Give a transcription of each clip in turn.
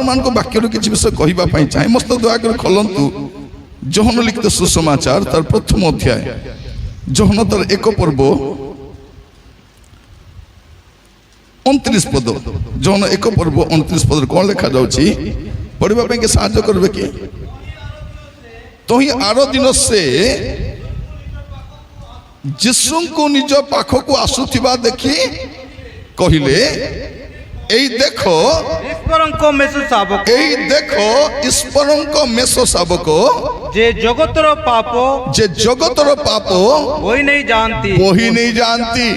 मान को वाक्य किसी विषय कहवाई चाहे मस्त दयाकर खोलतु जोहन लिखित सुसमाचार तार प्रथम अध्याय जोहन तार 1 पर्व 29 पद जोहन 1 पर्व 29 पद कौन लिखा जाउछि पढ़िबा के साहाय्य करबे कि तो ही आरो दिन से यीशु को निज पाख को आसुथिबा देखि कहिले एई देखो ईश्वरंको मेसो शाबक एई देखो ईश्वरंको मेसो शाबक जे जगतर पाप वही नहीं जानती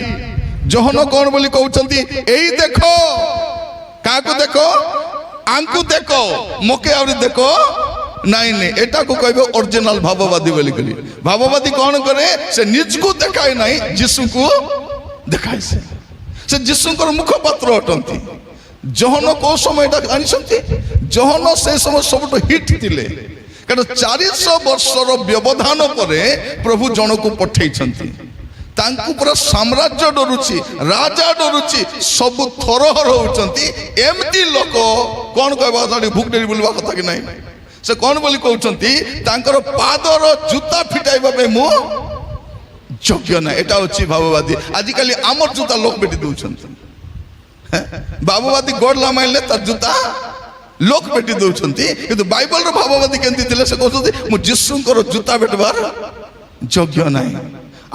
जोहन कौन बोली कहउछंती एई देखो काको देखो आंकु देखो मोके आउरी देखो नहीं नहीं एटा को कहबे ओरिजिनल भाववादी बोली कहली भाववादी कौन करे से निज को देखाय नहीं यीशु को देखाय से यीशु को मुखपात्र अटंती जोहन को समय आनिसंती जोहन से समय सब हिट थिले कारण 400 वर्षर व्यवधान परे प्रभु जन को पठेइछंती तांकु पूरा साम्राज्य डरुची राजा डरुची सब थरहर होउछंती एमती लोक कौन कहबा ताडी भूख डेली बुलवा कथा कि नहीं से कौन बोली कहउछंती तांकर पादर जूता फिटाइबा पे मु योग्य ना एटा होची भाववादी आजिकली आमर जूता लोक बेटी दउछंती भाववादी गोड़ लामाइले तार जूता लोक बेटी दउछंती किंतु बाइबल रो भाववादी केंती थिले से कहउछंती मु यीशुंकर जूता बेटबार योग्य नाही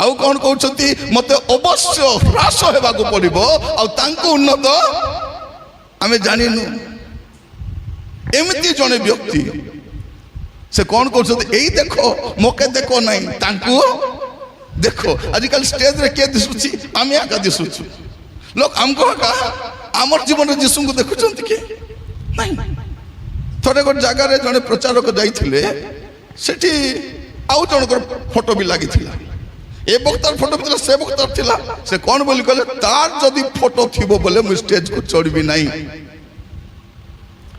आउ कौन कहउछंती मते अवश्य ह्रास हेबाको पड़िबो आ तांको उन्नत आमे जानिनु एमती जने व्यक्ति से कौन कहउछंती एई देखो मोके देखो नहीं तांको देखो आजिकल स्टेज रे के दिसुची आमे आका दिसुची लोक हमको का आमर जीवन रे यीशु को देखुछंती के नहीं थोड़े गोटे जगार जड़े प्रचारक जाइथिले सेठी आउ जनकर फोटो भी लगी ए बक्तार फोटो भी से बक्तार थिला से कौन बोली कहले तार जदी फोटो थिबो बोले मु स्टेज को चढ़बी नहीं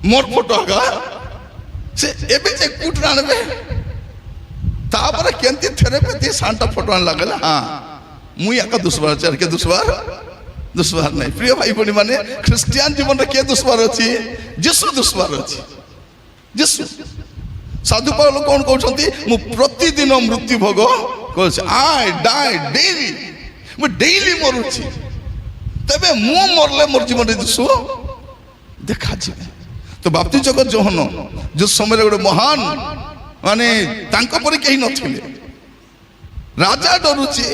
मोर फोटो आगा से एबे जे कुट रानबे तापर केंती थेरेपी सांता फोटो आन लागला हां मुई आका दुश्वार चार के दुश्वार नहीं प्रिय भाई बनी माने ख्रिस्टियन जीवन रे के दुश्वार अछि यीशु दुश्वार अछि यीशु साधु पावल कौन कहउछंती मु प्रतिदिन मृत्यु भोग कहछ आई डाई डेली मु डेली मरुछि तबे मु मरले मोर जीवन रे यीशु देखा जिवे तो बाप्ती जगत जोहन जो समय गोटे महान माने तांको परि केही नथिले राजा डरुछि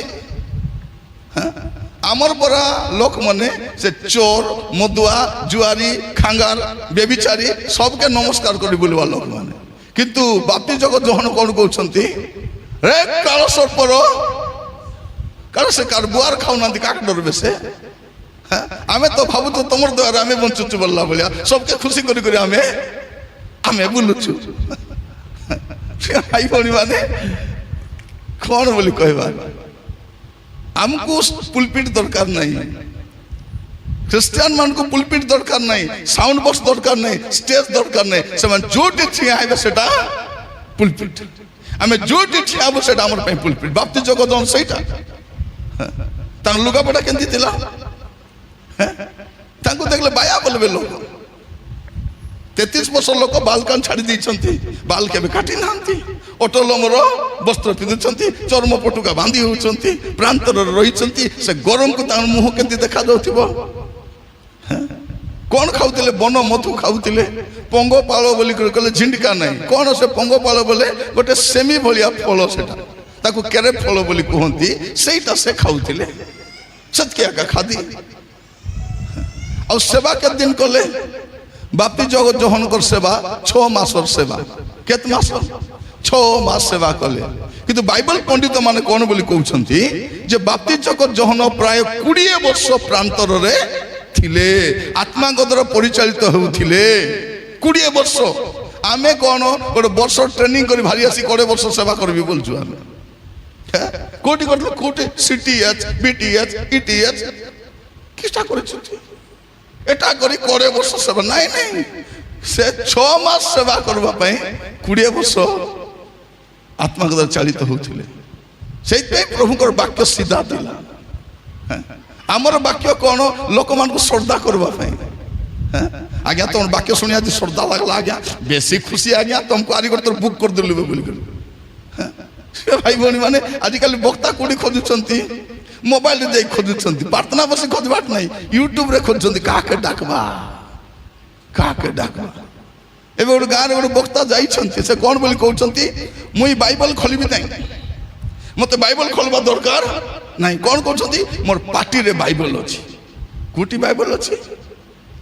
आमर परा लोक मने से चोर मदुआ जुआरी खांगार बेबिचारी सबके नमस्कार करी बोलवा लोक माने किंतु बाप्ती जगत जोहन कौन कहउछंती रे काल सर्पर काल से कार बुआर खाउ नांती काक डरबे से आमे तो भाबु तो तमर द्वारा आमे बंचुचु बोलला बोलिया सबके खुशी करी करी आमे बुलुचु भाई भणी माने कौन बोली कहबा हमको पुलपिट दरकार नहीं ख्रिस्टियन मान को पुलपिट दरकार नहीं साउंड बॉक्स दरकार नहीं स्टेज दरकार नहीं से मन जोटी ठिया आइबे सेटा पुलपिट हमें जोटी ठिया आबो सेटा हमर पे पुलपिट बाप्ती जगत जोन सेटा तां लुगा पड़ा केंती थिला तांको देखले बाया बोलबे लोक 33 वर्ष लोक बाल कान छाड़ी दी बाल के काटी नांती ओटोलमर वस्त्र पिंधुंती चर्म पटुका बांधी होउछंती प्रांतर रहिछंती से गरम को तार मुह केंती देखा जाउथिबो कौन खाउतिले बन मधु खाउतिले पंगो पालो बोली कहले झिंडका नहीं कौन से पंगो पालो बोले गोटे सेमी भलिया फल सेटा ताकू केरे फल बोली कहंती सेटा से खाउतिले सत्य का खादी और सेवा के दिन कले बाप्ती जगत जोहन कर सेवा 6 मासर सेवा केत मास 6 मास सेवा कले किंतु बाइबल पंडित माने कौन बोली कहउछंती जे बाप्ती जगत जोहन प्राय 20 वर्ष प्रांतर रे थिले आत्मा गदर परिचालित होउथिले 20 वर्ष आमे कौन गोटे वर्ष ट्रेनिंग करी भारी आसी 20 वर्ष सेवा करबी बोलछु आमे कोटी करले कोटी सीटीएच बीटीएच ईटीएच किछटा करछु एटा करी 20 वर्ष सेवा नहीं नहीं से 6 मास सेवा करबा पई 20 वर्ष आत्मा गदर चालित होउथिले सेई प्रभु को वाक्य सीधा दिला आमर वाक्य कौन लोक मान को श्रद्धा करबा पई ଆଜ୍ଞା ତମ ବାକ୍ୟ ଶୁଣି ଆଜି ଶ୍ରଦ୍ଧା ଲାଗିଲା ଆଜ୍ଞା ବେଶୀ ଖୁସି ଆଜ୍ଞା ତମକୁ ଆରି ଗୋଟେ ବୁକ୍ କରିଦେଲୁ ବୋଲିକରି। ଭାଇ ଭଉଣୀ ମାନେ ଆଜିକାଲି ବକ୍ତା କୋଉଠି ଖୋଜୁଛନ୍ତି? ମୋବାଇଲରେ ଯାଇ ଖୋଜୁଛନ୍ତି। ପ୍ରାର୍ଥନା ବସି ଖୋଜବାଟ ନାହିଁ, ୟୁଟ୍ୟୁବରେ ଖୋଜୁଛନ୍ତି କାହାକେ ଡାକବା କାହାକେ ଡାକବା। ଏବେ ଗୋଟେ ଗାଁରେ ଗୋଟେ ବକ୍ତା ଯାଇଛନ୍ତି, ସେ କ'ଣ ବୋଲି କହୁଛନ୍ତି, ମୁଁ ଏଇ ବାଇବଲ ଖୋଲିବି ନାହିଁ, ମତେ ବାଇବଲ ଖୋଲିବା ଦରକାର ନାହିଁ। କ'ଣ କହୁଛନ୍ତି? ମୋର ପାଟିରେ ବାଇବଲ ଅଛି। କୋଉଠି ବାଇବଲ ଅଛି?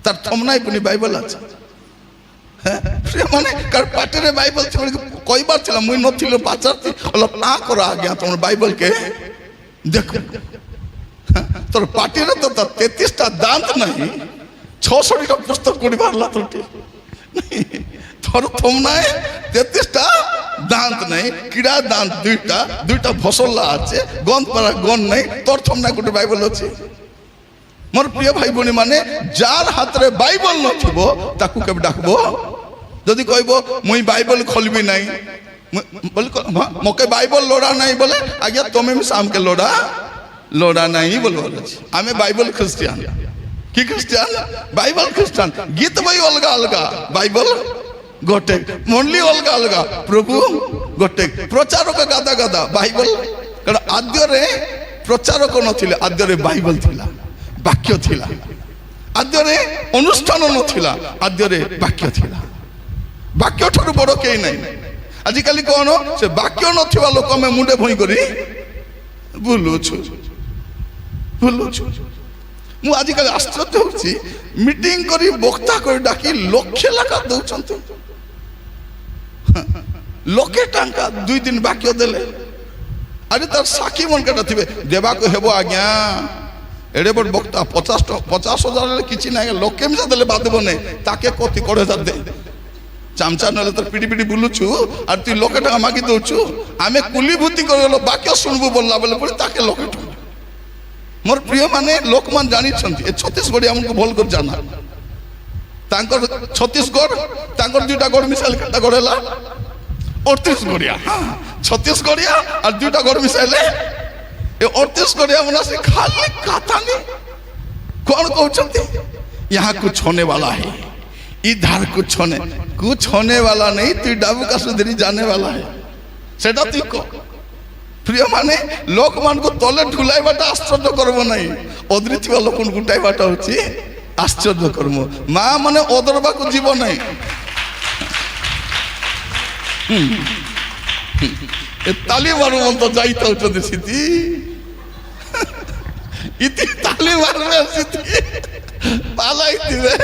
ତାର ଥମନାଇ ପୁଣି ବାଇବଲ ଅଛି। ମାନେ କାହାର ପାଟିରେ ବାଇବଲ କହିବାର ଥିଲା, ମୁଇଁ ନଥିଲି ପଚାରତି ନା କର ଆଜ୍ଞା ତମର ବାଇବଲ କେ ଦେଖ, তোর পাটির তো 33টা দাঁত নাই, 66টা পুস্তক কোটি পারলা তোর তোর থমনায় 33টা দাঁত নাই, কিড়া দাঁত দুইটা, দুইটা ফসল্লা আছে, গন্ধ পারা গন্ধ নাই, তোর থমনায় কোটি বাইবেল আছে। মোর প্রিয় ভাই ভনী মানে যার হাতে বাইবেল নথিব তাকে কেবে ডাকব? যদি কইব মুই বাইবেল খোলবি নাই, মকে বাইবেল লোড়া নাই বলে আজ্ঞা তুমি সামকে লোড়া লোড়া নাই বলবো। আমি বাইবেল খ্রিস্টান। কি খ্রিস্টান? বাইবেল খ্রিস্টান। গীত বই অলগা অলগা, বাইবেল গোটে, মন্ডলী অলগা অলগা, প্রভু গোটে, প্রচারক গাদা গাদা, বাইবেল। কারণ আদ্যরে প্রচারক নথিলে, আদ্যরে বাইবেল থিলা, বাক্য থিলা। আদ্যরে অনুষ্ঠান নথিলা, আদ্যরে বাক্য থিলা। বাক্য ঠাରୁ বড় কেই নাই। আজিকালি কোন সে বাক্য নথিবা লোক আমি মুন্ডে ভই করি বুলুছু বুলুছু। মু আজিকালি আশ্চর্য হচ্ছি, মিটিং করি বক্তা করে ডাকি লক্ষে লাখা দৌঁଛନ୍ତି, লক্ষে টাকা 2 দিন বাক্য দেলে। আরে তার সাক্ষী মন কাটা থিবে দেবাকে হেব আজ্ঞা, এড়ে বড় বক্তা 50,000 কিছু নাই, লক্ষে মিশা দেলে বাদব নাই, তাকে কতি 1,000 দে চামচা নলে তোর পিটি পিটি বুলুছু আর তুই লক্ষে টাকা মাগি দৌছু। আমি কুলিভূতি করে বাক্য শুনবু বললা বলে পড়ে তাকে লক্ষে টাকা। মোর প্রিয় মানে লোকমান জানিছন্তি এ ছত্তিশগড়ি আমাকে ভুল করে জানা, তাঙ্কর ছত্তিশগড় তাঙ্কর 2টা গড় মিশাইলে কেটা গড় হেলা 38 গড়িয়া। ছত্তিশগড়িয়া আর 2টা গড় মিশাইলে এ 38 গড়িয়া মানে সে খালি কাতানি। কোন কହୁଛନ୍ତି यहाँ कुछ होने वाला है, इधर कुछ होने वाला नहीं, तू डाबू का सुधरी जाने वाला है। সেটা তুই কো। প্রিয় মানে লোক মানকু তলে ঢুলাইবাটা আশ্চর্য করব নাই, অদৃথিবা লোক গুটাইবাটা হচ্ছে আশ্চর্য করব। মা মানে অদরবাকু জীব নাই। তালি মারু মতো যাইতে হচ্ছে স্মৃতি, ইতি তালি মারবে স্মৃতি পালাই দিবে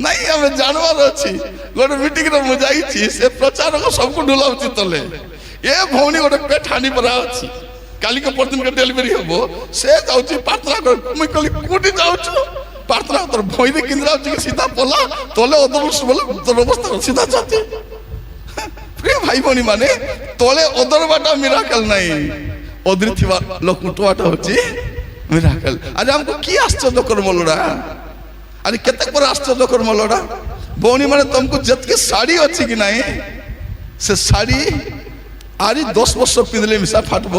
নাই। আমি জানবার অছি গোটে মিটিং রে মু যাইছি, সে প্রচারক সবকু ঢুলাউছি তলে। এ ভৌণী গোটে পেট হানি পরা ଅଛି, কালিকে পরদিন ডেলিভারি হব, সে যাଉଛି প্রার্থনা করে। মুই কলি কোটি যাଉଛୁ প্রার্থনা তোর ভইরে কিন্দ্রা যাଉଛି সিধা পলা তলে অদরস বলে তোর অবস্থা সিধা যাচ্ছে। প্রিয় ভাই ভনী মানে তলে অদরবাটা মিরাকেল নাই, অদৃথিবা লোক উঠবাটা হচ্ছে মিরাকেল। আরে আমাকে কি আশ্চর্য করব লোড়া, আরে কেতে করে আশ্চর্য করব লোড়া। ভৌণী মানে তোমাকে যেতকে শাড়ি ଅଛି কি নাই, সে শাড়ি আরে 10 বর্ষ পিঁধলে মিশা ফাটব,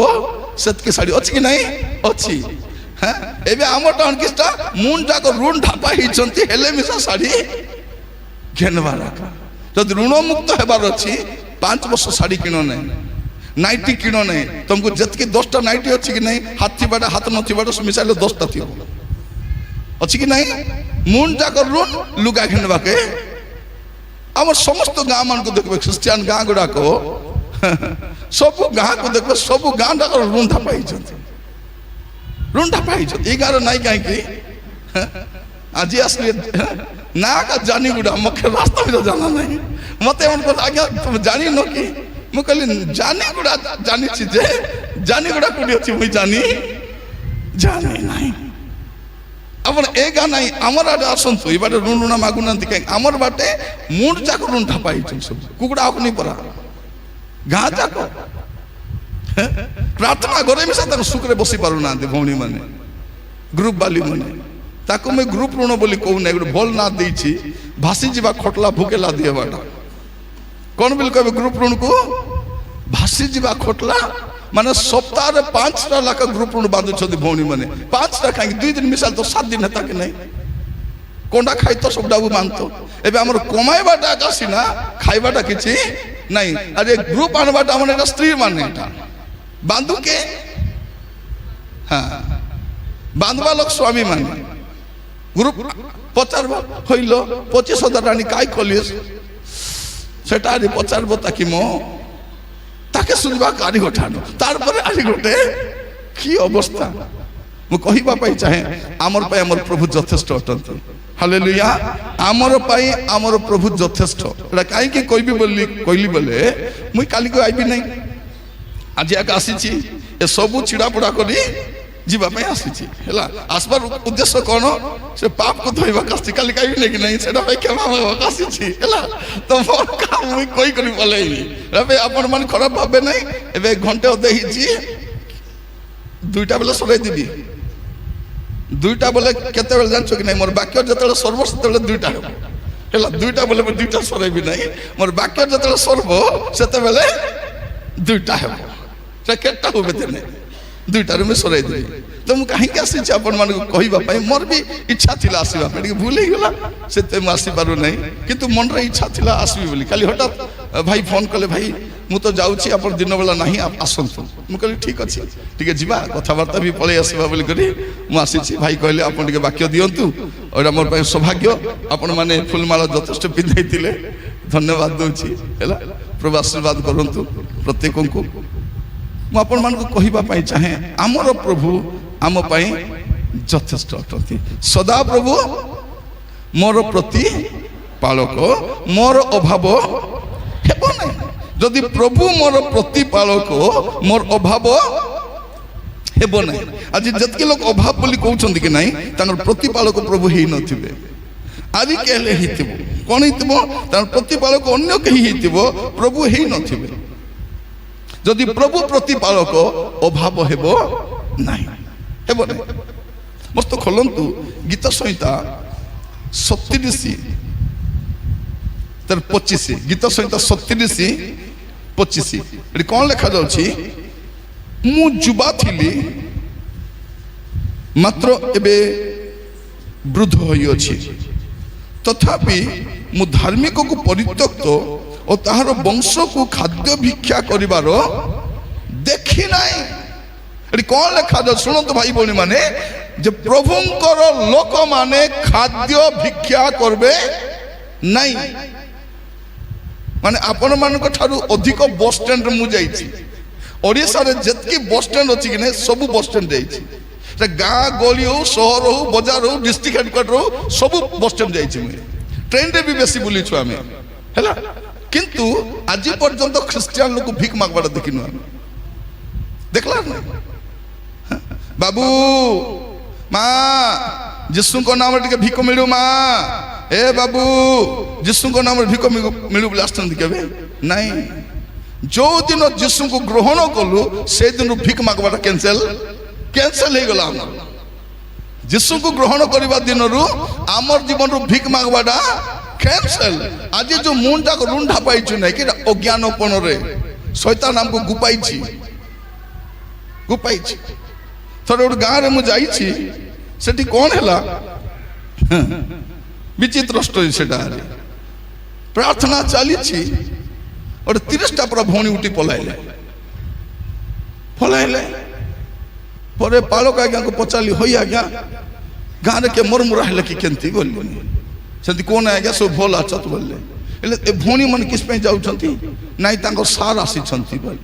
সেতকে শাড়ি ଅଛି কি নাই ଅଛି। হ্যাঁ এবে আমটা অনকিস্টা মুন যাক ঋণ ঢাপা হইছন্তি হেলে মিশা শাড়ি ঘেনবা রাখা। যদি ঋণ মুক্ত হেবার ଅଛି 5 বর্ষ শাড়ি কিণ নাই, নাইটি কিণ নাই। তোমাকে যেতকে 10টা নাইটি ଅଛି কি নাই, হাত থিবাটা হাত নথিবাটা মিশাইলে 10টা থিব ଅଛି কি নাই। মুন যাক ঋণ লুগা ঘেনবাকে আমার সমস্ত গাঁ মানকু দেখবে, খ্রিস্টিয়ান গাঁ গুড়াক সবু গাঁ কু দেখবে, সবু গাঁ ডাক ঋণ ঢাপা হইছন্তি, ঋণ ঢাপা হইছন্তি। এই গাঁর নাই কাইকি আজি আসলে না কা জানি গুড়া মকে রাস্তা ভিতরে জানা নাই। মতে এমন কথা আজ্ঞা তুমি জানি ন কি, মু কলি জানি গুড়া জানিছি যে জানি গুড়া কোটি ଅଛି মুই জানি জানি নাই। আমার এ গা নাই আমার আডে আসন্তু এবারে ঋণ ঋণ মাগুনান্তি কাই আমার বাটে মুড যাক ঋণ ঢাপা হইছন সব কুকুড়া আপনি পরা গাঁ যাক প্রার্থনা ঘরে মিশা তার সুখরে বসি পারু না ভৌণী মানে গ্রুপ বালি মানে। তাকে মুই গ্রুপ ঋণ বলি কহু নাই, গোটে ভল না ଦେଇছি ভাসি যা খটলা ভুকেলা দিয়েবাটা। কোন বলি কবে গ্রুপ ঋণ কু ভাসি যা খটলা মানে সপ্তাহে 5টা লেখা গ্রুপ ঋণ বাঁধুଛନ୍ତି ভৌণী মানে। 5টা কাହିଁକି 2 দিন মিশাল তো 7 দিন হেতাকে নাই। কোনটা খাইতো সবটাକୁ ମାନতো ଏବେ ଆମର କମାଇବାଟା ଆକା ସିନା ଖାଇବାଟା କିଛି ନାହିଁ ଆରେ ଗ୍ରୁପ ଆଣିବାଟା ଆମର ଏଟା ସ୍ତ୍ରୀ ମାନେ ଏଟା ବାନ୍ଧୁକେ ହଁ ବାନ୍ଧବା ଲୋକ ସ୍ୱାମୀ ମାନେ ଗ୍ରୁପ ପଚାରବ ହଇଲ 25,000 ଆଣି କାଇ କଲିସ୍ ସେଟା ଆରି ପଚାରବ ତାକି ମୋ ତାକେ ଶୁଣିବା ଗାଡ଼ି ଗୋଟାଣ ତାରପରେ ଆରି ଗୋଟେ କି ଅବସ୍ଥା ମୁଁ କହିବା ପାଇଁ ଚାହେଁ ଆମର ପାଇଁ ଆମର ପ୍ରଭୁ ଯଥେଷ୍ଟ ଅଟନ୍ତି ହାଲେଲୁୟା ଆମର ପାଇଁ ଆମର ପ୍ରଭୁ ଯଥେଷ୍ଟ ଏଟା କାହିଁକି କହିବି ବୋଲି କହିଲି ବୋଲେ ମୁଇଁ କାଲିକୁ ଆଇବି ନାହିଁ ଆଜି ଆକା ଆସିଛି ଏ ସବୁ ଛିଡ଼ାପଡ଼ା କରି ଯିବା ପାଇଁ ଆସିଛି ହେଲା ଆସିବାର ଉଦ୍ଦେଶ୍ୟ କ'ଣ ସେ ପାପକୁ ଧୋଇବାକୁ ଆସିଛି କାଲି କାହିଁକି ନେଇକି ନାହିଁ ସେଟା ପାଇଁ କ୍ଷମା ମାଗବାକୁ ଆସିଛି ହେଲା ତ ମୋର କାମ ମୁଇଁ କହି କରି ପଳେଇବି ଏବେ ଆପଣମାନେ ଖରାପ ଭାବେ ନାହିଁ ଏବେ ଘଣ୍ଟେ ଅଧେ ହେଇଛି 2ଟା ବେଳେ ସରେଇ ଦେବି 2ଟା ବେଳେ କେତେବେଳେ ଜାଣିଛ କି ନାହିଁ ମୋର ବାକ୍ୟ ଯେତେବେଳେ ସର୍ବ ସେତେବେଳେ 2ଟା ହେବ ହେଲା 2ଟା ବେଳେ 2ଟା ସରେଇବି ନାହିଁ ମୋର ବାକ୍ୟ ଯେତେବେଳେ ସର୍ବ ସେତେବେଳେ 2ଟା ହେବ ସେ କେତେଟା ହୁଏ ତେନେ 2টাରେ ମୁଁ ସରେଇ ଦେବି ତ ମୁଁ କାହିଁକି ଆସିଛି ଆପଣମାନଙ୍କୁ କହିବା ପାଇଁ ମୋର ବି ଇଚ୍ଛା ଥିଲା ଆସିବା ପାଇଁ ଟିକେ ଭୁଲ ହେଇଗଲା ସେତେ ମୁଁ ଆସିପାରୁ ନାହିଁ କିନ୍ତୁ ମନରେ ଇଚ୍ଛା ଥିଲା ଆସିବି ବୋଲି କାଲି ହଠାତ୍ ଭାଇ ଫୋନ୍ କଲେ ଭାଇ ମୁଁ ତ ଯାଉଛି ଆପଣ ଦିନବେଳା ନାହିଁ ଆସନ୍ତୁ ମୁଁ କହିଲି ଠିକ୍ ଅଛି ଟିକେ ଯିବା କଥାବାର୍ତ୍ତା ବି ପଳେଇ ଆସିବା ବୋଲି କରି ମୁଁ ଆସିଛି ଭାଇ କହିଲେ ଆପଣ ଟିକେ ବାକ୍ୟ ଦିଅନ୍ତୁ ଏଇଟା ମୋର ପାଇଁ ସୌଭାଗ୍ୟ ଆପଣମାନେ ଫୁଲମାଳ ଯଥେଷ୍ଟ ପିନ୍ଧାଇଥିଲେ ଧନ୍ୟବାଦ ଦେଉଛି ହେଲା ପ୍ରଭୁ ଆଶୀର୍ବାଦ କରନ୍ତୁ ପ୍ରତ୍ୟେକଙ୍କୁ ମୁଁ ଆପଣମାନଙ୍କୁ କହିବା ପାଇଁ ଚାହେଁ ଆମର ପ୍ରଭୁ ଆମ ପାଇଁ ଯଥେଷ୍ଟ ଅଟନ୍ତି ସଦା ପ୍ରଭୁ ମୋର ପ୍ରତି ପାଳକ ମୋର ଅଭାବ ହେବ ନାହିଁ ଯଦି ପ୍ରଭୁ ମୋର ପ୍ରତିପାଳକ ମୋର ଅଭାବ ହେବ ନାହିଁ ଆଜି ଯେତିକି ଲୋକ ଅଭାବ ବୋଲି କହୁଛନ୍ତି କି ନାହିଁ ତାଙ୍କର ପ୍ରତିପାଳକ ପ୍ରଭୁ ହେଇନଥିବେ ଆଜି କେହେଲେ ହେଇଥିବ କ'ଣ ହେଇଥିବ ତାଙ୍କର ପ୍ରତିପାଳକ ଅନ୍ୟ କେହି ହେଇଥିବ ପ୍ରଭୁ ହେଇନଥିବେ ଯଦି ପ୍ରଭୁ ପ୍ରତିପାଳକ ଅଭାବ ହେବ ନାହିଁ ହେବ ନାହିଁ ମସ୍ତ ଖୋଲନ୍ତୁ ଗୀତ ସଂହିତା 37:25 ଗୀତ ସଂହିତା 37:25 ଏଠି କ'ଣ ଲେଖାଯାଉଛି ମୁଁ ଯୁବା ଥିଲି ମାତ୍ର ଏବେ ବୃଦ୍ଧ ହୋଇଅଛି ତଥାପି ମୁଁ ଧାର୍ମିକକୁ ପରିତ୍ୟକ୍ତ ଓ ତାହାର ବଂଶକୁ ଖାଦ୍ୟ ଭିକ୍ଷା କରିବାର ଦେଖି ନାହିଁ ଏଠି କ'ଣ ଲେଖାଯାଉଛି ଶୁଣନ୍ତୁ ଭାଇ ଭଉଣୀ ମାନେ ଯେ ପ୍ରଭୁଙ୍କର ଲୋକମାନେ ଖାଦ୍ୟ ଭିକ୍ଷା କରିବେ ନାହିଁ ମାନେ ଆପଣମାନଙ୍କ ଠାରୁ ଅଧିକ ବସ୍ ଷ୍ଟାଣ୍ଡରେ ମୁଁ ଯାଇଛି ଓଡ଼ିଶାରେ ଯେତିକି ବସ୍ ଷ୍ଟାଣ୍ଡ ଅଛି କି ନାହିଁ ସବୁ ବସ୍ ଷ୍ଟାଣ୍ଡ ଯାଇଛି ସେ ଗାଁ ଗଳି ହଉ ସହର ହଉ ବଜାର ହଉ ଡିଷ୍ଟ୍ରିକ୍ଟ ହେଡକ୍ୱାର୍ଟର ହଉ ସବୁ ବସ୍ ଷ୍ଟାଣ୍ଡ ଯାଇଛି ମୁଁ ଟ୍ରେନରେ ବି ବେଶୀ ବୁଲିଛୁ ଆମେ ହେଲା କିନ୍ତୁ ଆଜି ପର୍ଯ୍ୟନ୍ତ ଖ୍ରୀଷ୍ଟିଆନ ଲୋକ ଭିକ ମାଗବାଟା ଦେଖିନୁ ଆମେ ଦେଖିଲା ବାବୁ ମା ଯୀଶୁଙ୍କ ନାମରେ ଟିକେ ଭିକ ମିଳୁ ମା ଏ ବାବୁ ଯୀଶୁଙ୍କ ନାମରେ ଭିକ ମିଳୁ ବୋଲି ଆସିଛନ୍ତି କେବେ ନାଇଁ ଯୋଉ ଦିନ ଯୀଶୁଙ୍କୁ ଗ୍ରହଣ କଲୁ ସେଇଦିନ ଭିକ ମାଗବାଟା କ୍ୟାନ୍ସେଲ ହେଇଗଲା ଆମର ଯୀଶୁଙ୍କୁ ଗ୍ରହଣ କରିବା ଦିନରୁ ଆମର ଜୀବନରୁ ଭିକ ମାଗବାଟା କ୍ୟାନ୍ସେଲ ଆଜି ଯୋଉ ମୁଣ୍ଡଟାକୁ ରୁଣ୍ଡା ପାଇଛୁ ନାଇଁ କି ଅଜ୍ଞାନପଣରେ ଶୈତାନ ଆମକୁ ଗୁପାଇଛି ଥରେ ଗୋଟେ ଗାଁରେ ମୁଁ ଯାଇଛି ସେଠି କ'ଣ ହେଲା ବିଚିତ୍ର ଷ୍ଟୋରି ସେଟା ପ୍ରାର୍ଥନା ଚାଲିଛି ଗୋଟେ 30ଟା ପୁରା ଭଉଣୀ ଉଠି ପଳାଇଲେ ପରେ ପାଳକ ଆଜ୍ଞାକୁ ପଚାରିଲି ହଇ ଆଜ୍ଞା ଗାଁରେ କିଏ ମରମୁରା ହେଲେ କି କେମିତି ବୋଲିନି ସେମିତି କୋଣ ଆଜ୍ଞା ସବୁ ଭଲ ଅଛତ ବୋଲିଲେ ହେଲେ ଏ ଭଉଣୀ ମାନେ କିସ ପାଇଁ ଯାଉଛନ୍ତି ନାଇଁ ତାଙ୍କର ସାର୍ ଆସିଛନ୍ତି ବୋଲି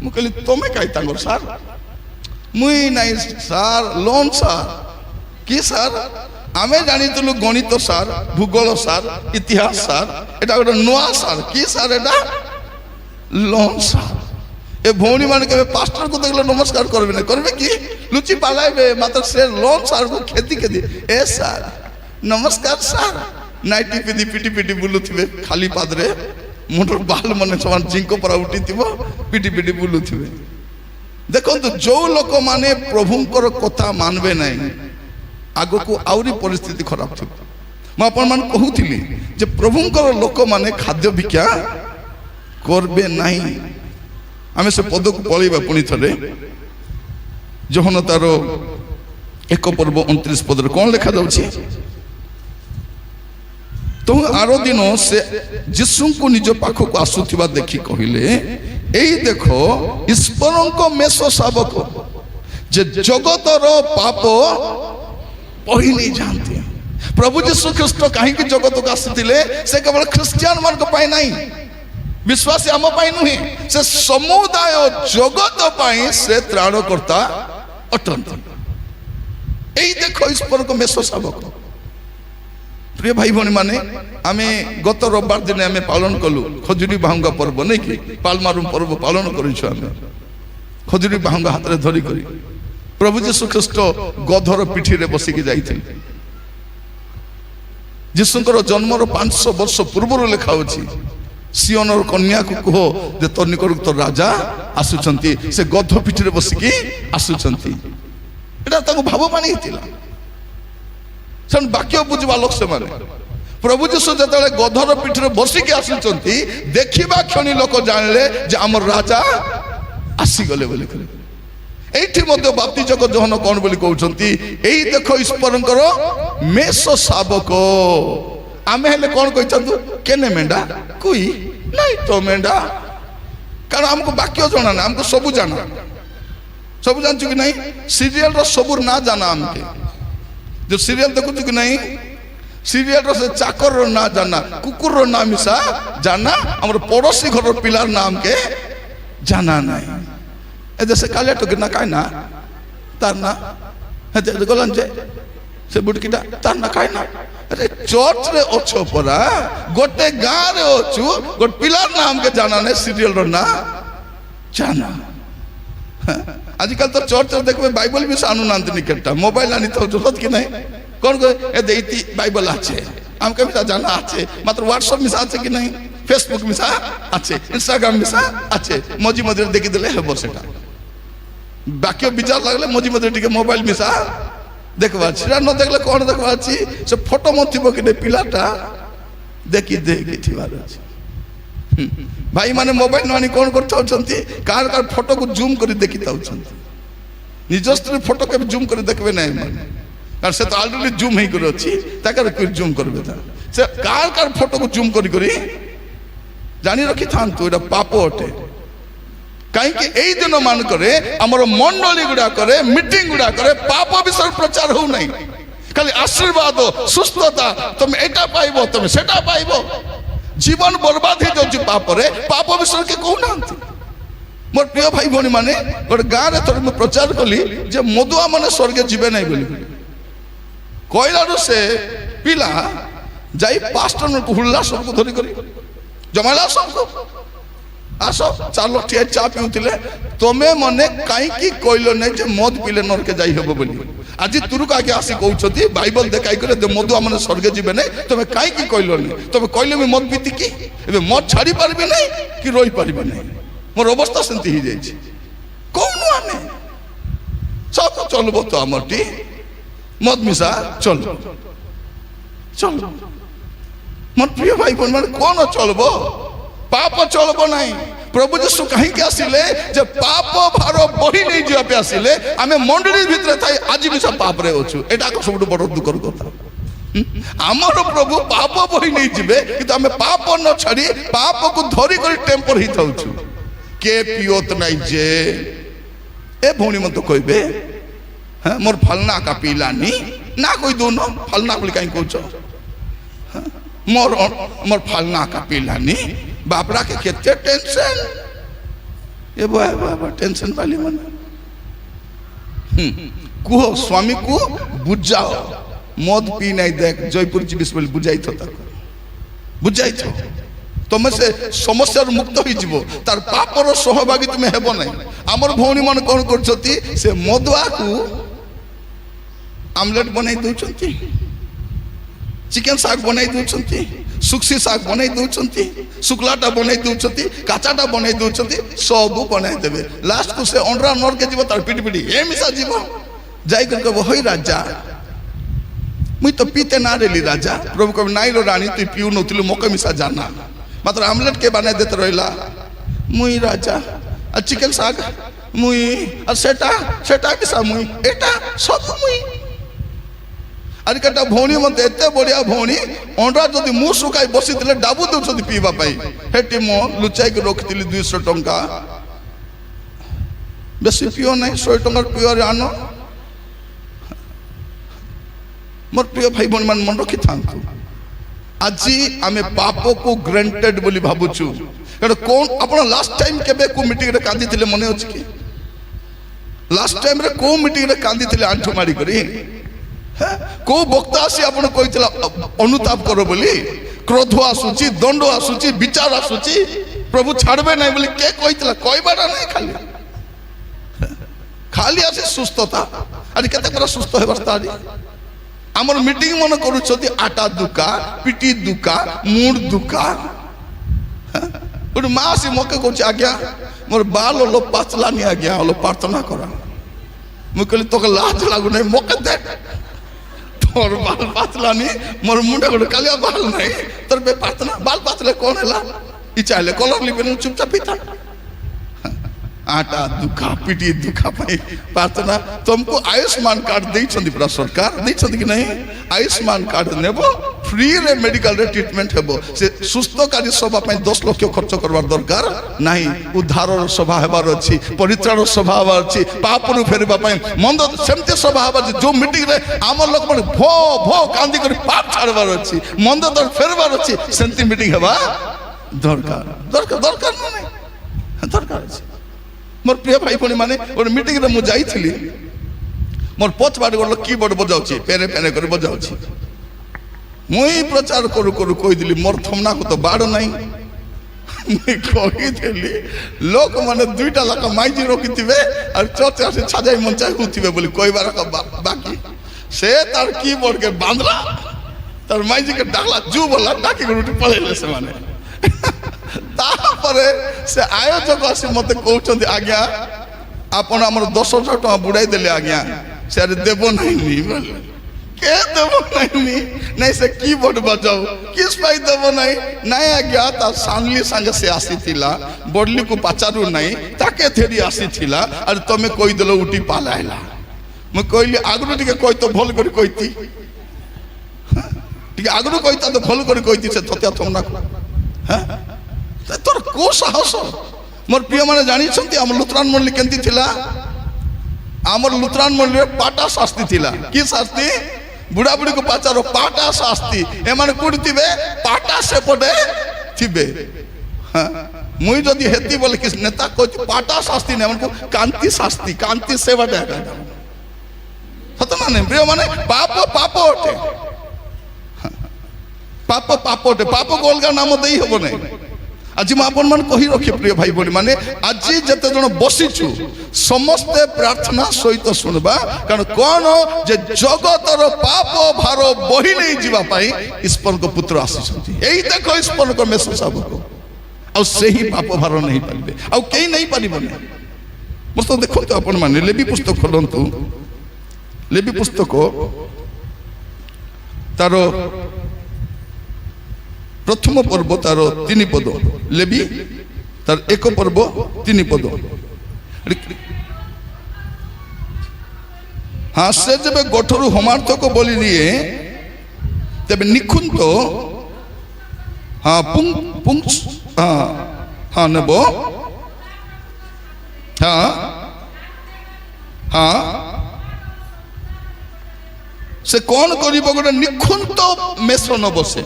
ମୁଁ କହିଲି ତମେ କାହିଁ ତାଙ୍କର ସାର୍ ମୁଇଁ ନାଇଁ ସାର୍ ଲୋନ୍ ସାର୍ କି ସାର୍ ଆମେ ଜାଣିଥିଲୁ ଗଣିତ ସାର୍ ଭୂଗୋଳ ସାର୍ ଇତିହାସ ସାର୍ ଏଟା ଗୋଟେ ନୂଆ ସାର୍ କି ସାର୍ ଏଟା ଲୋନ୍ ସାର୍ ଏ ଭଉଣୀ ମାନେ କେବେ ପାଷ୍ଟରକୁ ଦେଖିଲେ ନମସ୍କାର କରିବେ ନା କରିବେ କି ଲୁଚି ପାଲାଇବେ ମାତ୍ର ସେ ଲୋନ୍ ସାର୍କୁ ଖେଦି ଏ ସାର୍ ନମସ୍କାର ସାର୍ ନାଇଟି ପିଟି ପିଟି ବୁଲୁଥିବେ ଖାଲି ପାଦରେ ମୁଣ୍ଡର ବାଲ ମାନେ ସମାନ ଜିଙ୍କ ପରା ଉଠିଥିବ ପିଟି ବୁଲୁଥିବେ ଦେଖନ୍ତୁ ଯୋଉ ଲୋକମାନେ ପ୍ରଭୁଙ୍କର କଥା ମାନବେ ନାହିଁ ଆଗକୁ ଆହୁରି ପରିସ୍ଥିତି ଖରାପ ଥିବ ମୁଁ ଆପଣମାନଙ୍କୁ କହୁଥିଲି ଯେ ପ୍ରଭୁଙ୍କର ଲୋକମାନେ ଖାଦ୍ୟ ଭିକ୍ଷା କରିବେ ନାହିଁ ଆମେ ସେ ପଦକୁ ପଳେଇବା ପୁଣି ଥରେ ଯୋହନ ତାର 1 ପର୍ବ 29 ପଦରେ କ'ଣ ଲେଖାଯାଉଛି तो आर दिन से जीशु को निज पाखक आसुथिबा देखि कहिले एई देखो ईश्वर मेष शावक जे जगतर पाप पही नहीं जानते। प्रभु जीशु ख्रीस्ट कहीं जगत को आसुथिले से केवल ख्रिस्टियन मान को पाई नहीं, विश्वासी आम पाई नुहे, से समुदाय जगत पाई से त्राणकर्ता अटंती। एई देखो ईश्वर को मेष शावक। प्रिय भाई भनी माने आमे गत रविवार दिन आमे पालन कलु खजुरी बाहुंगा पर्व नहीं कि पालमारुम पर्व पालन करिछु। आमे खजुरी बाहुंगा हाथ रे धरी करी प्रभु जीशु ख्रीस्ट गधर पिठी रे बसिकी जाइथिले। जीशुंकर जन्मर 500 वर्ष पूर्व लिखा होछि सियोनर कन्या को कहो जे तो निकट तो राजा आसुचंती, से गध पिठी रे बसिकी आसुचंती। एटा ताको भाव पानी हितिला सन वाक्य बुझवा लोक से माने प्रभु जीशु जतले गधर पिठरे बसिकी आसुचंती देखिबा क्षणी लोक जानले जे हमर राजा आसी गले बोली करे। एठी मध्ये बाप्तिजक जोहन कोन बोली कहउचंती एई देखो ईश्वरंकर मेष शावक। आमे हेले कोन कहिचंतु केने मेंढा कोई नहीं तो मेंढा, कारण हमको वाक्य जाना ना, हमको सब जाना, सब जानछु कि नहीं। सीरियल रो सबुर ना जाना हमके, जो सीरियल देखु कि नहीं, सीरियल रो से चाकर रो ना जाना, कुकुर रो ना मिसा जाना, हमर पड़ोसी घर रो पिलार नाम के जाना नहीं। ए जैसे काले तो किना काय ना तार ना हे जे गलन जे से बुटकीटा तार ना काय ना। अरे चर्च रे ओछो परा गोटे गां रे ओछु गोट पिलार नाम के जाना नहीं, सीरियल रो ना जाना। आजकल तो चर्च देखबे बाइबल भी सानु नांत निकटा मोबाइल आनी तो जरूरत कि नहीं। कौन को ए देती बाइबल आछे हमके भी जाना आछे, मात्र व्हाट्सएप मिसा आछे कि नहीं, फेसबुक मिसा आछे, इंस्टाग्राम मिसा आछे, मजी मदर देखि देले हेबो सेटा। बाकी विचार लागले मजी मदर टिके मोबाइल मिसा देखबा छिरा न देखले कोन देखबा छी से फोटो मथिबो कि पिलाटा देखि देखि थिबार अछि। भाई माने मोबाइल नानी कौन करता होचंती कार कार फोटो को जूम करी देखि ताउचंती, निजस्त्री फोटो के जूम करी देखबे नै माने, कार से तो ऑलरेडी जूम ही करो छी ताकर कोई जूम करबे ता से कार कार फोटो को जूम करी करी जानी रखि थांतु एटा पाप अटे। काई कि एई दिन मान करे हमर मंडली गुडा करे मीटिंग गुडा करे पाप विषय प्रचार हो नहीं, खाली आशीर्वाद सुस्थता तुम एटा पाइबो तुम सेटा पाइबो, जीवन बर्बाद हो जाउछि पाप रे, पाप विषय के कहू नांती। मोर प्रिय भाई भनी माने गोटे गाँ रे थोड़े मैं प्रचार कली जे मधुआ माने स्वर्ग जीवे नहीं बोली कहलारू से पिला जाई पास्टर को हुल्ला सबको धरी करी जमाला सबको आसो चालो ठिया चा पिउतिले तमे मने काई की कहलो नै जे मद पिले नरके जाई हेबो बोली। आज तुरु का के आसी कहउछथि बाइबल देखाई करे जे मधुआ माने स्वर्ग जीवे नै, तमे काई की कहलो नै, तमे कहले मैं मद पीती की एबे मद छाड़ी पारबे नै कि रोई पारबे नै, मोर अवस्था सेंती ही जाई छी। कोनु आने सब चलबो तो हमरटी मद मिसा चल चल मोर प्रिय भाई बहन माने कोन चलबो पाप चलबो नहीं। प्रभु जीशु कहीं के आसिले जे पाप भार बही नहीं जिया पे आसिले आमे मंडली भितर थाई आज भी सब पाप रे होछु, एटा को सबटु बड़ दुखर कथा। हमर प्रभु पाप बही नहीं जिबे कि आमे पाप न छाड़ी पाप को धरी कर टेम्पर ही थाउछु के पियोत नहीं जे ए भौणी मन तो कहबे हां मोर फलना का पीलानी ना कोई दोनो फलना बोली कहीं कहछो मोर मोर फलना का पीलानी बापरा के केते टेंशन ये बाबा टेंशन वाली मन कुहो स्वामी को बुझाओ मद पी नहीं देख जयपुर जी विश्व बुझाई तो बुझाई तो तुम से समस्या मुक्त हो जीवो तार पापर सहभागी तुम्हें हेबो नहीं। आमर भौणी मन कौन करछथि से मदुआ को आमलेट बनाई दउछथि, चिकन साग बनाई दउछथि, सुक्सी साग बनाई दउछथि, शुक्लाटा बनाई दउछथि, काचाटा बनाई दउछथि, सब बनाई देबे। लास्ट को से अंडरा नर के जीव तार पिटी पिटी ए मिसा जीव जाई कर कहबो होई राजा मुई तो पीते ना रेली राजा। प्रभु कब नाई लो रानी तू पिउ नथिलु मोके मिसा जाना मात्र आमलेट के बनाई देत रहला मुई राजा आ चिकन साग मुई आ सेटा सेटा मिसा मुई एटा सब मुई আর কেটা ভৌণী মতো এতে বড়িয়া ভৌণী অন্ডা যদি মু শুকাই বসিলে ডাবু দেউଛନ୍ତି পিଇବା ପାଇଁ হেটি মো লুচাইকি রখিଥିଲି 200 টঙ্কা বেশি পিও নাই 100 টঙ্কার পিওরে আনো মোর প্রিয় ভাই বোন মান মন রখি থাকু আজি আমি পাপ को গ্রান্টেড বলি ভাবুছু এটা কোন আপন লাস্ট টাইম কেবে কো মিটিং রে কাঁদি থিলে মনে আছে কি লাস্ট টাইম রে কো মিটিং রে কাঁদি থিলে আঁঠু মারি করি কো বক্তা আসি আপন কইতলা অনুতাপ করো বলি ক্রোধ আসুচি দণ্ড আসুচি বিচার আসুচি প্রভু ছাড়বে নাই বলি কে কইতলা কইবাটা নাই খালি খালি আছে সুস্থতা আর কেতে করে সুস্থ হেবার তারি আমার মিটিং মনে করুছতি আটা দুকা পিটি দুকা মুড় দুকা ওর মা আসি মকে কইছে আজ্ঞা মোর বাল হলো পাতলানি আজ্ঞা হলো প্রার্থনা করা মুই কইলি তোকে লাজ লাগু নাই মকে দেখ তোর বাল পাতলানি মোর মুন্ডা করে কালিয়া বাল নাই তোর বে প্রার্থনা বাল পাতলে কোন হেলা ই চাইলে কলর লিবে চুপচাপ পিতা आटा दुखा पिटी दुखा पाई प्रार्थना तुमको आयुष्मान कार्ड देइछन्ति पूरा सरकार देइछन्ति कि नहीं आयुष्मान कार्ड नेबो फ्री रे मेडिकल रे ट्रीटमेंट हेबो से सुस्थकारी सभा पई 10 लाख खर्च करबार दरकार नहीं उद्धार सभा हेबार अछि परित्राण सभा हेबार अछि पाप रु फेरबा पई मंद सेमते सभा हेबार जो मीटिंग रे आमर लोक मन भो भो कांदी करी पाप छाड़बार अछि मंद दर फेरबार अछि सेमते मीटिंग हेबा दरकार दरकार दरकार नहीं दरकार अछि मोर प्रिय भाई भौणी माने और मीटिंग रे मु जाइथिली मोर पछ बाड़ गलो कीबोर्ड बजाउछि पेरे पेरे कर बजाउछि मुई प्रचार करू करू कहि दिली मोर थमना को तो बाड़ नाही मुई कहि देली लोक माने दुईटा लाख माइजी रखिथिबे और चर्चा से छाजाई मंचाई होथिबे बोली कइबार का बाकी से तार कीबोर्ड के बांधला तार माइजी के डाला जू बोला डाकी गुरुटी पळेले से माने तापरे से आयोजक आसी मते कहउछन्ति आज्ञा आपण हमर 10,000 टका बुड़ाई देले आज्ञा से देबो नहीं बोले के देबो नहीं से कीबोर्ड बजाओ किस पाई देबो नहीं आज्ञा ता सानली संग से आसी थिला बडली को पचारू नहीं ताके थेरी आसी थिला और तमे कोइ देलो उठी पालाइला म कहली आगरु टिके कोइ तो भल करी कहिती टिके आगरु कहिता तो भल करी कहिती से थत्या थमना हां तोर को साहस मोर प्रिय माने जानी छंती हम लुथरान मंडली केंती थिला हमर लुथरान मंडली पाटा शास्ति थिला की शास्ति बुढ़ा बुढ़ी को पचारो पाटा शास्ति ए माने कुडी थिबे पाटा से पडे थिबे हां मुई जदी हेती बोले किस नेता को पाटा शास्ति ने हमको कांति शास्ति कांति सेवा दे सत माने प्रिय माने पाप पाप ओटे पाप पाप ओटे पाप को अलगा नाम देई हबो नै आज आपण मान कही रखी प्रिय भाई बोली माने आज जते जण बसिछु समस्त प्रार्थना सहित सुनबा कारण कोन जे जगतर पाप भार बही नहीं जीवा पाई ईश्वर को पुत्र आसीछंती एई देखो ईश्वर को मेसेज सब को आ सही पाप भार नहीं पाइबे आ केई नहीं पारिबने मस्त देखो तो आपण माने लेबी पुस्तक खोलंतु लेबी पुस्तक तारो प्रथम पर्व तार 3 पद लेबी तार 1 पर्व 3 पद हाँ से जब गठरु होमार्थ को बोली दिए तब निखुंत हाँ पुंग पुंग हाँ हाँ नेबो हाँ हाँ से कौन करिबो गोटे निखुंत मेष न बसे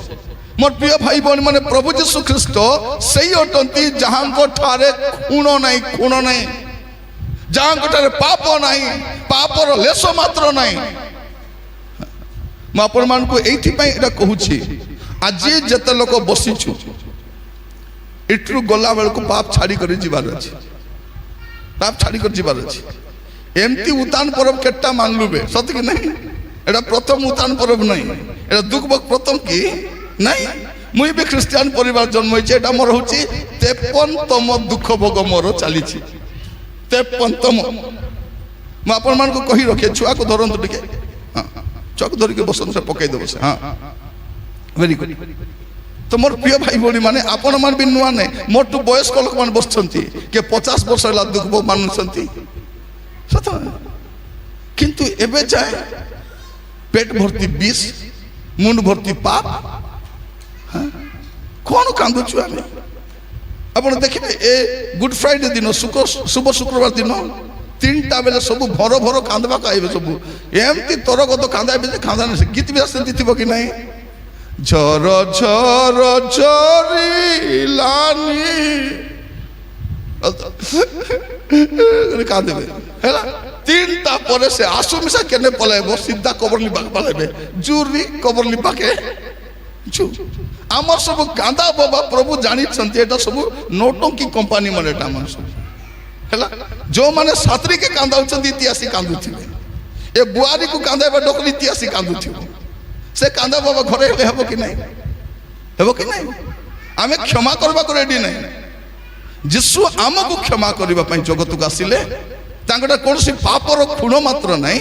मोर प्रिय भाई बहन माने प्रभु यीशु ख्रीष्ट सही अटंती जहां को ठारे खूण नहीं जहां को ठारे पाप नहीं पापर लेश मात्र नहीं मैं आपण मान को एथि पई एटा कहूची आज जते लोक बसिछु इट्रु गला बेल को पाप छाड़ी कर जीवार अछि पाप छाड़ी कर जीवार अछि एमती उतान पर्व केटा मानलुबे सत कि नहीं एटा प्रथम उतान पर्व नहीं एटा दुख बक प्रथम की नहीं मुई भी ख्रिस्टियन परिवार जन्म होइछे एटा मोर होची 53तम दुख भोग मोर चली 53तम मैं आपण मान को कही रखे छुआ को धरन टिके हां छुआ को धरि के बसन से पकई देबो से हां वेरी गुड तो मोर प्रिय भाई बोली माने आपण मान भी नुआ नै मोर तो बयस्क लोक मान बसछंती के 50 वर्ष ला दुख भोग मानुछंती सत किंतु एबे जाय পেট ভর্তি বিষ, মুন্ড ভর্তি পাপ। কোন কান্দুଛୁ আমি? ଆପଣ ଦେଖିବେ ଏ ଗୁଡ୍ ଫ୍ରାଇଡେ ଦିନ ଶୁଭ ଶୁକ୍ରବାର ଦିନ 3ଟା ବେଳେ ସବୁ ଭର ଭର କାନ୍ଦବାକୁ ଆଇବେ ସବୁ। ଏମିତି ତରଗତ କାନ୍ଦାଇବେ ଯେ କାନ୍ଦା ନାହିଁ। ଗୀତ ବି ସେମିତି ଥିବ କି ନାହିଁ? ଝର ଝର ଝରିଲାନି କାନ୍ଦିବେ ହେଲା। 3ଟା ପରେ ସେ ଆସୁ ମିଶା କେନେ ପଳାଇବ, ସିଧା କବର ଲିପାକେ ପଳାଇବେ। ଜୁରି କବର ଲିପାକେ আমার সব কাঁদা বাবা প্রভু জানিছেন এটা সব নৌটঙ্কি কোম্পানি মানে এটা আমার সব হেলা। যে মানে ছাত্রীকে কান্দাউছেন ইতিহাসী কান্দুথিবে, এ বুয়ারিকে কান্দাইবা ডকলি ইতিহাসী কান্দুথিবে। সে কান্দা বাবা ঘরে হেলে হব কি নাই? হব কি নাই? আমি ক্ষমা করবাকে রেডি নাই। যিশু আমাকে ক্ষমা করিবা পাই জগতକୁ আসিলে তাঙ্কটা কোনসি পাপর খুণ মাত্র নাই।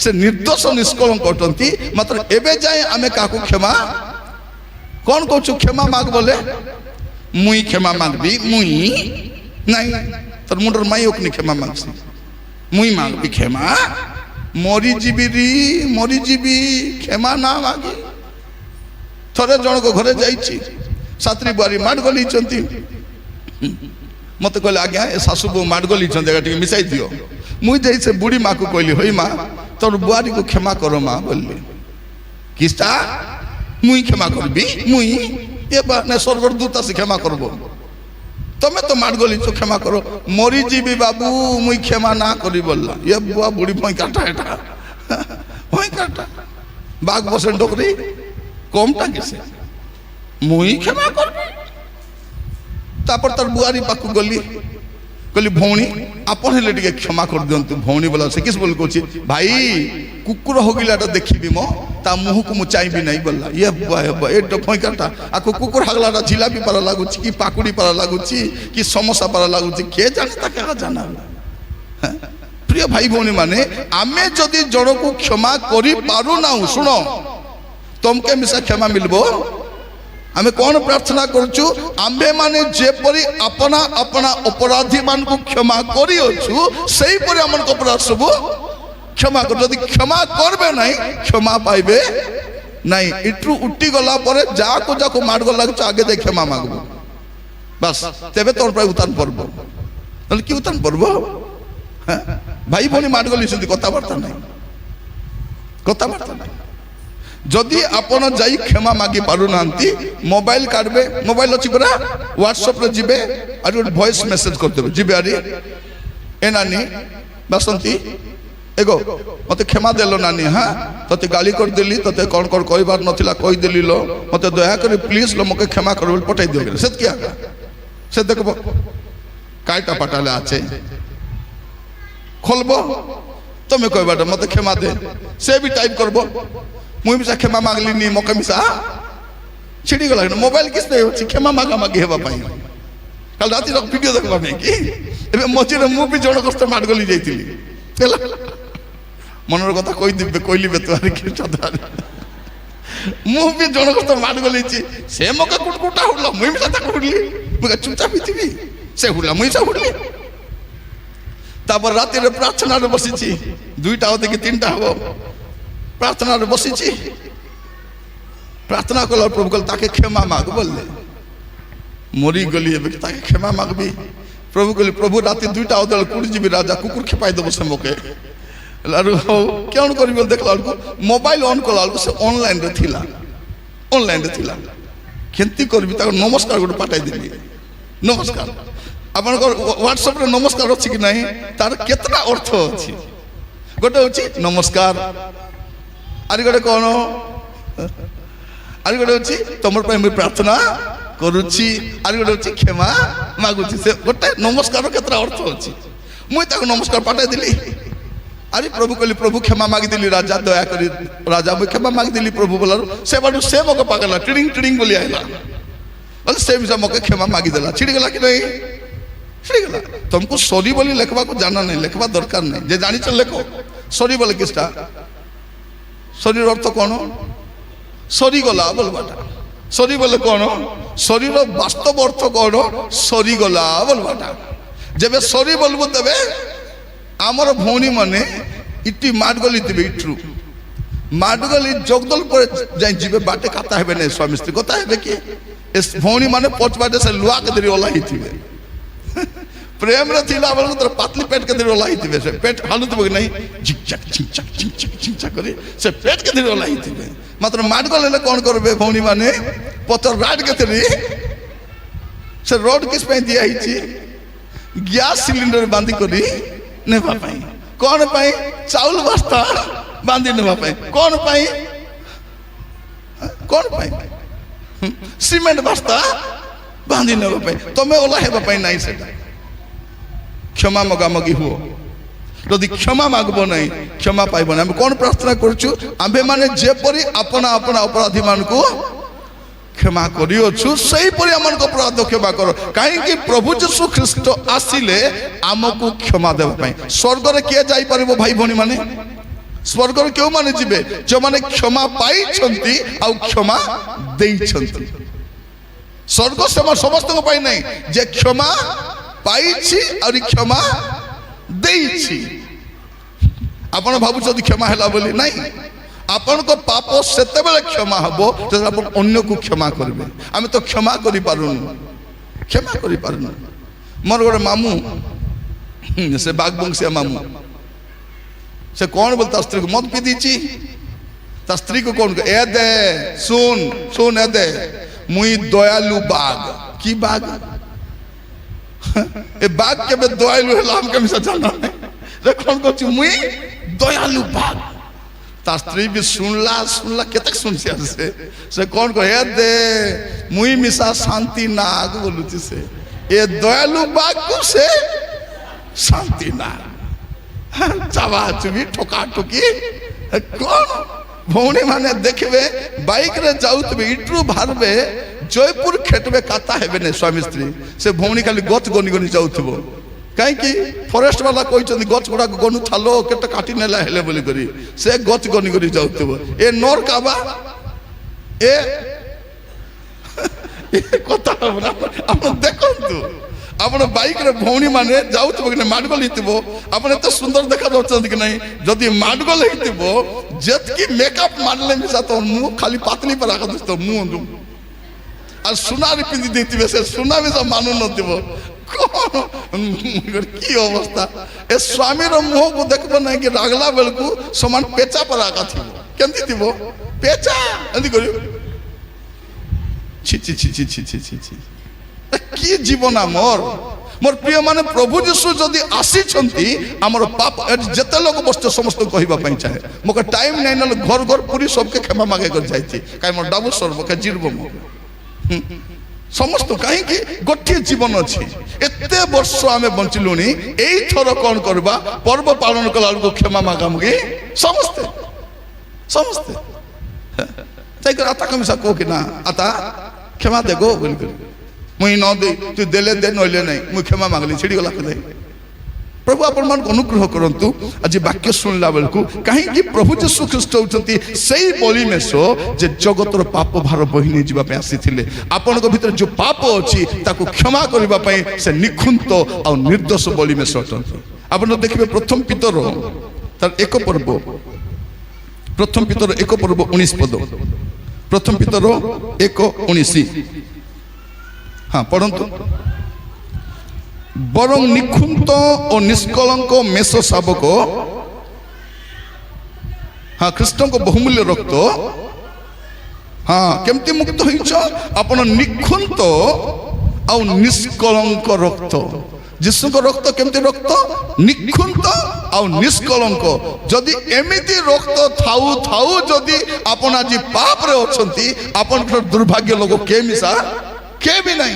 সে নির্দোষ নিষ্কলঙ্ক অটନ୍ତି। মাত্র এবে যায় আমি কাকু ক্ষমা কোন কৌছু ক্ষমা মাগ বলে? মুই ক্ষমা মাগবি, মুই নাই তোর মুন্ডর মাই ওকনি ক্ষমা মাগছি, মুই মাগবি ক্ষমা। মরিଯିବି রি মরিଯିବି, ক্ষমা না মাগি। থরে জনক ঘরে যাইছি, ছাত্রী বুয়ারি মাড গলিଛନ୍ତି। মতে কইলে আজ্ঞা এ শাশু বউ মাড গলিଛନ୍ତି, এটা টিকে মিশাই দিও। মুই যাই সে বুড়ি মাকে কইলি, হই মা তোর বুয়ারিকে ক্ষমা করো মা বললি। কিস্তা মুই ক্ষমা করবি, মুই এবার না স্বর্গর দূত আসি ক্ষমা করব। তুমি তো মার গলিছ, ক্ষমা করো। মরিଯିବି বাবু, মুই ক্ষমা না করি বললা। এ বুয়া বুড়ি ভয় কাটা, এটা ভয় কাটা বাঘ বসেন ডোকরি কমটা গেছে, মুই ক্ষমা করবি। তারপর তার বুয়ারি পাখু গলি, কলি ভৌণী আপন হেলে টিকে ক্ষমা করে দিয়ন্তু। ভৌণী বলা সে কিস বলি কହୁଛି ভাই কুকুর হগিলাটা দেখিবি মো তা মুহକୁ ମୁଁ ଚାହିଁବି ନାହିଁ বললা। ইয়ে এটা ফইকাটা আকু কুকুর হাগলাটা জিলাপি পারা লাগুଛି কি পাকুড়ি পারা লাগুଛି কি সমোসা পারা লাগুଛି, কে জানে তাকে জানা। প্রিয় ভাই ভৌণী মানে আমি যদি জনকু ক্ষমা করি পারু না, শুণ তমকে মিশা ক্ষমা মিলব। আমি কোন প্রার্থনা করছু? আম্ভে মানে যেপরি আপনা আপনা অপরাধী মানকু ক্ষমা করিছু, সেইপরি আমার অপরাধ সব ক্ষমা কর। যদি ক্ষমা করবে নাই, ক্ষমা পাইবে নাই। ইটু উঠি গলা পরে যাকু যাকু মাড গলা আগে দেখ ক্ষমা মাগব, বাস তেবে তোর প্রায় উত্থান পড়ব। তাহলে কি উত্থান পড়ব? হ্যাঁ ভাই ভৌণী মাড গলিছেন, কথাবার্তা নাই, কথাবার্তা নাই। যদি আপন যাই ক্ষমা মাগি পারু নাহান্তি, মোবাইল কাটবে, মোবাইল অছি পরা হোয়াটসঅ্যাপ রে ଯିବେ আর ভয়েস মেসেজ করদেবে। ଯିବେ আরে এ নানি বাসন্তী এগো মতে ক্ষমা দেলো নানি, হ্যাঁ তোতে গালি করদেলি, তোতে কোন কোন কইবার নথিলা কই দেলি লো, মতে দয়া করে প্লিজ লো মকে ক্ষমা করো বলে পঠাই দিও। সে কি আগে সে দেখবো কাইটা পাটালে আছে, খুলবো তুমি কইবাটা মতে ক্ষমা দে, সে বি টাইপ করবো মুই মিশা ক্ষমা মাগলি নি মকে মিশা ছিড়ি গলা। মোবাইল কিস হচ্ছে ক্ষমা মাগামাগি হবা পাই। কাল রাতে ভিডিও দেখবা নাকি এবে মঝিরে মু বি জনক মাড গলি যাইছিলি, মনের কথা কই দিবে কইলিবে তো আর কি সাধারণ। মু বি জনক মাড গলিছি, সে মকে কুটকুটা হুড়লা, মুই মিশা তাকে হুড়লি, মুখে চুপচাপ পৃথিবী সে হুড়লা, মুই সা হুড়লি। তারপর রাতের প্রার্থনারে বসেছি, 2টা থেকে 3টা হব, প্রার্থনারে বসেছি। প্রার্থনা করলাম, প্রভু বল তাকে ক্ষমা মাগ বললে। মরি গলি এবে তাকে ক্ষমা মাগবি। প্রভু কলি প্রভু রাতে 2টা অদল কুড়িଯିବି রাজা কুকুর খেপাই দেবো সে মোকে। কেন করি বল দেখলা বেলକୁ মোবাইল অন কলা বেলକୁ সে অনলাইন রে থিলা। কেমতি করবি তাকে নমস্কার গোটে পাঠাই দেলি। নমস্কার আপনার হোয়াটসঅ্যাপ রে নমস্কার অছি কি নাই, তার কেতটা অর্থ ଅଛି। গোটে হচ্ছে নমস্কার, আর গোটে কোন, আর গোটে হচ্ছে তোমার পাই মুই প্রার্থনা করুছি, আর গোটে হচ্ছে ক্ষমা মাগুছি। সে গোটে নমস্কার কেতটা অর্থ ଅଛି। মুই তাকে নমস্কার পাঠাই দিলি। আরে প্রভু কলি প্রভু ক্ষমা মাগি দিলি রাজা, দয়া করি রাজা মুই ক্ষমা মাগি দিলি প্রভু বলার। সে বাড়ু সে মকে পাগলা টিড়িং টিড়িং বলি আইলা, বলে সে মিশা মকে ক্ষমা মাগি দেলা। ছিড়ি গলা কি নাই? ছিড়ি গলা। তোমাকে সরি বলি লেখবাকে জানা নাই, লেখবা দরকার নাই, যে জানিছ লেখো। সরি বলে কিসটা? শরীর অর্থ কোন? সরিগলা বলবাটা। সরি বলে কোন? শরীর বাস্তব অর্থ কোন? সরিগলা বলবাটা। যেবে সরি বলবো তেবে আমার ভৌণী মানে ইটি মাড গলি দিবে ইট্রু। ମାଡଗଲି ଜଗଦଲ ପରେ ଯାଇ ଯିବେ ବାଟେ କଥା ହେବେ ନାହିଁ ସ୍ୱାମୀ ସ୍ତ୍ରୀ କଥା ହେବେ କି ଏ ଭଉଣୀ ମାନେ ପଛବାଟେ ସେ ଲୁହା କେଦିରି ଓଲା ହେଇଥିବେ ପ୍ରେମରେ ଥିଲା ବେଳକୁ ତାର ପାତଲି ପେଟ କେଦିରି ଓଲା ହେଇଥିବେ ସେ ପେଟ ହାଲୁଥିବ କି ନାହିଁ ଝିକଚାକ ଝିକଚାକ ଝିକଚାକ ଝିକଚାକ କରି ସେ ପେଟ କେଦିରି ଓଲା ହେଇଥିବେ ମାତ୍ର ମାଡଗଲ ହେଲେ କ'ଣ କରିବେ ଭଉଣୀ ମାନେ ପତର ରାଡ କେଦିରି ସେ ରୋଡ କିସ ପାଇଁ ଦିଆ ହେଇଛି ଗ୍ୟାସ ସିଲିଣ୍ଡର ବାନ୍ଧି କରି ନେବା ପାଇଁ କ'ଣ ପାଇଁ ଚାଉଳ ବସ୍ତା ବାନ୍ଧି ନେବା ପାଇଁ କ'ଣ ପାଇଁ ସିମେଣ୍ଟ ବସ୍ତା ବାନ୍ଧି ନେବା ପାଇଁ ତମେ ଓଲା ହେବା ପାଇଁ ନାହିଁ ସେଟା କ୍ଷମା ମଗାମଗି ହୁଅ ଯଦି କ୍ଷମା ମାଗବ ନାହିଁ କ୍ଷମା ପାଇବ ନାହିଁ ଆମେ କ'ଣ ପ୍ରାର୍ଥନା କରୁଛୁ ଆମ୍ଭେମାନେ ଯେପରି ଆପଣା ଆପଣା ଅପରାଧୀ ମାନଙ୍କୁ କ୍ଷମା କରିଅଛୁ ସେହିପରି ଆମମାନଙ୍କ ଅପରାଧ କ୍ଷମା କର କାହିଁକି ପ୍ରଭୁ ଯୀଶୁ ଖ୍ରୀଷ୍ଟ ଆସିଲେ ଆମକୁ କ୍ଷମା ଦେବା ପାଇଁ ସ୍ୱର୍ଗରେ କିଏ ଯାଇପାରିବ ଭାଇ ଭଉଣୀ ମାନେ ସ୍ୱର୍ଗରେ କେଉଁମାନେ ଯିବେ ଯେଉଁମାନେ କ୍ଷମା ପାଇଛନ୍ତି ଆଉ କ୍ଷମା ଦେଇଛନ୍ତି ସ୍ୱର୍ଗ ସମସ୍ତଙ୍କ ପାଇଁ ନାହିଁ ଯେ କ୍ଷମା ପାଇଛି ଆହୁରି କ୍ଷମା ଦେଇଛି ଆପଣ ଭାବୁଛନ୍ତି କ୍ଷମା ହେଲା ବୋଲି ନାହିଁ ଆପଣଙ୍କ ପାପ ସେତେବେଳେ କ୍ଷମା ହବ ଯେତେବେଳେ ଆପଣ ଅନ୍ୟକୁ କ୍ଷମା କରିବେ ଆମେ ତ କ୍ଷମା କରିପାରୁନୁ ମୋର ଗୋଟେ ମାମୁଁ ସେ ବାଗବଂଶିଆ ମାମୁଁ ସେ କ'ଣ ବୋଲେ ତା ସ୍ତ୍ରୀକୁ ମଦ ପିଇ ଦେଇଛି ତା ସ୍ତ୍ରୀକୁ କ'ଣ ଏ ଦେ ଶୁନ ଏ ଦେ ମୁଇଁ ଦୟାଲୁ ବାଘ କି ବାଘ ଏ ବାଘ କେବେ ଦୟାଲୁ ହେଲା ଆମେ କେମିତି ଜାଣା ନାହିଁ କ'ଣ କରୁଛି ମୁଇଁ ଦୟାଲୁ ବାଘ ତା ସ୍ତ୍ରୀ ବି ଶୁଣିଲା କେତେ ଶୁଣିଛି ସେ କ'ଣ କହ ଏ ଦେ ମୁଇଁ ମିଶା ଶାନ୍ତି ନାଗ ବୋଲୁଛି ସେ ଏ ଦୟାଲୁ ବାଘକୁ ସେ ଶାନ୍ତି ନାଗ ଚାବା ଚୁବି ଠକା ଠୁକି କ'ଣ ଭଉଣୀ ମାନେ ଦେଖିବେ ବାଇକରେ ଯାଉଥିବେ ଇଟ୍ରୁ ବାହାରିବେ ଜୟପୁର ଖେଟବେ କାତା ହେବେ ନାହିଁ ସ୍ୱାମୀ ସ୍ତ୍ରୀ ସେ ଭଉଣୀ ଖାଲି ଗଛ ଗନି ଗନି ଯାଉଥିବ କାହିଁକି ଫରେଷ୍ଟ ବାଲା କହିଛନ୍ତି ଗଛ ଗୁଡ଼ାକ ଗନୁ ଥାଲ କେତେ କାଟି ନେଲା ହେଲେ ବୋଲି କରି ସେ ଗଛ ଗନି ଗନି ଯାଉଥିବ ଏ ନର କାବା ଏ କଥା ଆପଣ ଦେଖନ୍ତୁ ଆପଣ ବାଇକରେ ଭଉଣୀ ମାନେ ଯାଉଥିବ କି ନାହିଁ ମାଡଗୋଲ ହେଇଥିବ ଆପଣ ଏତେ ସୁନ୍ଦର ଦେଖାଯାଉଛନ୍ତି କି ନାହିଁ ଯଦି ମାଡଗୋଲ ହେଇଥିବ ଯେତିକି ମେକଅପ୍ ମାରିଲେ ମିଶା ତ ମୁଁ ଖାଲି ପାତଲି ପରା ତ ମୁହଁ ଆଉ ସୁନାରେ ପିନ୍ଧି ଦେଇଥିବେ ସେ ସୁନା ମିଶା ମାନୁ ନଥିବ କ'ଣ କି ଅବସ୍ଥା ଏ ସ୍ୱାମୀର ମୁହଁକୁ ଦେଖିବ ନାହିଁ କି ରାଗଲା ବେଳକୁ ସମାନ ପେଚା ପରା ଥିବ କେମିତି ଥିବ ପେଚା ଏମିତି କରିବ ଛି ଛି ଛି ଛି ଛି ଛି ଛି ଛି কি জীবন মোর প্রিয় মানে প্রভু যীশু যদি আসিছন্তি আমার পাপ যেতে লোক বসছে সমস্ত কহিবা পাই চাহে মোকে টাইম নাই না ঘর ঘর পুরি সবকে ক্ষমা মাগে করে যাইছি কাই মোর ডাবু সর্বকে জিরব মো সমস্ত কাহিঁকি গোটিয়ে জীবন আছে এতে বর্ষ আমি বঞ্চিলুনি এই থর কোন করবা পর্ব পালন কলা বেলকু ক্ষমা মাগামুগি সমস্তে সমস্তে তাই করে আতা কমিসা কো কি না আতা ক্ষমা দে গো বলি করে মুই ন দে তুই দেলে দে নইলে নাই মুই ক্ষমা মাগলি ছিড়িগলা কে প্রভু আপন মান অনুগ্রহ করন্তু আজি বাক্য শুনলা বেলকু কাহিঁকি প্রভু যীশু খ্রিস্ট হউছন্তি সেই বলি মেষ যে জগতর পাপ ভার বহি নি যিবা পে আসিଥିଲେ আপনক ভিতরে যে পাপ ଅଛି তাকু ক্ষমা করিবা পাই সে নিখুন্ত আর নির্দোষ বলি মেষ অছন্তি আপন দেখিবে প্রথম পিতর তার এক পর্ব প্রথম পিতর এক পর্ব 19 পদ প্রথম পিতর 1:19 হ্যাঁ পড়ন্তু বরং নিখুন্ত ও নিষ্কলঙ্ক মেষ শাবক হ্যাঁ খ্রিস্টଙ୍କ বহুমূল্য রক্ত হ্যাঁ কেমতি মুক্ত হইছ আপন নিখুন্ত আর নিষ্কলঙ্ক রক্ত যিশুଙ୍କ রক্ত কেমতি রক্ত নিখুন্ত আর নিষ্কলঙ্ক যদি এমিতি রক্ত থাউ থাউ যদি আপন আজি পাপরে অছন্তি আপনকৰ দুর্ভাগ্য লোক কে মিশা কে বি নাই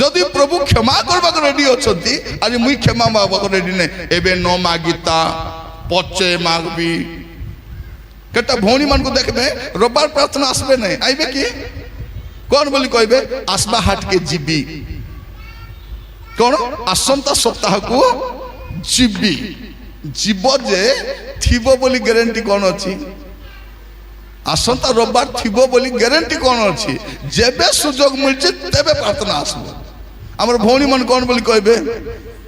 যদি প্রভু ক্ষমা করবাক রেডি অছন্তি আজ মুই ক্ষমা মাগবাক রেডি নাই এবে ন মাগিতা পচে মাগবি কেটা ভৌণী মানকু দেখবে রবিবার প্রার্থনা আসবে নাই আইবে কি কোন বলি কইবে আসবা হাটকে জিবি কোন আসন্তা সপ্তাহকু জিবি জীব যে থিব বলি গ্যারেন্টি কোন আছে আসন্তা রবিবার থিব বলি গ্যারেন্টি কোন আছে যেবে সুযোগ মিলছে তেবে প্রার্থনা আসবে আমার ভৌণী মান কোন বলি কইবে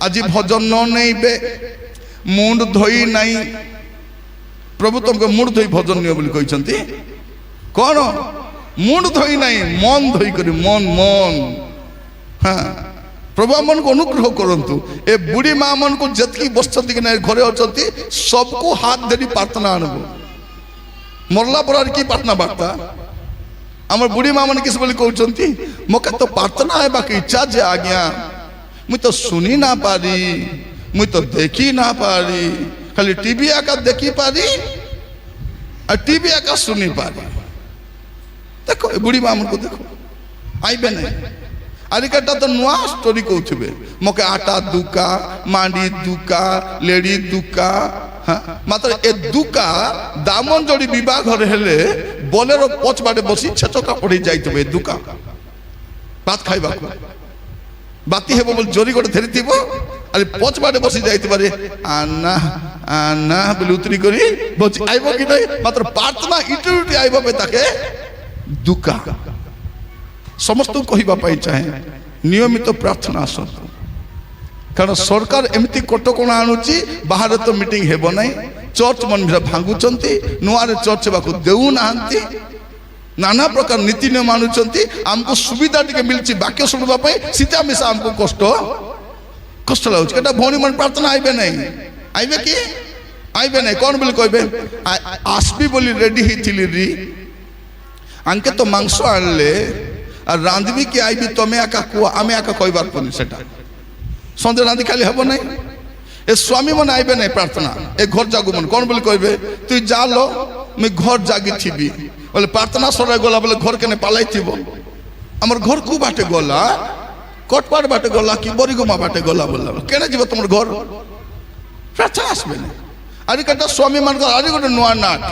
আজি ভজন ন নেইবে মুন্ড ধই নাই प्रभु तुमको मुंड धोई भजन नियो बोली कहते कौन मुंड धोई नहीं मन धोई कर मन मन हाँ प्रभु आमन को अनुग्रह करंतु ए बुढ़ी माँ मन को जतकी बसती कि नहीं घरे अच्छी सबको हाथ धरी प्रार्थना आनबो मरला पर की प्रार्थना बार्ता आम बुढ़ी माँ मैंने किस बोली कहते मोके तो प्रार्थना है बाकी इच्छा जे आज्ञा मुई तो सुनी ना पारी मुई तो देखी ना पारी खाली टीवी आका देखी पारी और टीवी आका सुनी पारी देखो बुढ़ी माँ मन को देखो आईबे नहीं आरिकाटा तो नुआ स्टोरी कहते मोके आटा दुका मांडी दुका लेडी दुका हाँ मात्र ए दुका दामन जोड़ी विवाह घर हेले बोलेरो पछ बाटे बसी छचका पड़ी जाइतबे दुका भात खाइबा बाती हेबो बोल जोरी गोटे धरी थिबो अरे पछ बाटे बसी जाइतबा रे आना आना बोल उतरी करी बच आइबो कि नहीं मात्र प्रार्थना इटी इटी आइबो पे ताके दुका समस्त कहवा चाहे नियमित प्रार्थना आसतु कारण सरकार एमती कटकणा आणुची बाहर तो मीटिंग हेबो नहीं चर्च मन भांगुचंती नुआ चर्च बाकू देउ नाहंती नाना प्रकार नीति नियम आणुचंती हमको सुविधा टिके मिलची वाक्य सुनबा पई सीधा मिसा हमको कष्ट लागुच केटा भौणी मन प्रार्थना आइबे नहीं आइबे कि आइबे नहीं कौन बोली कहबे आसबी बोली रेडी हिथिली री आंके तो मांस आनले और रांधवी कि आईबी तमें आका कुआ आमे आका कहबार पनी सेटा संदे रांधि खाली हबो नहीं ए स्वामी मन आइबे नहीं प्रार्थना ए घर जागु मन कौन बोली कहबे तू जा लो मैं घर जागी थीबी बोले प्रार्थना सरे गला बोले घर केने पालाई थीबो हमर घर को बाटे गला कटपाट बाटे गला कि बरिगोमा बाटे गला बोला केने जीव तुमर घर प्रार्थना आसबे नहीं आरि कटा स्वामी मन को आरि गोटे नुआ नाट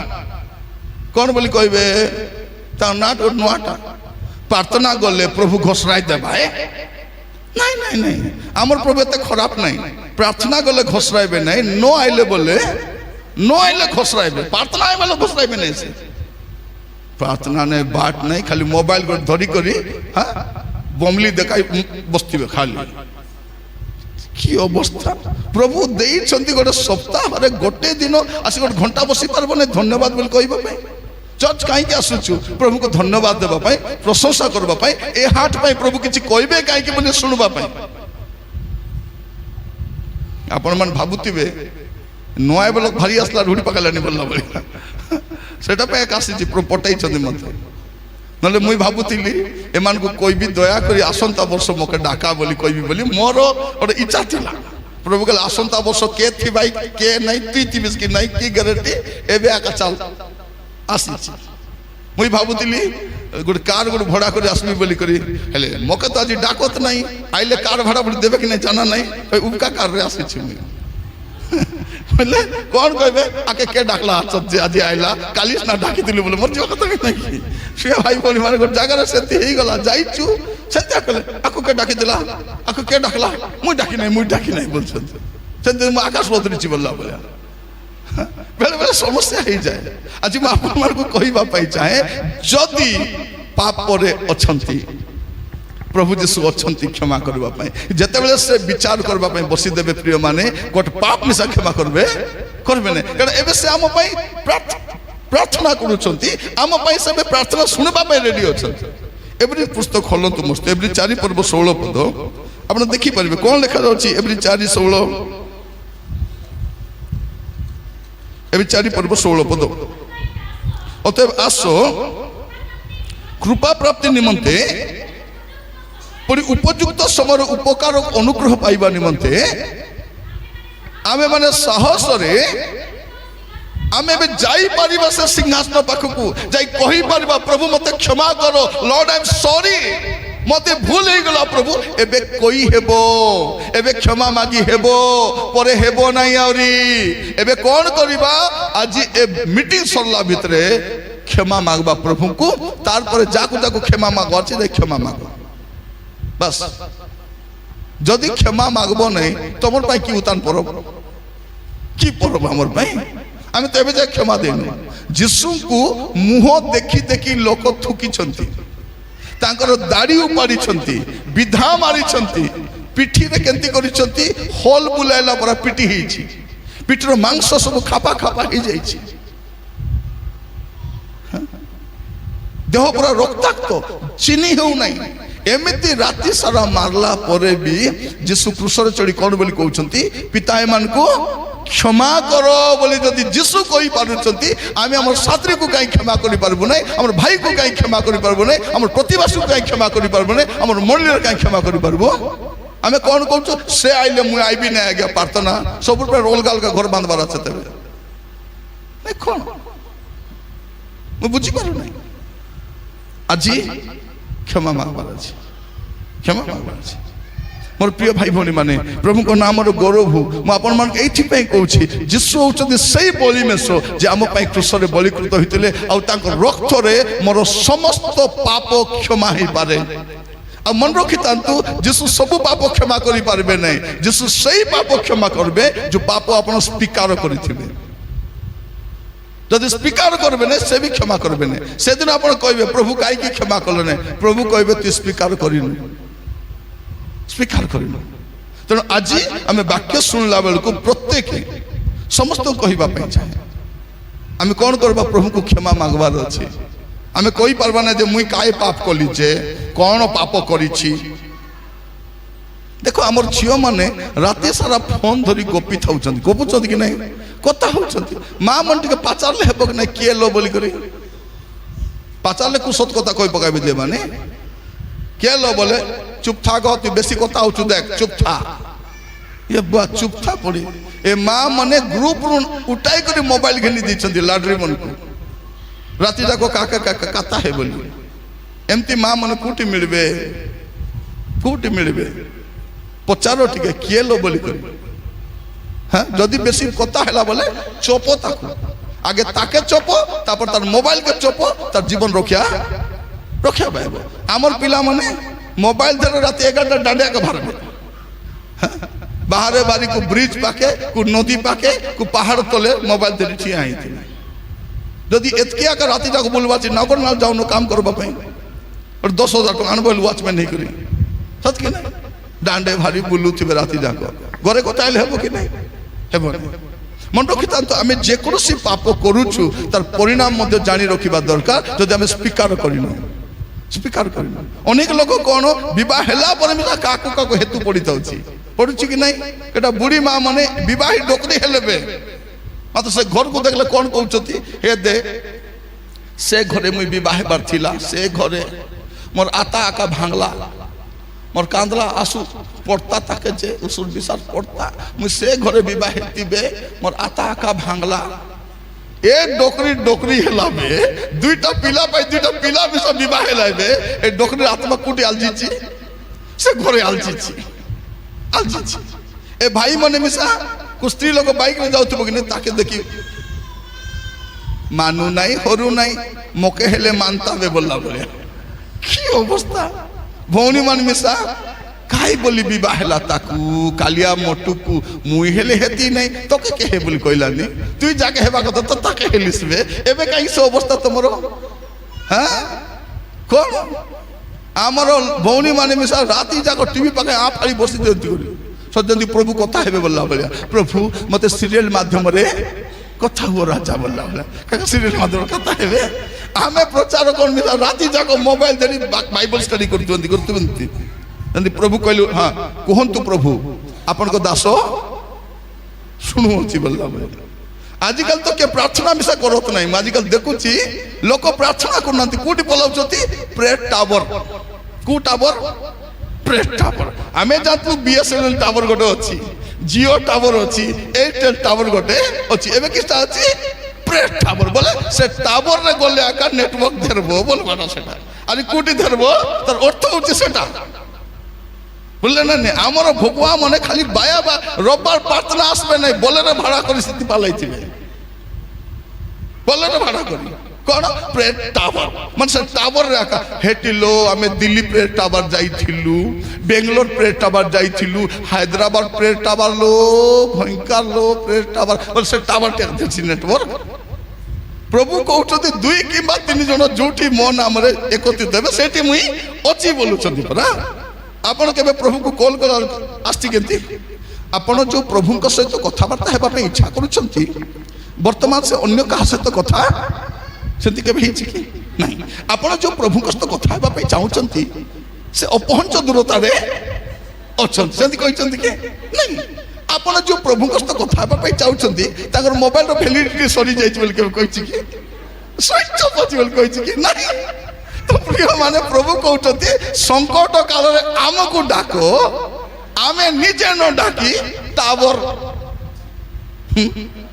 कौन बोली कहबे ता नाट और नुआटा प्रार्थना गले प्रभु घोषराई देवा नहीं नहीं नहीं आमर प्रभु एत खराब नहीं प्रार्थना गले घोषराइबे नहीं नो आइले बोले नो आइले घोषराइबे प्रार्थना आइ वाला घोषराइबे नहीं से प्रार्थना ने बाट नहीं खाली मोबाइल को धरी करी हाँ बमली देखाई बस्ती खाली की अवस्था प्रभु देई छंती गोटे सप्ताह रे गोटे दिन आसी गोटे घंटा बसी पारबो नहीं धन्यवाद बोल कहबा पे चर्च कहीं आसुचु प्रभु को धन्यवाद देवा पाई प्रशंसा करबा पाई ए हाट पाई प्रभु किछि कहबे कहीं बोले सुनबा पाई आपण मन भाबुतिबे नय बोल भारी आसला रूढ़ी पकालानी बोलला बोली सेटा पे आसी पटाई छथि मते नले मुई भाबुतिली एमान को कोई भी दया करी आसंता वर्ष मके डाका बोली कहबी बोली मोर ओटे इच्छा थिला प्रभु कहले आसंता वर्ष के थी भाई के नहीं तुई थिबिस कि नहीं की गारंटी एबे आका चल आसी मुई भाबुतिली गोटे कार गोटे भड़ा कर आसबी बोली करी हेले मके तो आज डाकत नहीं आइले कार भाड़ा बोली देबे कि नहीं जाना नहीं उबका कार रे आसी छी मुई बोले कौन कहबे आके के डाकला आछत जे आज आइला कालिस ना डाकी दिलु बोले मोर जो कत नहीं से भाई बोली मारे गोटे जगह रे सेती हेई गला जाइचु सेता कहले आको के डाकी दिला आको के डाकला मुई डाकी नहीं बोलछन सेते म आकाश बदरी छी बोलला बोले बेले बेले समस्या हो जाए आज मैं आप को कहवा चाहे जदि पाप परे अछंती प्रभु जीशु अछंती क्षमा करबा जिते बेले से विचार करबा बसी देबे प्रिय माने गोटे पाप मिसा क्षमा करबे ने कारण एबे से आम पई प्रार्थना करूछंती आम पई से प्रार्थना सुनबा रेडी अछंती एवरी पुस्तक खोलंतु मस्त एवरी 4 पर्व 16 पद आपण देखि परबे कोन लिखा अछि एवरी 4 16 एवरी 4 पर्व 16 पद अतएव आसो कृपा प्राप्ति निमंते परि उपयुक्त समय उपकार अनुग्रह पाइबा निमंते आमे माने साहस रे आमे बे जाई परिबा से सिंहासन पाखकू जाई कहि परिबा प्रभु मते क्षमा करो लॉर्ड आई एम सॉरी मते भूल हो गला प्रभु एबे कोई हेबो एबे क्षमा मागी हेबो परे हेबो नाही आउरी एबे कोन करिबा आज ए मीटिंग सरला भितरे क्षमा मागबा प्रभु को तार परे जाकू जाकू क्षमा मागो अछि दे क्षमा मागो बस जदि क्षमा मागबो नहीं तमर पाई की उतान परब की परब हमर पाई आमे तो एबे जा क्षमा देनु यीशु को मुह देखि देखि लोक थुकी छंती तांकर दाढ़ी उपाड़ी छंती विधा मारी छंती पिठी रे केंती करी छंती होल बुलाइला पर पिटी हिची पिठर मांस सब खापा खापा ही जाइछि ଦେହ ପୁରା ରକ୍ତାକ୍ତ, ଚିହ୍ନି ହେଉନାହିଁ। ଏମିତି ରାତି ସାରା ମାରିଲା ପରେ ବି ଯୀଶୁ କ୍ରୁଶରେ ଚଢ଼ି କ'ଣ ବୋଲି କହୁଛନ୍ତି, ପିତା ଏମାନଙ୍କୁ କ୍ଷମା କର ବୋଲି ଯଦି ଯୀଶୁ କହିପାରୁଛନ୍ତି, ଆମେ ଆମର ସାଥିକୁ କାହିଁ କ୍ଷମା କରିପାରିବୁ ନାହିଁ? ଆମର ଭାଇକୁ କାହିଁ କ୍ଷମା କରିପାରିବୁ ନାହିଁ? ଆମର ପ୍ରତିବାସୀକୁ କାହିଁ କ୍ଷମା କରିପାରିବୁ ନାହିଁ? ଆମର ମଣ୍ଡଳୀରେ କାହିଁ କ୍ଷମା କରିପାରିବୁ? ଆମେ କ'ଣ କହୁଛୁ, ସେ ଆଇଲେ ମୁଁ ଆଇବି ନାହିଁ ଆଜ୍ଞା, ପ୍ରାର୍ଥନା ସବୁ ଅଲଗା ଅଲଗା ଘର ବାନ୍ଧବାର ଅଛି। ତେବେ କ'ଣ ମୁଁ ବୁଝିପାରୁନାହିଁ। ଆଜି କ୍ଷମା ମାଗବାର ଅଛି, କ୍ଷମା ମାଗବାର ଅଛି। ମୋର ପ୍ରିୟ ଭାଇ ଭଉଣୀ ମାନେ, ପ୍ରଭୁଙ୍କ ନାମର ଗୌରବ ହଉ। ମୁଁ ଆପଣମାନଙ୍କୁ ଏଇଥିପାଇଁ କହୁଛି, ଯୀଶୁ ହେଉଛନ୍ତି ସେଇ ବଳିମେଷ ଯେ ଆମ ପାଇଁ କ୍ରୁଶରେ ବଳିକୃତ ହୋଇଥିଲେ, ଆଉ ତାଙ୍କ ରକ୍ତରେ ମୋର ସମସ୍ତ ପାପ କ୍ଷମା ହେଇପାରେ। ଆଉ ମନେ ରଖିଥାନ୍ତୁ, ଯୀଶୁ ସବୁ ପାପ କ୍ଷମା କରିପାରିବେ ନାହିଁ। ଯୀଶୁ ସେଇ ପାପ କ୍ଷମା କରିବେ ଯୋଉ ପାପ ଆପଣ ସ୍ୱୀକାର କରିଥିବେ। ଯଦି ସ୍ୱୀକାର କରିବେ ନାହିଁ, ସେ ବି କ୍ଷମା କରିବେ ନାହିଁ। ସେଦିନ ଆପଣ କହିବେ, ପ୍ରଭୁ କାହିଁକି କ୍ଷମା କଲେ ନାହିଁ? ପ୍ରଭୁ କହିବେ, ତୁ ସ୍ୱୀକାର କରିନୁ, ସ୍ୱୀକାର କରିନୁ। ତେଣୁ ଆଜି ଆମେ ବାକ୍ୟ ଶୁଣିଲା ବେଳକୁ ପ୍ରତ୍ୟେକ ସମସ୍ତଙ୍କୁ କହିବା ପାଇଁ ଚାହେଁ, ଆମେ କ'ଣ କରିବା? ପ୍ରଭୁଙ୍କୁ କ୍ଷମା ମାଗବାର ଅଛି। ଆମେ କହିପାରିବା ନା ଯେ ମୁଇଁ କାଏ ପାପ କଲି, ଯେ କ'ଣ ପାପ କରିଛି। ଦେଖ, ଆମର ଝିଅମାନେ ରାତି ସାରା ଫୋନ୍ ଧରି ଗପି ଥାଉଛନ୍ତି, ଗପୁଛନ୍ତି କି ନାହିଁ, କଥା ହଉଛନ୍ତି। ମା ମାନେ ଟିକେ ପଚାରିଲେ ହେବ କି ନାହିଁ, କିଏ लो ବୋଲି କରି ପଚାରିଲେ କୁ ସତ କଥା କହି ପକାଇବେ ଯେ ମାନେ, କିଏ लो ବୋଲେ ଚୁପ୍ ଥା ଗ, ତୁ ବେଶୀ କଥା ହଉଛୁ, ଦେଖ ଚୁପ୍ ଥା। ଏ ବୁଆ ଚୁପ୍ ଥା ପଡ଼ି। ଏ ମା ମାନେ ଗ୍ରୁପରୁ ଉଠାଇ କରି ମୋବାଇଲ ଘିନି ଦେଇଛନ୍ତି ଲାଡ୍ରି ମାନଙ୍କୁ, ରାତି ଯାକ କାକା କାକା କାତା ହେ ବୋଲି। ଏମିତି ମା ମାନେ କୋଉଠି ମିଳିବେ, କୋଉଠି ମିଳିବେ? ପଚାର ଟିକେ, କିଏ लो ବୋଲି କରି। হ্যাঁ, যদি বেশি কথা হেলা বলে চোপ তাকে, আগে তাকে চোপ, তারপর তার মোবাইলকে চোপ, তার জীবন রক্ষা রক্ষা পাইব। আমার পিলা মানে মোবাইল ধরে রাতে 11টা ডাঁডিয়াকে ভারবে। বাহারে বাড়ি কু ব্রিজ পাকে, কু নদী পাকে, কু পাহাড় তলে মোবাইল ধরে ঠিয়া হইছিল। যদি এতকি আকা রাতে যাকে বলবাছি নগর নাল যাও কাম করবা পাই, আর 10,000 টাকা আনবো ওয়াচম্যান নেই করি, সত কি না? ডাঁডে ভারি বুলুথিবে রাতে যাক, ঘরে কথা আইলে হব কি নাই? মনে রখিথান্তু, আমি যেকୌଣସି পাপ করুছু তার পরিণাম মধ্যে জানি রখিবা দরকার। যদি আমি স্বীকার করিনু, স্বীকার করিনু। অনেক লোক কোন বিবাহ হেলা পরে কাকু কাকু হেতু পড়িথাউছি, পড়ুছি কি নাই? এটা বুড়ি মা মানে বিবাহী ডোকরি হেলেবে, মাত্র সে ঘরକୁ দেখলে কোন কହୁଛନ୍ତି, হে দে সে ঘরে মুই বিবাহ বার থিলা, সে ঘরে মোর আতা আকা ভাঙলা, মোর কান্দলা আসু পড়তা তাকে যে উসুর বিসার পড়তা, মুই সে ঘরে বিবাহ দিবে, মোর আতা আকা ভাঙলা। এ ডোকরি ডোকরি হেলাবে, দুইটা পিলা পাই, দুইটা পিলা মিশা বিবাহ হেলাইবে। এই ডোকরির আত্মা কোটি আলজিছি, সে ঘরে আলজিছি, আলজিছি। এ ভাই মানে মিশা কু স্ত্রী লোক বাইকরে যাউথিব কিনে, তাকে দেখি মানু নাই হরু নাই, মোকে হেলে মানতাবে বললা বলে। কি অবস্থা! ভৌণী মান মিশা কাই বলি বিবাহ হেলা তাকু, কালিয়া মোটুকু মুই হেলে হেতি নাই, তোকে কে হে বলি কইলানি? তুই যাকে হেবা কথা তো তাকে হেলিসবে। এবে কাই সে অবস্থা তোমার? হ্যাঁ, কোন আমার ভৌণী মানে মিশা রাতি যাক টিভি পাকে আ ফাড়ি বসি দিতে করি, সত্যি প্রভু কথা হেবে বললা বলিয়া, প্রভু মতে সিরিয়াল মাধ্যমে কথা হুও রাজা বললা বলিয়া, কাকা সিরিয়াল মাধ্যমে কথা হেবে। আমি প্রচার কর্মী রাতি যাক মোবাইল ধরি বাইবেল স্টাডি করতে করতে প্রভু কহিল, হ্যাঁ কুহতু প্রভু আপনার দাস শুণুছি বললা। আজকাল তো কে প্রার্থনা মিশা করত নাই। আজকাল দেখুছি লোক প্রার্থনা করুনা, কোটি পলাউଛନ୍ତି প্রেয়ার টাওয়ার। কু টাওয়ার? Prayer tower. আমি জানতু বিএসএনএল টাওয়ার গোটে অছি, জিও টাওয়ার অছি, এয়ারটেল টাওয়ার গোটে অছি, এবে কিটা আছে প্রেয়ার টাওয়ার। বলে সে টাওয়ার রে গলে আকার নেটওয়ার্ক ধরবো বলবা না, সেটা আর কোটি ধরবো, তার অর্থ হচ্ছে সেটা, বুঝলে না? আমার ভগবা মানে খালি বায়া বা রোববার প্রার্থনা আসবে নাই, বলেরে ভাড়া করে স্থিতি পালাইছিবে, বলেরে ভাড়া করি কোন প্রেয়ার টাওয়ার মানে সে টাওয়ার রাখা। হেটিলো আমি দিল্লি প্রেয়ার টাওয়ার যাইছিলু, বেঙ্গলোর প্রেয়ার টাওয়ার যাইছিলু, হায়দ্রাবাদ প্রেয়ার টাওয়ার লো, ভয়ঙ্কর লো প্রেয়ার টাওয়ার, বলে সে টাওয়ারটা দেখছি নেটওয়ার্ক। প্রভু কହୁଛନ୍ତି 2 কিংবা 3 জন ଯୋଉଠି ମନ ଆମର একত্রিত ହେବେ ସେଠି ମୁଇଁ ଅଛି ବୋଲୁଛନ୍ତି ପରା। ଆପଣ କେବେ ପ୍ରଭୁଙ୍କୁ କଲ୍ କର ଆସିଛି କେମିତି? ଆପଣ ଯୋଉ ପ୍ରଭୁଙ୍କ ସହିତ କଥାବାର୍ତ୍ତା ହେବା ପାଇଁ ଇଚ୍ଛା କରୁଛନ୍ତି, ବର୍ତ୍ତମାନ ସେ ଅନ୍ୟ କାହା ସହିତ କଥା ସେମିତି କେବେ ହେଇଛି କି? ନାହିଁ। ଆପଣ ଯେଉଁ ପ୍ରଭୁଙ୍କ ସହିତ କଥା ହେବା ପାଇଁ ଚାହୁଁଛନ୍ତି ସେ ଅପହଞ୍ଚ ଦୂରତାରେ ଅଛନ୍ତି, ସେମିତି କହିଛନ୍ତି କି ନାହିଁ। ଆପଣ ଯେଉଁ ପ୍ରଭୁଙ୍କ ସହିତ କଥା ହେବା ପାଇଁ ଚାହୁଁଛନ୍ତି ତାଙ୍କର ମୋବାଇଲର ଭ୍ୟାଲିଡିଟି ସରିଯାଇଛି ବୋଲି କେବେ କହିଛି କି? ସୁଇଚ୍ ଅଫ୍ ଅଛି ବୋଲି କହିଛି କି? ନାହିଁ। ତ ପ୍ରିୟ ମାନେ ପ୍ରଭୁ କହୁଛନ୍ତି ସଙ୍କଟ କାଳରେ ଆମକୁ ଡାକ, ଆମେ ନିଜେ ନ ଡାକି ତାବର।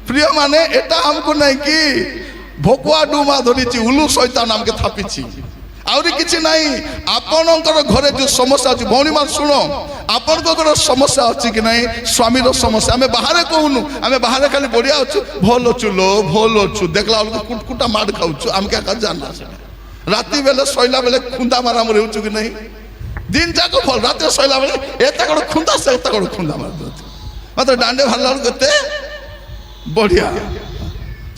প্রিয় মানে এটা আমকু নাই কি ভকুয়া ডুমা ধরিছি উলু শয়তান আমকে থাপিছি আউরি কিছু নাই। আপনার ঘরে যে সমস্যা আছে ভৌণী মান শুণ, আপনার সমস্যা আছে কি নাই স্বামীর সমস্যা, আমি বাহারে কহুনু, আমি বাহারে খালি বড়িয়া অছু ভাল অছু লো ভাল অছু দেখলা বেলକୁ কুটকুটা মাড খাউছু, আমি একা জানা রাতি বেলে শৈলা বেলে খুন্দা মারামারি হচ্ছু কি নাই, দিন যাক ফল রাতে শৈলা বেলে এটা করে খুন্দা সে এটা করে খুন্দা মার দଉଛି মাত্র ডান্ডে ভাল করতে বড়িয়া।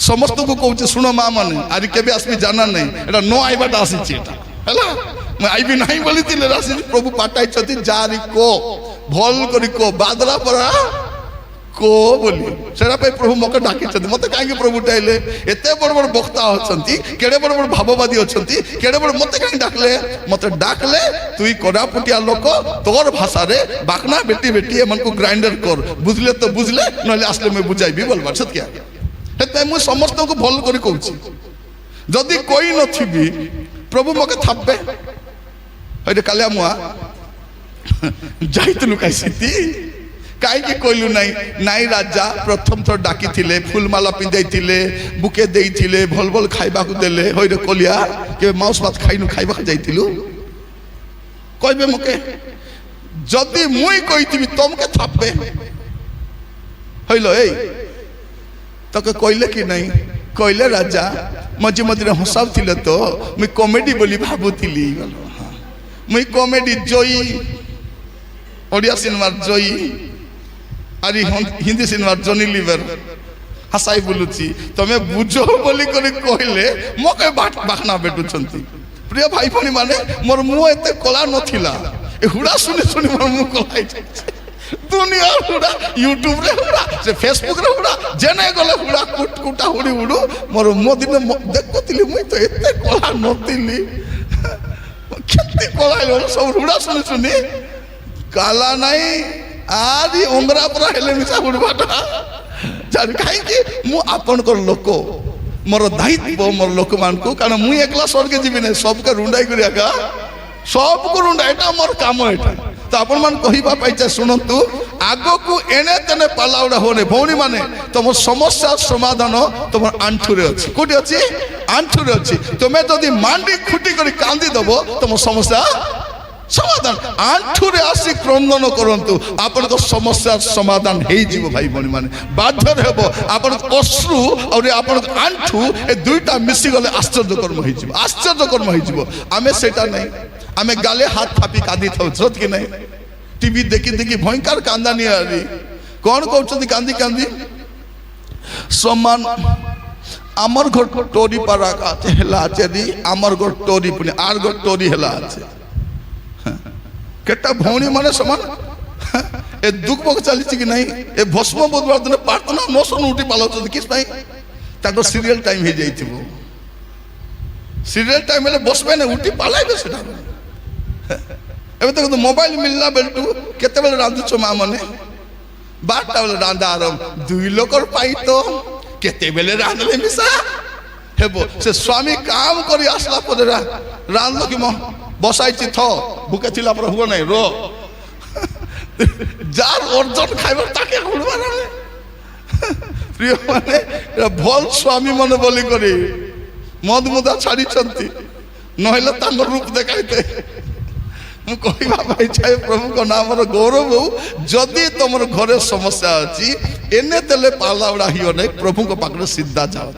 সমস্ত কହୁଛି শুণ মা মানে আজ কেবে আসবি জানা নাই, এটা নো আইবাটা আসিছি এটা ହେଲା ମୁଁ ଆଇବି ନାହିଁ ବୋଲିଥିଲେ ଆସିଛି ପ୍ରଭୁ ପାଠାଇଛନ୍ତି ଯାରି କୋ ଭଲ କରି କୋ ବାଦଲା ପରା କୋ ବୋଲି ସେଟା ପାଇଁ ପ୍ରଭୁ ମତେ ଡାକିଛନ୍ତି। ମତେ କାହିଁକି ପ୍ରଭୁ ଡାଇଲେ? ଏତେ ବଡ଼ ବଡ଼ ବକ୍ତା ଅଛନ୍ତି, କେଡ଼େ ବଡ଼ ବଡ଼ ଭାବବାଦୀ ଅଛନ୍ତି, କେଡ଼େ ବଡ଼ ମତେ କାହିଁକି ଡାକଲେ? ମତେ ଡାକଲେ ତୁଇ କୋରାପୁଟିଆ ଲୋକ ତୋର ଭାଷାରେ ବାକନା ବେଟି ବେଟି ଏମାନଙ୍କୁ ଗ୍ରାଇଣ୍ଡର କର, ବୁଝିଲେ ତ ବୁଝିଲେ ନହେଲେ ଆସିଲେ ମୁଁ ବୁଝାଇବି ବୋଲବାର ସେତିକି। ସେଥିପାଇଁ ମୁଁ ସମସ୍ତଙ୍କୁ ଭଲ କରି କହୁଛି, ଯଦି କହି ନଥିବି ପ୍ରଭୁ ମକେ ଥାପେ। ହଇରେ କାଲିଆ ମୁଆ ଯାଇଥିଲୁ କାହିଁ ସେଠି କାହିଁକି କହିଲୁ ନାହିଁ? ନାଇଁ ରାଜା ପ୍ରଥମ ଥର ଡାକିଥିଲେ, ଫୁଲମାଲା ପିନ୍ଧାଇଥିଲେ, ବୁକେ ଦେଇଥିଲେ, ଭଲ ଭଲ ଖାଇବାକୁ ଦେଲେ। ହଇରେ କଲିଆ କେବେ ମାଉସ ଭାତ ଖାଇନୁ, ଖାଇବାକୁ ଯାଇଥିଲୁ? କହିବେ ମକେ ଯଦି ମୁଇଁ କହିଥିବି ତମକେ ଥାପେ। ହଇଲ ଏଇ তোকে কইলে কি নাই? কইলে রাজা মঝি মঝিরে হসাউଥିଲେ তো মুই কমেডি বলি ভাবুଥିଲି। মুই কমেডি জয়ী, ওড়িয়া সিনেমার জয়ী আর হিন্দি সিনেমার জনি লিভার হাসাই বলুছি, তুমি বুঝো বলি করে কইলে মকে বাখনা বেটুଛନ୍ତି। প্রিয় ভাই ভনী মানে মোর মুহ এতে কলা নথিলা, এ হুড়া শুনি শুনি মোর মুহ কলাই যাচ্ছে। দুনিয়ার হুড়া, यूट्यूब রে হুড়া, সে ফেসবুক রে হুড়া, জেনে গলে হুড়া কুটকুটা হুড়ি উড়ু মোর মদিনে দেখুଥିଲି মুই তো এতে কলা নথিলি, কেতে কলাইল সব হুড়া শুনি শুনি কালা নাই আদি অঙ্গরা পরা হেলে মিশা হুড়বাটা জানি কাହିଁକି ମୁଁ ଆପଣଙ୍କର ଲୋକ, ମୋର ଦାୟିତ୍ୱ ମୋର ଲୋକମାନଙ୍କୁ, କାରଣ ମୁଁ একলা স্বর্গে ଯିବି ନାହିଁ, সবকে ରୁଣ୍ଡାଇ କରି ଆକା সবକୁ ରୁଣ୍ଡା, এটা আমার কাম এটা। তো আপন মান কহিবা পাইছে শুনন্তু, আগকু এনে তেনে পালাউড়া হোনে ভৌণী মানে তোমার সমস্যার সমাধান তোমার আଣ୍ଠୁରେ ଅଛି। কোটি ଅଛି? আଣ୍ঠুরে ଅଛି। তুমি যদি মান্ডি খুঁটি করে কান্দি দেব তোমার সমস্যা সমাধান। আଣ୍ଠୁରେ আসি ক্রন্দন করন্তু, আপনার সমস্যার সমাধান হয়েযিব ভাই ভৌণী মানে। বাধ্যরে হব আপনার অশ্রু আর আপনার আଣ୍ଠୁ এ দুইটা মিশি গলে আশ্চর্যকর্ম হয়েযিব, আশ্চর্যকর্ম হয়েযিব। আমি সেটা নাই, আমি গালে হাত থাপি কাঁদি থাউ সত কি নাই? টিভি দেখি দেখি ভয়ঙ্কর কান্দা নিয়ে আলি কଣ কହୁଛନ୍ତି কান্দি কান্দি সমান আমার ঘর টোরি পারা আছে হেলা আছে রি আমার ঘর টোরি পুনি আর ঘর টোরি হেলা আছে। কেটা ভৌণী মানে সমান এ দুঃখ পক চালিছি কি নাই? এ ভস্ম বুধবার দিন প্রার্থনা নো শুনে উঠি পালাউଛନ୍ତି কিস পাই? তাଙ୍କର সিরিয়াল টাইম হয়ে যাইଥିବ, সিরিয়াল টাইম হলে বসবে না উঠি পালাইবে সেটা। ଏବେ ଦେଖନ୍ତୁ ମୋବାଇଲ ମିଳିଲା ବେଳଠୁ କେତେବେଳେ ରାନ୍ଧୁଛ ମା ମାନେ? 12ଟା ବେଳେ ରାନ୍ଧା ଆରମ୍ଭ, ଦୁଇ ଲୋକର ପାଇଁ ତ କେତେବେଳେ ରାନ୍ଧିଲେ ମିଶା ହେବ। ସେ ସ୍ୱାମୀ କାମ କରି ଆସିଲା ପରେ ରାନ୍ଧ କି ମ ବସାଇଛି ଥ ଭୁକେ ଥିଲା ପରେ ହୁଅ ନାହିଁ ର ଯାର ଅର୍ଜନ ଖାଇବାର ତାକେ ହୁଡ଼ବାର। ପ୍ରିୟ ମାନେ ଭଲ ସ୍ୱାମୀ ମାନେ ବୋଲି କରି ମଦ ମୁଦା ଛାଡ଼ିଛନ୍ତି, ନହେଲେ ତାଙ୍କର ରୂପ ଦେଖାଇତେ। ମୁଁ କହିବା ପାଇଁ ଚାହେଁ ପ୍ରଭୁଙ୍କ ନାମର ଗୌରବ ହଉ। ଯଦି ତମର ଘରେ ସମସ୍ୟା ଅଛି ଏନେ ଦେଲେ ପାଲାଉଡ଼ା ହିଅ ନାହିଁ, ପ୍ରଭୁଙ୍କ ପାଖରେ ସିଧା ଯାଅ।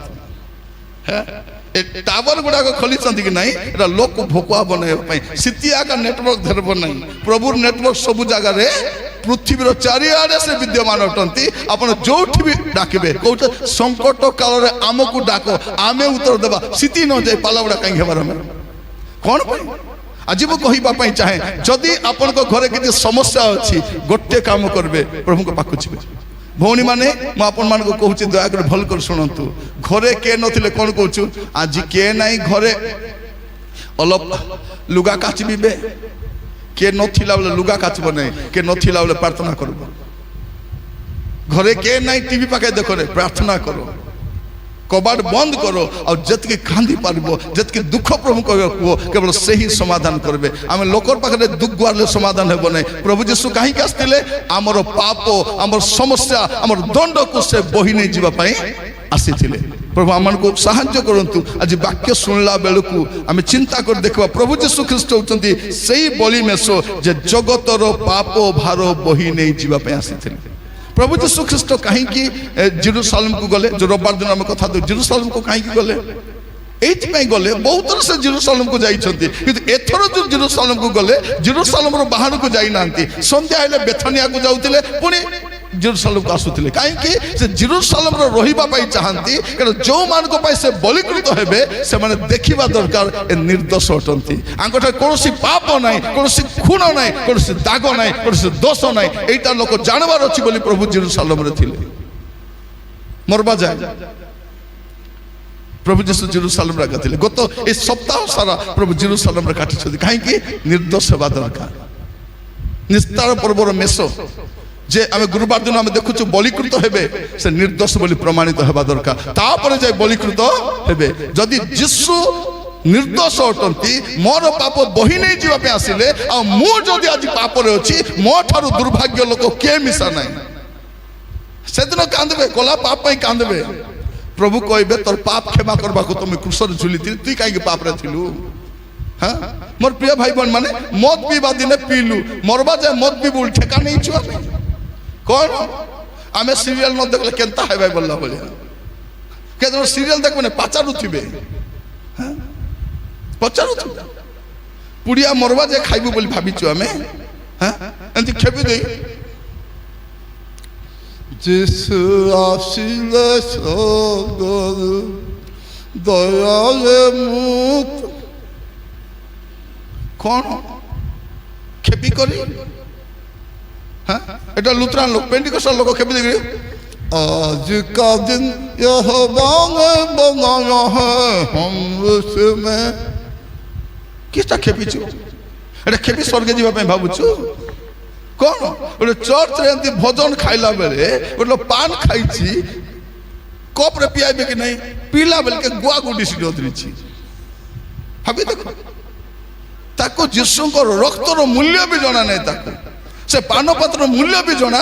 ଏ ଟାୱାର ଗୁଡ଼ାକ ଖୋଲିଛନ୍ତି କି ନାହିଁ? ଏଟା ଲୋକ ଭୋକୁଆ ବନାଇବା ପାଇଁ, ସିତିଆକା ନେଟୱାର୍କ ଧରିବ ନାହିଁ। ପ୍ରଭୁର ନେଟୱାର୍କ ସବୁ ଜାଗାରେ ପୃଥିବୀର ଚାରିଆଡ଼େ ସେ ବିଦ୍ୟମାନ ଅଟନ୍ତି। ଆପଣ ଯୋଉଠି ବି ଡାକିବେ କହୁଛ ସଙ୍କଟ କାଳରେ ଆମକୁ ଡାକ, ଆମେ ଉତ୍ତର ଦେବା। ସିତି ନ ଯାଇ ପାଲାଉଡ଼ା କାହିଁକି ହେବାର ଆମେ କ'ଣ ପାଇଁ? আজ মু কহিবা পাই চাহে যদি আপনার ঘরে কিছু সমস্যা অছি গোটে কাম করবে প্রভুঙ্ক পাখু যাবে। भौणी माने मु आपण मान को कहूची दया कर भल कर सुनंतु घरे के नथिले कोन कहूछु आज के नाही घरे अलप लुगा काचबीबे के नथिला बोले लुगा काचब नहीं के नथिला बोले प्रार्थना करब घरे के नहीं टीवी पाके देखो रे प्रार्थना करो कबाड़ बंद करो और जतके कांदी पारबो जतके दुख प्रभु को केवल से ही समाधान करबे आमे लोकर पाखरे दुख गुआरले समाधान हेबो नहीं प्रभु यीशु काहे के आस्तिले हमर पाप हमर समस्या हमर दंड को से बही नहीं जीवा पई आसीथिले प्रभु आमन को साहाय्य करंतु आज वाक्य सुनला बेलकु आमे चिंता कर देखबा प्रभु यीशु ख्रीष्ट होचंती सेही बलि मेसो जे जगतर पाप भार बही नहीं जीवा पई आसीथिले प्रभु यीशु ख्रीष्ट कहीं जेरूसालेम को गले जो रविवार दिन आम कथा दो जेरूसालेम को कहीं गले एइथि गले बहुत थर से जेरूसालेम को जाइछंती किंतु एथर जो जेरूसालेम को गले जेरूसालेम रो बाहर को जाई नांती संध्या आइले बेथनिया को जाउतिले पुनी जेरूसालेम को आसुतिले कहीं से जेरूसालेम रो रहिबा पाई चाहंती कारण जो मान को पाई से बलिकृत हेबे से माने देखिबा दरकार ए निर्दोष अटंती आंगठा कोनोसी पाप नाही कोनोसी खून नाही कोनोसी दाग नाही कोनोसी दोष नाही एटा लोक जानबार अछि बोली प्रभु जेरूसालेम रे थिले मरबा जाय प्रभु यीशु जेरूसालेम रे गथिले गत ए सप्ताह सारा प्रभु जेरूसालेम रे काटी छथि काहे कि निर्दोष हेबा दरकार निस्तार पर्वर मेसो जे आमे गुरुवार दिन आमे देखुछु बलिकृत हेबे से निर्दोष बोली प्रमाणित हेबा दरकार तापरे जाय बलिकृत हेबे जदि यीशु निर्दोष अटंती मोर पाप बही नहीं जीवा पे आसिले आ मु जदि आज पाप रे अछि मो थारु दुर्भाग्य लोक के मिसा नाही सेदिन कांदबे कोला पाप पई कांदबे प्रभु कहबे तोर पाप क्षमा करबा को तुम क्रूस रे झुलिति तुई काहे के पाप रे थिलु हां मोर प्रिय भाई बहन माने मद पीबा दिने पीलु मरबा जाय मद पीबुल ठेका नहीं छु कौन आमे सीरियल न देखले केनता हेबे बोलला बोलिया केदो सीरियल देखबे ने पाचारु थिबे हां पाचारु थिबे पुडिया मरबा जे खाइबो बोली भाबिछु आमे हां एंती खेबी देई जिसु आसिले सगल दयाले मुक्त कौन खेबी करी हाँ এটা लुथरान लोग पेंटिकस्टल लोग खेपी देख आज का दिन यह बनाया है हम उसमें किसटा खेपी छु एटा खेपी स्वर्ग जीवा पे भाबुछु कोन ओले चर्च रे एंती भोजन खाइला बेले ओले पान खाइछि कप रे पियाबे कि नहीं पीला बेल के गुआ गुडी सिडो दरिछि भाबी देखो ताको यीशु को रक्तर मूल्य भी जाना नहीं ताको से पानपत्र मूल्य भी जना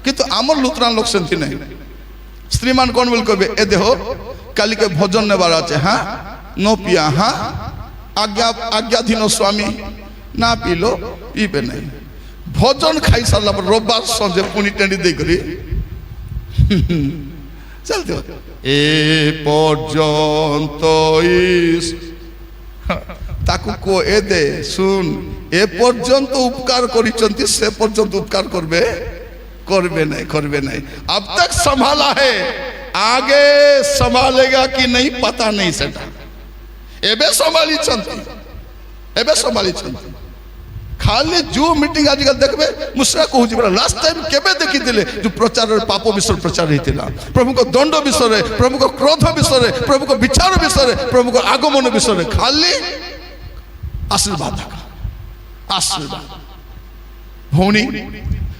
किंतु आमर लुथरान लोक सेंती नहीं स्त्री मान कौन बोल कहबे ए देहो काली के भोजन नेबार आछे हां नो पिया हां आज्ञाधीन स्वामी ना पीलो पीबे नहीं भोजन खाई सारला पर रविवार संजे पुनी टेंडी दे करी चल दे ए पर्यंत इस ताकू को ए दे सुन ए पर्यंत उपकार करिसंती से पर्यंत उपकार करबे नहीं अब तक संभाला है आगे संभालेगा कि नहीं पता नहीं सेटा एबे संभाली छंती खाली जो मीटिंग आजकल देखबे मुसरा कहूची बड़ा लास्ट टाइम केबे देखि दिले जो प्रचार पाप विषय प्रचार हेतिला प्रभु को दंड विषय प्रभु को क्रोध विषय प्रभु को विचार विषय प्रभु को आगमन विषय खाली आशीर्वाद भौणी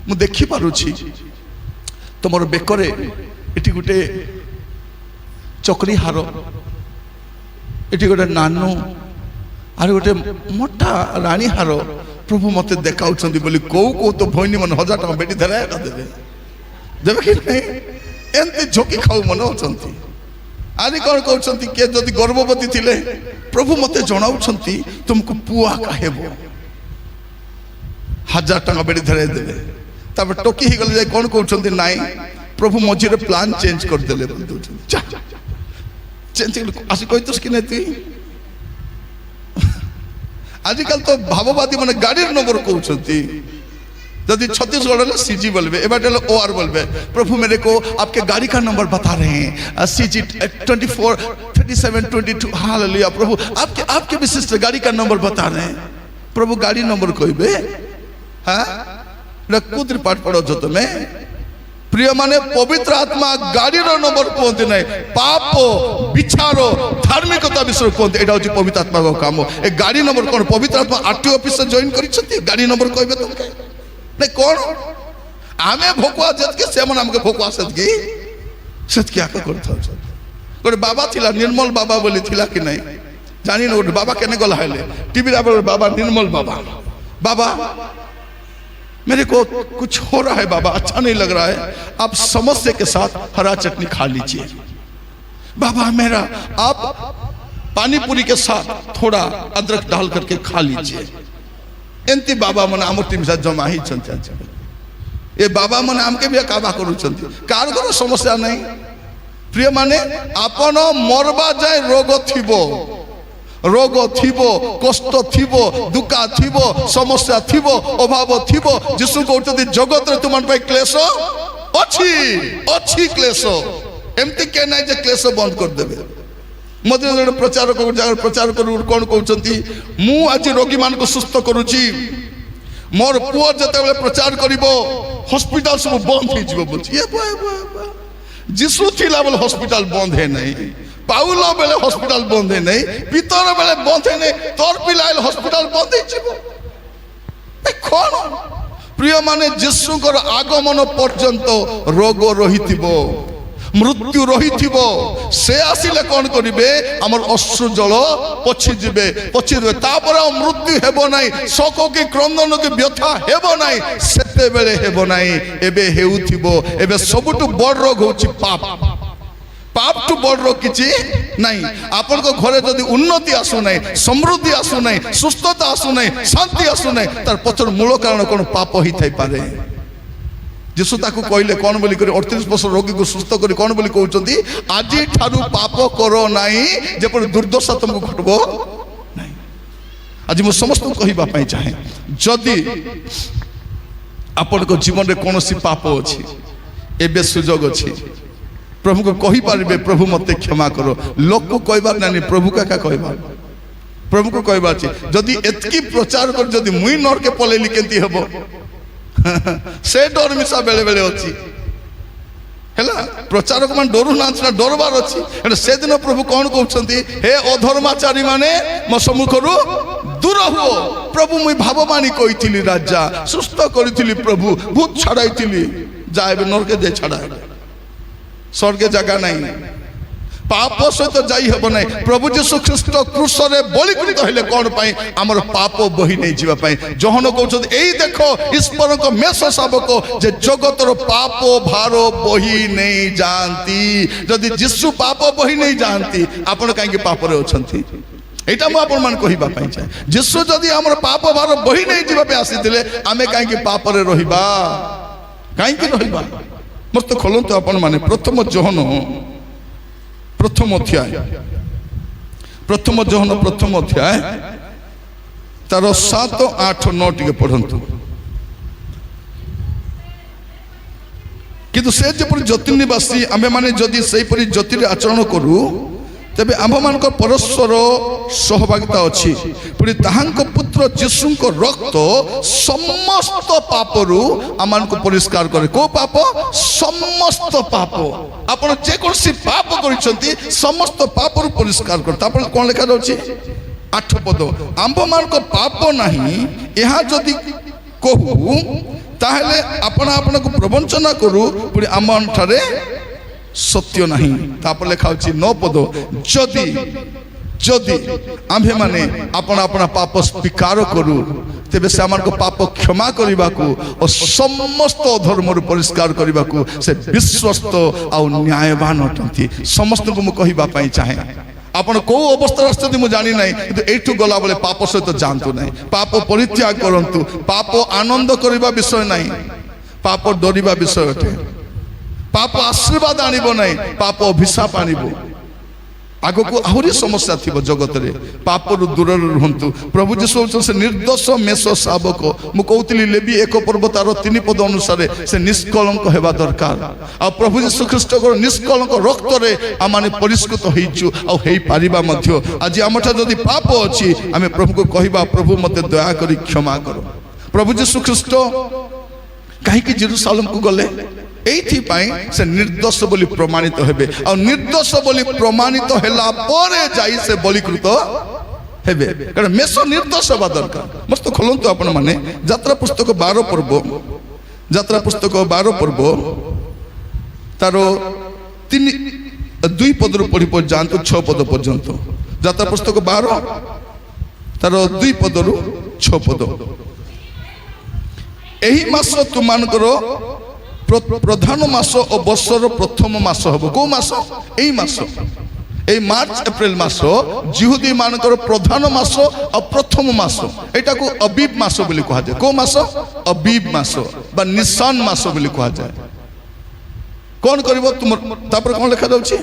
मु देखि पारुछि तुमर बेकरे एटी गुटे चक्री हार एटी गुटे नानो आर गुटे मोटा रानी हार प्रभु मते देखाउछंती बोली को तो भौणी मन 1000 टका बेटी धरा देबे कि नहीं एंती झोकी खाऊ मन होचंती आनी कौन कहउछंती के जदि गर्भवती थिले प्रभु मते जणाउछंती तुमको पुआ काहेबो 1000 टका बेटी धरा देबे तब टोकी ही गले कौन कहउछंती नाही प्रभु मझी रे प्लान चेंज कर देले बोल दोछंती चेंज आसी कहतस कि नहीं आजकल तो भाववादी माने गाड़ी नंबर कहउछंती यदि छत्तीसगढ़ सीजी बोलबे एबाटे ओआर बोलबे प्रभु मेरे को आपके गाड़ी का नंबर बता रहे हैं सीजी 24 37 22 हालेलुया प्रभु आपके विशिष्ट गाड़ी का नंबर बता रहे हैं प्रभु गाड़ी नंबर कहबे हां कुद्र पाठ पढ़ो जो तुम्हें प्रिय माने पवित्र आत्मा गाड़ीर नंबर कहते ना पाप विचार धार्मिकता विषय कहते यहाँ हूँ पवित्र आत्मा का काम। ए गाड़ी नंबर कौन पवित्र आत्मा आरटीओ ऑफिस जॉइन कर गाड़ी नंबर कहे तुमके नहीं कौन आमे भोकुआ जतके से आमके भोकुआ सतकी सतकी आके करता गोटे बाबा थिला निर्मल बाबा बोली थिला कि नहीं जानी गोटे बाबा केने गला है टीवी बाबा निर्मल बाबा बाबा मेरे को कुछ हो रहा है बाबा अच्छा नहीं लग रहा है आप समोसे के साथ हरा चटनी खा लीजिए बाबा मेरा आप पानी पूरी के साथ थोड़ा अदरक डाल करके खा लीजिए एंती बाबा मन आम टीम साथ जमा ही ये बाबा मन आमके भी काबा करूँ कार को समस्या नहीं प्रिय माने आपन मरबा जाए रोग थिबो रोग थिबो कष्ट थिबो दुखा थिबो समस्या थिबो अभाव थिबो जिसु कहते जगत रे तुम क्लेश अच्छी अच्छी क्लेश एमती के ना क्लेश बंद कर देबे मध्य जो प्रचार जगह प्रचार कर कौन कहते मु आज रोगी मान को सुस्थ करुची मोर पुओ जते प्रचार करिवो हॉस्पिटल सब बंद हो बोल जीशु थिला बोले हॉस्पिटल बंद है नहीं पाउल बेले हॉस्पिटल बंद है नहीं पीतर बेले बंद है नहीं तोर पिला हॉस्पिटल बंद कौन प्रिय माने जीशुकर आगमन पर्यंत रोग रही मृत्यु रही से आसिले कौन करिवे आमर अश्रु जल पछिजिबे तापर मृत्यु हेबो नाही शोक की क्रंदन की व्यथा हेबो नाही सेते बेले हेबो नाही एबे हेउथिबो एबे सबुटु बड़ रोग होछि पाप पाप टू बड़ रोग किछि नहीं आपन को घरे जदि उन्नति आसु नहीं समृद्धि आसु नहीं सुस्थता आसु नहीं शांति आसु नहीं तार पछर मूल कारण कोन पाप ही थाई पारे जीशु ताकू कहले कौन बोली 38 वर्ष रोगी को सुस्थ कर कौन बोली कहते आज ठारू पाप करो नहीं जेपरि दुर्दशा तुमको घटबो नहीं आज मु समस्त कहबा चाहे जदि आपण को जीवन रे कौन पाप अच्छी एबे सुजोग अच्छी प्रभु को कही पारे प्रभु मत क्षमा करो लोक को कहबार ना प्रभु का कहबार प्रभु को कहबार जदि एतकी प्रचार कर जदि मुई नर के पलेली केंती हेबो से डर मिशा बेले बेले अच्छी है प्रचारक मान डरू ना डरबार अच्छी से दिन प्रभु कौन कहते हे अधर्माचारी माने मो सम्मुखरु दूर हुओ प्रभु मुई भावमानी कही राजा सुस्थ करी प्रभु भूत छाड़ाई जाए नरके दे छाड़ा स्वर्गे जगह नहीं पाप सहित जाई हेब नहीं प्रभु जीशु ख्रीस्ट क्रूस रे बलिकृत हेले कौन पाई आमर पाप बही नहीं जीवा पाई जहन कहते एई देखो ईश्वर को मेष शावक जे जगतर पाप भार बही नहीं जानती जदि जीशु पाप बही नहीं जानती आपण कहीं पाप रे अछंती एटा मु आपण मान कहिबा पाई चाहे जीशु जदि आमर पाप भार बही नहीं जीवा पे आसीतिले आमे कहीं पाप रे रहिबा कहीं रहिबा मस्त खोलंतु आपण माने प्रथम जहन प्रथम अध्याय प्रथम अध्याय तार 7, 8, 9 टिके पढ़ंतु किंतु से जेपरि ज्योति निवासी आमे माने जदि सेपरि ज्योति आचरण करू तेबे आम्भमान परस्पर सहभागिता अच्छी पुणी ताहांको पुत्र जीशुंक रक्त समस्त पापरु आमान को परिष्कार करे को पाप समस्त पाप आपण जे कोनसी पाप करिसंती समस्त पापरु परिष्कार कर तापर कोन लेखा अछि 8 पद आम्भमान को पाप नाही यहा जदि कहू ताहले आपण आपण को प्रवंचना करू पुणी आमान ठारे सत्य नहीं तापर लेखा होची 9 पद जदि जदि आम्भे माने आपण आपण पाप स्वीकार करू तेबे से आमान को पाप क्षमा करबा को और समस्त अधर्म रु परिष्कार करबा को से विश्वस्त आ न्यायवान अटंती समस्त को मु कहिबा पई चाहे आपण को अवस्था स्थिति मु जानि नै किंतु एठु गला बोले पाप सहित जानतु नै पाप परित्याग करंतु पाप आनंद करबा विषय नै पाप डरिबा विषय अटे पाप आशीर्वाद आनिबो नै पाप अभिशाप आनिबो आगो को आहुरी समस्या थी जगत रे पाप रु दूर रहंतु प्रभु जीशु से निर्दोष मेष शावक मु कहउतली लेबी 1 पर्व तार 3 पद अनुसार से निष्कलंक हेबा दरकार आ प्रभु जीशु ख्रीस्ट को निष्कलंक रक्त रे आमाने परिष्कृत होइछु आ हेई पारिबा मध्य आज आमठा जदि पाप अछि आमे प्रभु को कहिबा प्रभु मते दया करी क्षमा करो प्रभु जीशु ख्रीस्ट काहे कि जेरूशलेम को गले এইଥିପାଇଁ ସେ ନିର୍ଦ୍ଦୋଷ ବୋଲି ପ୍ରମାଣିତ ହେବେ ଆଉ ନିର୍ଦ୍ଦୋଷ ବୋଲି ପ୍ରମାଣିତ ହେଲା ପରେ ଯାଇ ସେ ବଳିକୃତ ହେବେ କାରଣ ମେଷ ନିର୍ଦ୍ଦୋଷ ହେବା ଦରକାର। ମସ୍ତ ଖୋଲନ୍ତୁ ଆପଣମାନେ ଯାତ୍ରା ପୁସ୍ତକ 12 ପର୍ବ, ଯାତ୍ରା ପୁସ୍ତକ 12 ପର୍ବ ତାର 2 ପଦରୁ ପଢି ପଢି ଯାଆନ୍ତୁ 6 ପଦ ପର୍ଯ୍ୟନ୍ତ। ଯାତ୍ରା ପୁସ୍ତକ 12 ତାର 2 ପଦରୁ 6 ପଦ। ଏହି ମାସ ତୁମମାନଙ୍କର ପ୍ରଧାନ ମାସ ଓ ବର୍ଷର ପ୍ରଥମ ମାସ ହେବ। କୋଉ ମାସ? ଏଇ ମାସ, এই মার্চ এপ্রিল মাস জিহুদী মানকর প্রধান মাস আর প্রথম মাস। এটাকে অবিব মাস বলে কুয়া যায়। কোন মাস? অবিব মাস বা নিসান মাস বলে কুয়া যায়। কোন করিব তোমার তারপরে কোন লেখা যাচ্ছে?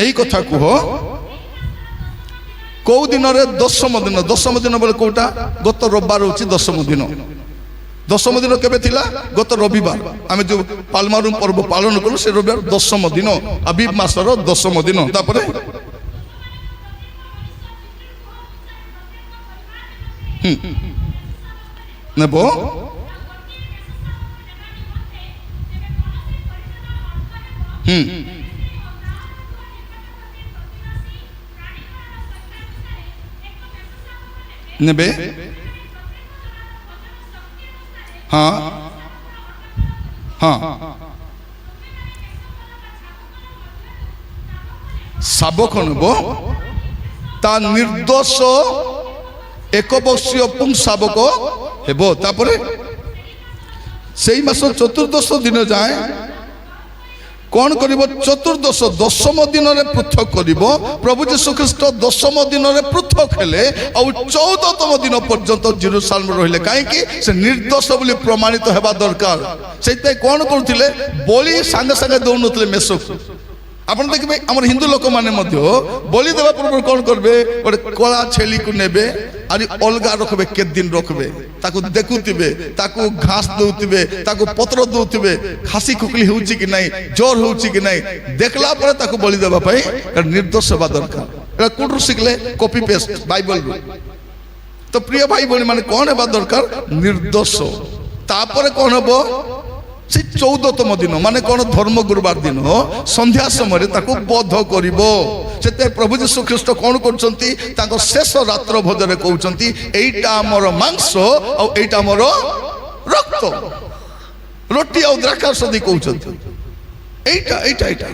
এই কথা কুহ কোউ দিনরে দশম দিন। দশম দিন বলে কোটা? গত রবিবার হচ্ছে দশম দিন। দশম দিন কেবে লা? গত রবিবার আমি যে পালমারুম পর্ব পালন কলু সে রবিবার দশম দিন, আবিব মাসর দশম দিন। তারপরে নেব নেবে হ্যাঁ হ্যাঁ শাবক নেব তা নির্দোষ একবর্ষীয় পুংসাবক হেব। তারপরে সেই মাস চতুর্দশ দিন যায় কোন করিব? চতুর্দশ দশম দিনরে পৃথক করিব। প্রভু যীশু খ্রিস্ট দশম দিনরে পৃথক হেলে আর 14তম দিন পর্যন্ত জেরুসালেম রহিলে। কাইকি? সে নির্দোষ বলে প্রমাণিত হওয়া দরকার। সেইটাই কোন করুলে? বলি সাঙ্গে সাঙ্গে দৌড়ুলে মেষক। আপনার দেখবে আমার হিন্দু লোক মানে মধ্য বলি দেওয়া পূর্ব কোন করবে? গোটে কলা ছেলিকে নেবে আর অলগা রখবে, কেতে দিন রখবে, তাকে দেখুথিবে, তাকে ঘাস দৌথিবে, তাকে পত্র দৌথিবে, খাসি খুকলি হচ্ছে কি নাই, জ্বর হচ্ছে কি নাই, দেখলা পরে তাকে বলি দেওয়া পাই। কারণ নির্দোষ হওয়া দরকার। এটা কোটু শিখলে? Copy paste Bible. তো প্রিয় ভাই বোন মানে কোন হওয়া দরকার? নির্দোষ। তারপরে কোন হব? সেই 14তম দিন মানে কোন? ধর্ম গুরুবার দিন সন্ধ্যা সময় তাকে বধ করিব। সেতে প্রভু যীশু খ্রিস্ট কোন করছন্তি? তাଙ୍କ শেষ রাত্র ভোজনে কହୁଛନ୍ତି এইটা আমার মাংস আর এইটা আমার রক্ত। রুটি আর দ্রাক্ষারস দিয়ে কହୁଛନ୍ତି এইটা এইটা এইটা।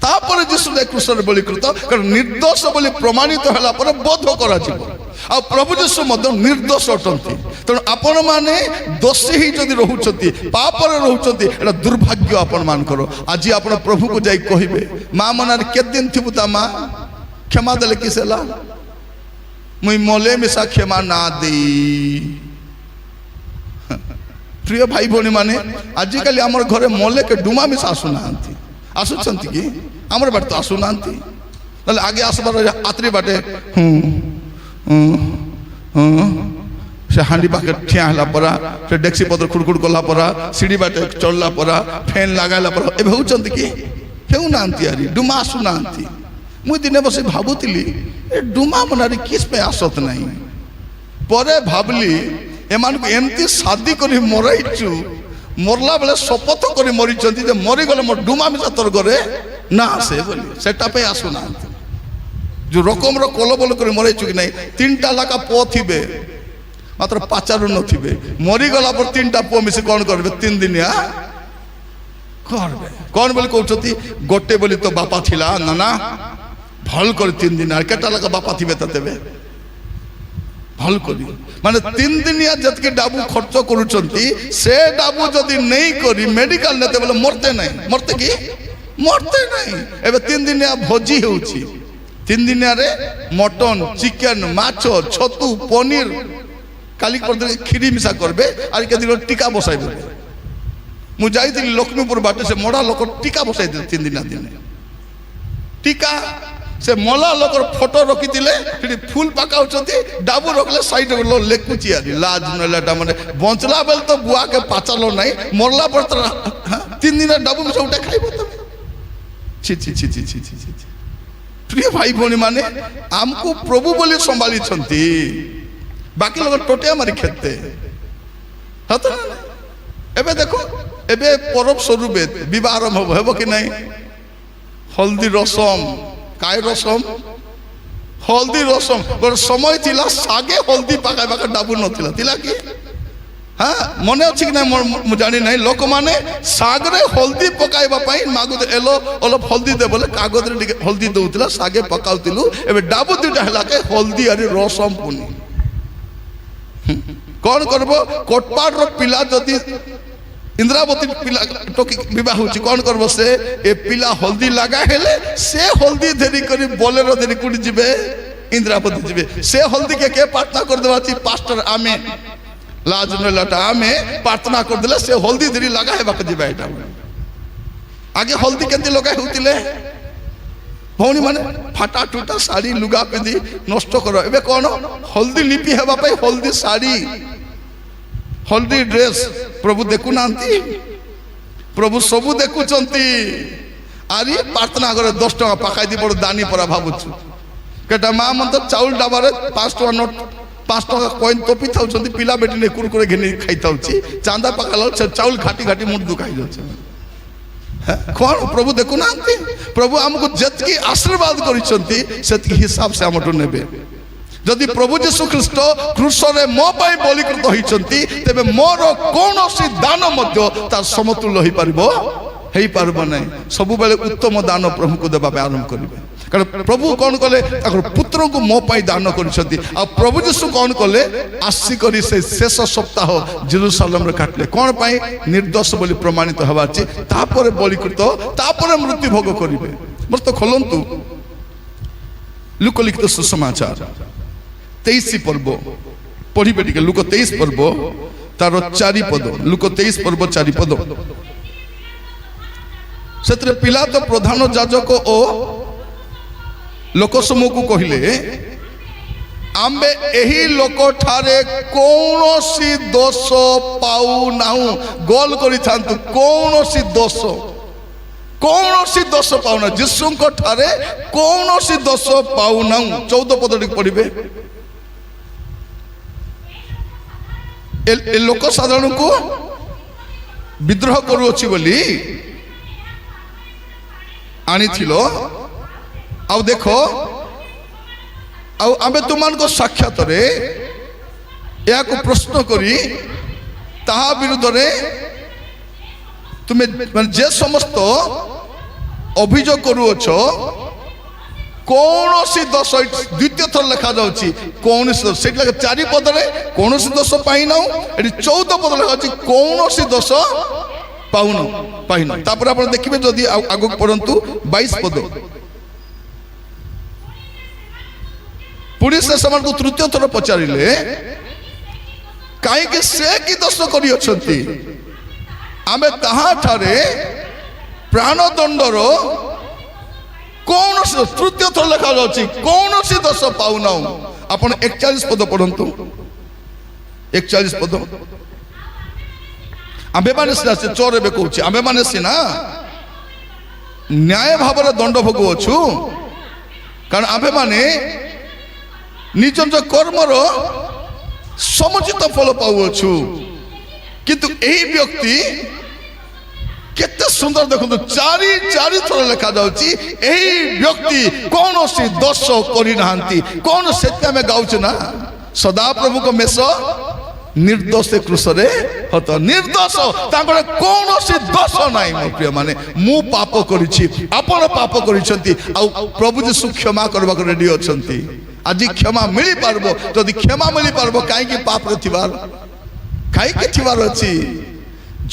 তারপরে যীশু ক্রুশরে বলিকৃত। কারণ নির্দোষ বলে প্রমাণিত হলা পরে বধ করা যাব। আর প্রভু যীশু মধ্য নির্দোষ অটন্তি। তেমন আপন মানে দোষী হি যদি রহুଛନ୍ତି, পাপরে রহুଛନ୍ତି, এটা দুর্ভাগ্য আপন মানকর। আজি আপন প্রভুকে যাই কহিবে মা মনার কেতে দিন থিবু তা মা ক্ষমা দেলে কিস হেলা? মুই মলে মিশা ক্ষমা না দেই। প্রিয় ভাই ভଉଣୀ মানে আজকালি আমার ঘরে মলেকে ডুমা মিশা আসুনাহান্তি। আসুଛନ୍ତି কি? আমার বাড়ি তো আসুনাহান্তি। তাহলে আগে আসবার আত্রি বাটে সে হাঁড়ি পাখে ঠিয়া হলা পরা, সে ডেক্সি পত্র খুড়খুড় কলা পরা, সিঁড়ি বাটে চললা পরা, ফ্যান লাগাইলা পরা। এ ভাবুଛନ୍ତି কি? হেউ নাহান্তি আরি ডুমা আসুনাহান্তি। মুই দিনে বসে ভাবুଥିଲି এ ডুমা মনারি কিস পে আসত নাই। পরে ভাবলি এমানকু এমতি শাদি করে মরাইছু, মরলা বেলে শপথ করে মরিଛନ୍ତି যে মরিগলে মোর ডুমা মিশা তোর ঘরে না আসে বলি। সেটা পে আসুনাহান্তি। যে রকমর কলবল করে মরাইছু কি নাই? 3টা লাখা পুଅ থিবে মাত্র 5 নথিবে। মরিগলা পর 3টা পুଅ মিশি কোন করবে? 3 দিনিয়া করবে। কোন বলে কହୁଛନ୍ତି? গোটে বলি তো বাপা ଥିଲା না না ভাল করে 3 দিন। আর কেটা লাখা বাপা থিবে তা দেবে ভাল করি। মানে 3 দিনিয়া যেতকে ডাবু খরচ করুଛନ୍ତି সে ডাবু যদি নেই করি মেডিকাল নেতে বলে মরতে নাই। মরতে কি? মরতে নাই। এবে 3 দিনিয়া ভোজি হଉଛି। 3 দিনিয়ারে মটন, চিকেন, মাছ, ছতু, পনির, কালি পরদিন খিরি মিশা করবে আর কেদিন টিকা বসাই দেবে। মু যাইଥିଲି লক্ষ্মীপুর বাটে সে মরা লোক টিকা বসাই দিলে 3 দিন দিনে। টিকা সে মলা লোকর ফটো রখিলে সেটি ফুল পাকাউଛନ୍ତି, ডাবু রখলে সাইড লেখুছি আর লাজ নলাটা মানে বঞ্চলা বেল তো বুয়াকে পাচালো নাই, মরলা পর 3 দিনের ডাবু মিশা উঠে খাইব তুমি। ছি ছি ছি ছি ছি ছি ছি। প্রিয় ভাই ভଉଣୀ মানে ଆମକୁ প্রভু বলে সম্ভালিଛନ୍ତି, বাকি লোক টোটিয়া মারি খেতে। হতো না? এবে দেখো এবে পরব স্বরূপে বিবাহ আরম্ভ হব কি নাই? হলদি রসম, কায় রসম? হলদি রসম। গোটে সময় ଥିଲା ଶାଗେ ହଳଦୀ ପାଖାପାଖି ଡାବୁ ନଥିଲା, ଥିଲା କି? হ্যাঁ মনে আছে কি না ମୁଁ জানি নাই। ଲୋକମାନେ ଶାଗରେ ହଳଦୀ ପକାଇବା ପାଇଁ ମାଗୁଥିଲେ, ଏଲୋ ଅଲପ ହଳଦୀ ଦେ ବୋଲେ କାଗଜରେ ଟିକେ ହଳଦୀ ଦଉଥିଲା, ଶାଗେ ପକାଉଥିଲୁ। ଏବେ ଡାବୁ ଦୁଇଟା ହେଲା କେ ହଳଦୀ ଆରି ରସମ ପୁନି। କଣ କରିବ? କୋଟପାଡ଼ର ପିଲା ଯଦି ইন্দ্রাবতী পিলা টকি বিবাহ হচ্ছে, কন করবো? সে এ পিলা হলদি লাগা হেলে সে হলদি ধরি করে বলেরো ধরি কুড়ি যাবে ইন্দ্রাবতী যাবে। সে হলদি কে প্রার্থনা করে দেওয়া পাস্টর আমি লাজ নলাটা আমি প্রার্থনা করে দিলে সে হলদি ধরি লাগা হেবাকে যাবে। এটা আগে হলদি কেমতি লগাই হউতিলে ভৌণী মানে ফাটা টুটা শাড়ি লুগা পিঁধি নষ্ট কর। এবে কোন হলদি লিপি হেবা পাই হলদি শাড়ি, হলদি ড্রেস প্রভু দেখু নাহান্তি? প্রভু সবু দেখুচন্তি। আরে প্রার্থনা করে 10 টাকা পাকাই দি বড় দানি পরা ভাবুଛୁ। কেটা মা মন্ত চাউল ডাবারে 5 টাকা নোট 5 টাকা কয়েন তপি থাউଛନ୍ତି, পিলা বেটি নে কুরকুরে ঘেনি খাই থাউছি। চাঁদা পাকালো চাউল ঘাটি ঘাটি মুঠ দুখাই যাচ্ছে। কোন প্রভু দেখু নাহান্তি? প্রভু আমକୁ যেতকি আশীর্বাদ করিছন্তি সেতকি হিসাব সে আমটু নেবে। যদি প্রভু যীশু খ্রিস্ট ক্রুশরে মো পাই বলিকৃত হইছন্তি, তেবে মোর কৌনসি দান মধ্য তার সমতুল্য হইপারিব নাই। ସବୁବେଳେ উত্তম দান প্রভুকে দেবা ପାଇଁ আরম্ভ করিবে। কারণ প্রভু কোন কলে তার পুত্রଙ୍କୁ ମୋ ପାଇଁ দান କରିଛନ୍ତି। আর প্রভু যীশু কোন কলে আসি করি সেই শেষ সপ্তাহ জেরুসালেমরে কাটলে কোন ପାଇଁ? নির্দোষ বলি প্রমাণিত হওয়া আছে, তারপরে বলিকৃত, তারপরে মৃত্যু ভোগ করিবে। মস্ত খোলন্তু লুকলিখিত সুসমাচার 23 পর্ব পড়িবে টিকে। লুক 23 পর্ব তার 4 পদ। লুক 23 পর্ব 4 পদ। ସେଥିରେ ପିଲାତ ପ୍ରଧାନ ଯାଜକ ଓ ଲୋକସମୂହକୁ କହିଲେ, ଆମ୍ଭେ ଏହି ଲୋକଠାରେ କୌଣସି ଦୋଷ ପାଉନାହୁଁ। ଗୋଲ କରିଥାନ୍ତୁ, କୌଣସି ଦୋଷ ପାଉନା। ଯୀଶୁଙ୍କ ଠାରେ କୌଣସି ଦୋଷ ପାଉନାହୁଁ। 14 ପଦ ଟିକେ ପଢିବେ। ଏ ଲୋକ ସାଧାରଣକୁ ବିଦ୍ରୋହ କରୁଅଛି ବୋଲି ଆଣିଥିଲ। ଆଉ ଦେଖ, ଆଉ ଆମେ ତୁମମାନଙ୍କ ସାକ୍ଷାତରେ ଏହାକୁ ପ୍ରଶ୍ନ କରି ତାହା ବିରୁଦ୍ଧରେ ତୁମେ ମାନେ ଯେ ସମସ୍ତ ଅଭିଯୋଗ କରୁଅଛ କୌଣସି ଦୋଷ, ଦ୍ୱିତୀୟ ଥର ଲେଖା ଯାଉଛି କୌଣସି ଦୋଷ। ସେଇଠି ଲେଖା 4 ପଦରେ କୌଣସି ଦୋଷ ପାଇନାହୁଁ, ଏଠି 14 ପଦ ଲେଖା ଅଛି କୌଣସି ଦୋଷ ପାଇନାହୁଁ। ତାପରେ ଆପଣ ଦେଖିବେ ଯଦି ଆଗକୁ ପଢନ୍ତୁ 22 ପଦ। ପୁଣି ସେ ସେମାନଙ୍କୁ ତୃତୀୟ ଥର ପଚାରିଲେ, କାହିଁକି ସେ କି ଦୋଷ କରିଅଛନ୍ତି? ଆମେ ତାହାଠାରେ ପ୍ରାଣଦଣ୍ଡର କୌଣସି, ତୃତୀୟ ଥର ଲେଖା ଯାଉଛି କୌଣସି ଦୋଷ ପାଉନାହୁଁ। ଆପଣ 41 ପଦ ପଢନ୍ତୁ। 41 ପଦ। ଆମ୍ଭେମାନେ ସିନା, ସେ ଚୋର ଏବେ କହୁଛି, ଆମ୍ଭେମାନେ ସିନା ନ୍ୟାୟ ଭାବରେ ଦଣ୍ଡ ଭୋଗୁଅଛୁ, କାରଣ ଆମ୍ଭେମାନେ ନିଜ ନିଜ କର୍ମର ସମୁଚିତ ଫଳ ପାଉଅଛୁ। କିନ୍ତୁ ଏହି ବ୍ୟକ୍ତି କେତେ ସୁନ୍ଦର ଦେଖନ୍ତୁ, 4 ଥର ଲେଖା ଯାଉଛି ଏହି ବ୍ୟକ୍ତି କୌଣସି ଦୋଷ କରିନାହାନ୍ତି। କଣ ସେଥି ଆମେ ଗାଉଛୁ ନା, ସଦାପ୍ରଭୁଙ୍କ ମେଷ ନିର୍ଦୋଷ କୃଷରେ ହତ। ନିର୍ଦୋଷ, ତାଙ୍କର କୌଣସି ଦୋଷ ନାହିଁ। ମୋ ପ୍ରିୟ ମାନେ, ମୁଁ ପାପ କରିଛି, ଆପଣ ପାପ କରିଛନ୍ତି, ଆଉ ପ୍ରଭୁ ଯୀଶୁ କ୍ଷମା କରିବାକୁ ରେଡି ଅଛନ୍ତି। ଆଜି କ୍ଷମା ମିଳିପାରିବ। ଯଦି କ୍ଷମା ମିଳିପାରିବ, କାହିଁକି ପାପରେ ଥିବାର ଅଛି?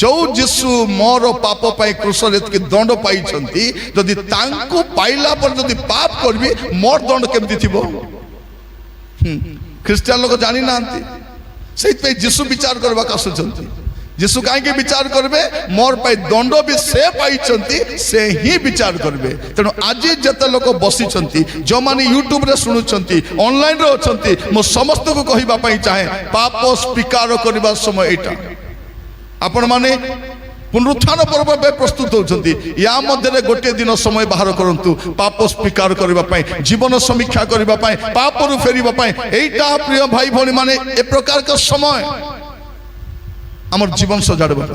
ଯୋଉ ଯୀଶୁ ମୋର ପାପ ପାଇଁ କୃଷରେ ଏତିକି ଦଣ୍ଡ ପାଇଛନ୍ତି, ଯଦି ତାଙ୍କୁ ପାଇଲା ପରେ ଯଦି ପାପ କରିବି, ମୋର ଦଣ୍ଡ କେମିତି ଥିବ? ଖ୍ରୀଷ୍ଟିଆନ ଲୋକ ଜାଣିନାହାନ୍ତି, ସେଇଥିପାଇଁ ଯୀଶୁ ବିଚାର କରିବାକୁ ଆସୁଛନ୍ତି। ଯୀଶୁ କାହିଁକି ବିଚାର କରିବେ? ମୋର ପାଇଁ ଦଣ୍ଡ ବି ସେ ପାଇଛନ୍ତି, ସେ ହିଁ ବିଚାର କରିବେ। ତେଣୁ ଆଜି ଯେତେ ଲୋକ ବସିଛନ୍ତି, ଯେଉଁମାନେ ୟୁଟ୍ୟୁବରେ ଶୁଣୁଛନ୍ତି, ଅନଲାଇନରେ ଅଛନ୍ତି, ମୁଁ ସମସ୍ତଙ୍କୁ କହିବା ପାଇଁ ଚାହେଁ, ପାପ ସ୍ୱୀକାର କରିବା ସମୟ ଏଇଟା। ଆପଣମାନେ ପୁନରୁତ୍ଥାନ ପର୍ବ ପାଇଁ ପ୍ରସ୍ତୁତ ହେଉଛନ୍ତି, ୟା ମଧ୍ୟରେ ଗୋଟିଏ ଦିନ ସମୟ ବାହାର କରନ୍ତୁ ପାପ ସ୍ୱୀକାର କରିବା ପାଇଁ, ଜୀବନ ସମୀକ୍ଷା କରିବା ପାଇଁ, ପାପରୁ ଫେରିବା ପାଇଁ। ଏଇଟା ପ୍ରିୟ ଭାଇ ଭଉଣୀ ମାନେ ଏ ପ୍ରକାର ସମୟ। আমার জীবন সজাড়বা।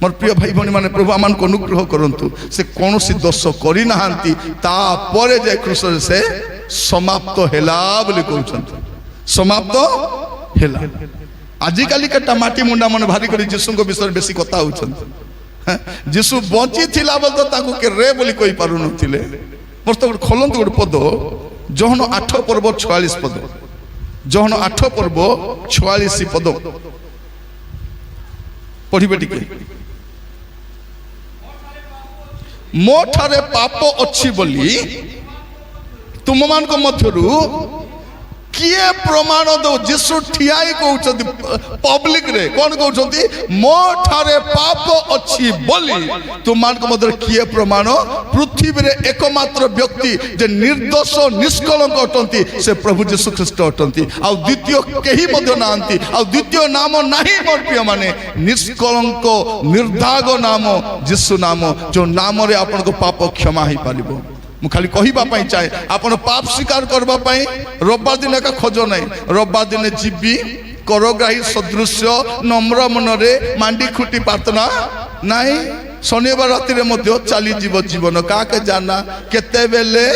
মোর প্রিয় ভাই ভনী মানে প্রভু আমাকে অনুগ্রহ করন্তু, সে কৌশি দোষ করি না তাপরে যে কৃষ্ণ সে সমাপ্ত হেলা বলে কହୁଛନ୍ତି, সমাপ্ত হেলা। আজিকালিকা মাটি মুন্ডা মানে ভারি করে যীশুଙ୍କ বিষয়ে বেশি কথা হଉଛନ୍ତି। যীশু বଞ୍ଚি থিলা বল তো তাকে কে রে বলি কই পারু নথিলে। মোর তো খোলন্তু ଗୋଟେ পদ, যোহন 8 পর্ব 46 পদ, যোহন 8 পর্ব 46 পদ পড়িবে টিকে। ମୋ ଠାରେ ପାପ ଅଛି ବୋଲି ତୁମମାନଙ୍କ ମଧ୍ୟରୁ କିଏ ପ୍ରମାଣ ଦଉ? ଯୀଶୁ ଠିଆ ହେଇ କହୁଛନ୍ତି ପବ୍ଲିକରେ, କ'ଣ କହୁଛନ୍ତି? ମୋ ଠାରେ ପାପ ଅଛି ବୋଲି ତୁମମାନଙ୍କ ମଧ୍ୟରେ କିଏ ପ୍ରମାଣ? ପୃଥିବୀରେ ଏକମାତ୍ର ବ୍ୟକ୍ତି ଯେ ନିର୍ଦ୍ଦୋଷ ନିଷ୍କଳଙ୍କ ଅଟନ୍ତି ସେ ପ୍ରଭୁ ଯୀଶୁ ଖ୍ରୀଷ୍ଟ ଅଟନ୍ତି, ଆଉ ଦ୍ୱିତୀୟ କେହି ମଧ୍ୟ ନାହାନ୍ତି। ଆଉ ଦ୍ୱିତୀୟ ନାମ ନାହିଁ ମୋର ପ୍ରିୟମାନେ, ନିଷ୍କଳଙ୍କ ନିର୍ଦ୍ଦାଗ ନାମ ଯୀଶୁ ନାମ, ଯେଉଁ ନାମରେ ଆପଣଙ୍କ ପାପ କ୍ଷମା ହେଇପାରିବ। ମୁଁ ଖାଲି କହିବା ପାଇଁ ଚାହେଁ, ଆପଣ ପାପ ସ୍ୱୀକାର କରିବା ପାଇଁ ରବିବାର ଦିନ ଏକା ଖୋଜ ନାହିଁ। ରବିବାର ଦିନେ ଯିବି କରଗ୍ରାହୀ ସଦୃଶ୍ୟ ନମ୍ର ମନରେ ମାଣ୍ଡି ଖୁଟି ପ୍ରାର୍ଥନା ନାହିଁ। ଶନିବାର ରାତିରେ ମଧ୍ୟ ଚାଲିଯିବ ଜୀବନ, କାହାକେ ଜାନା କେତେବେଳେ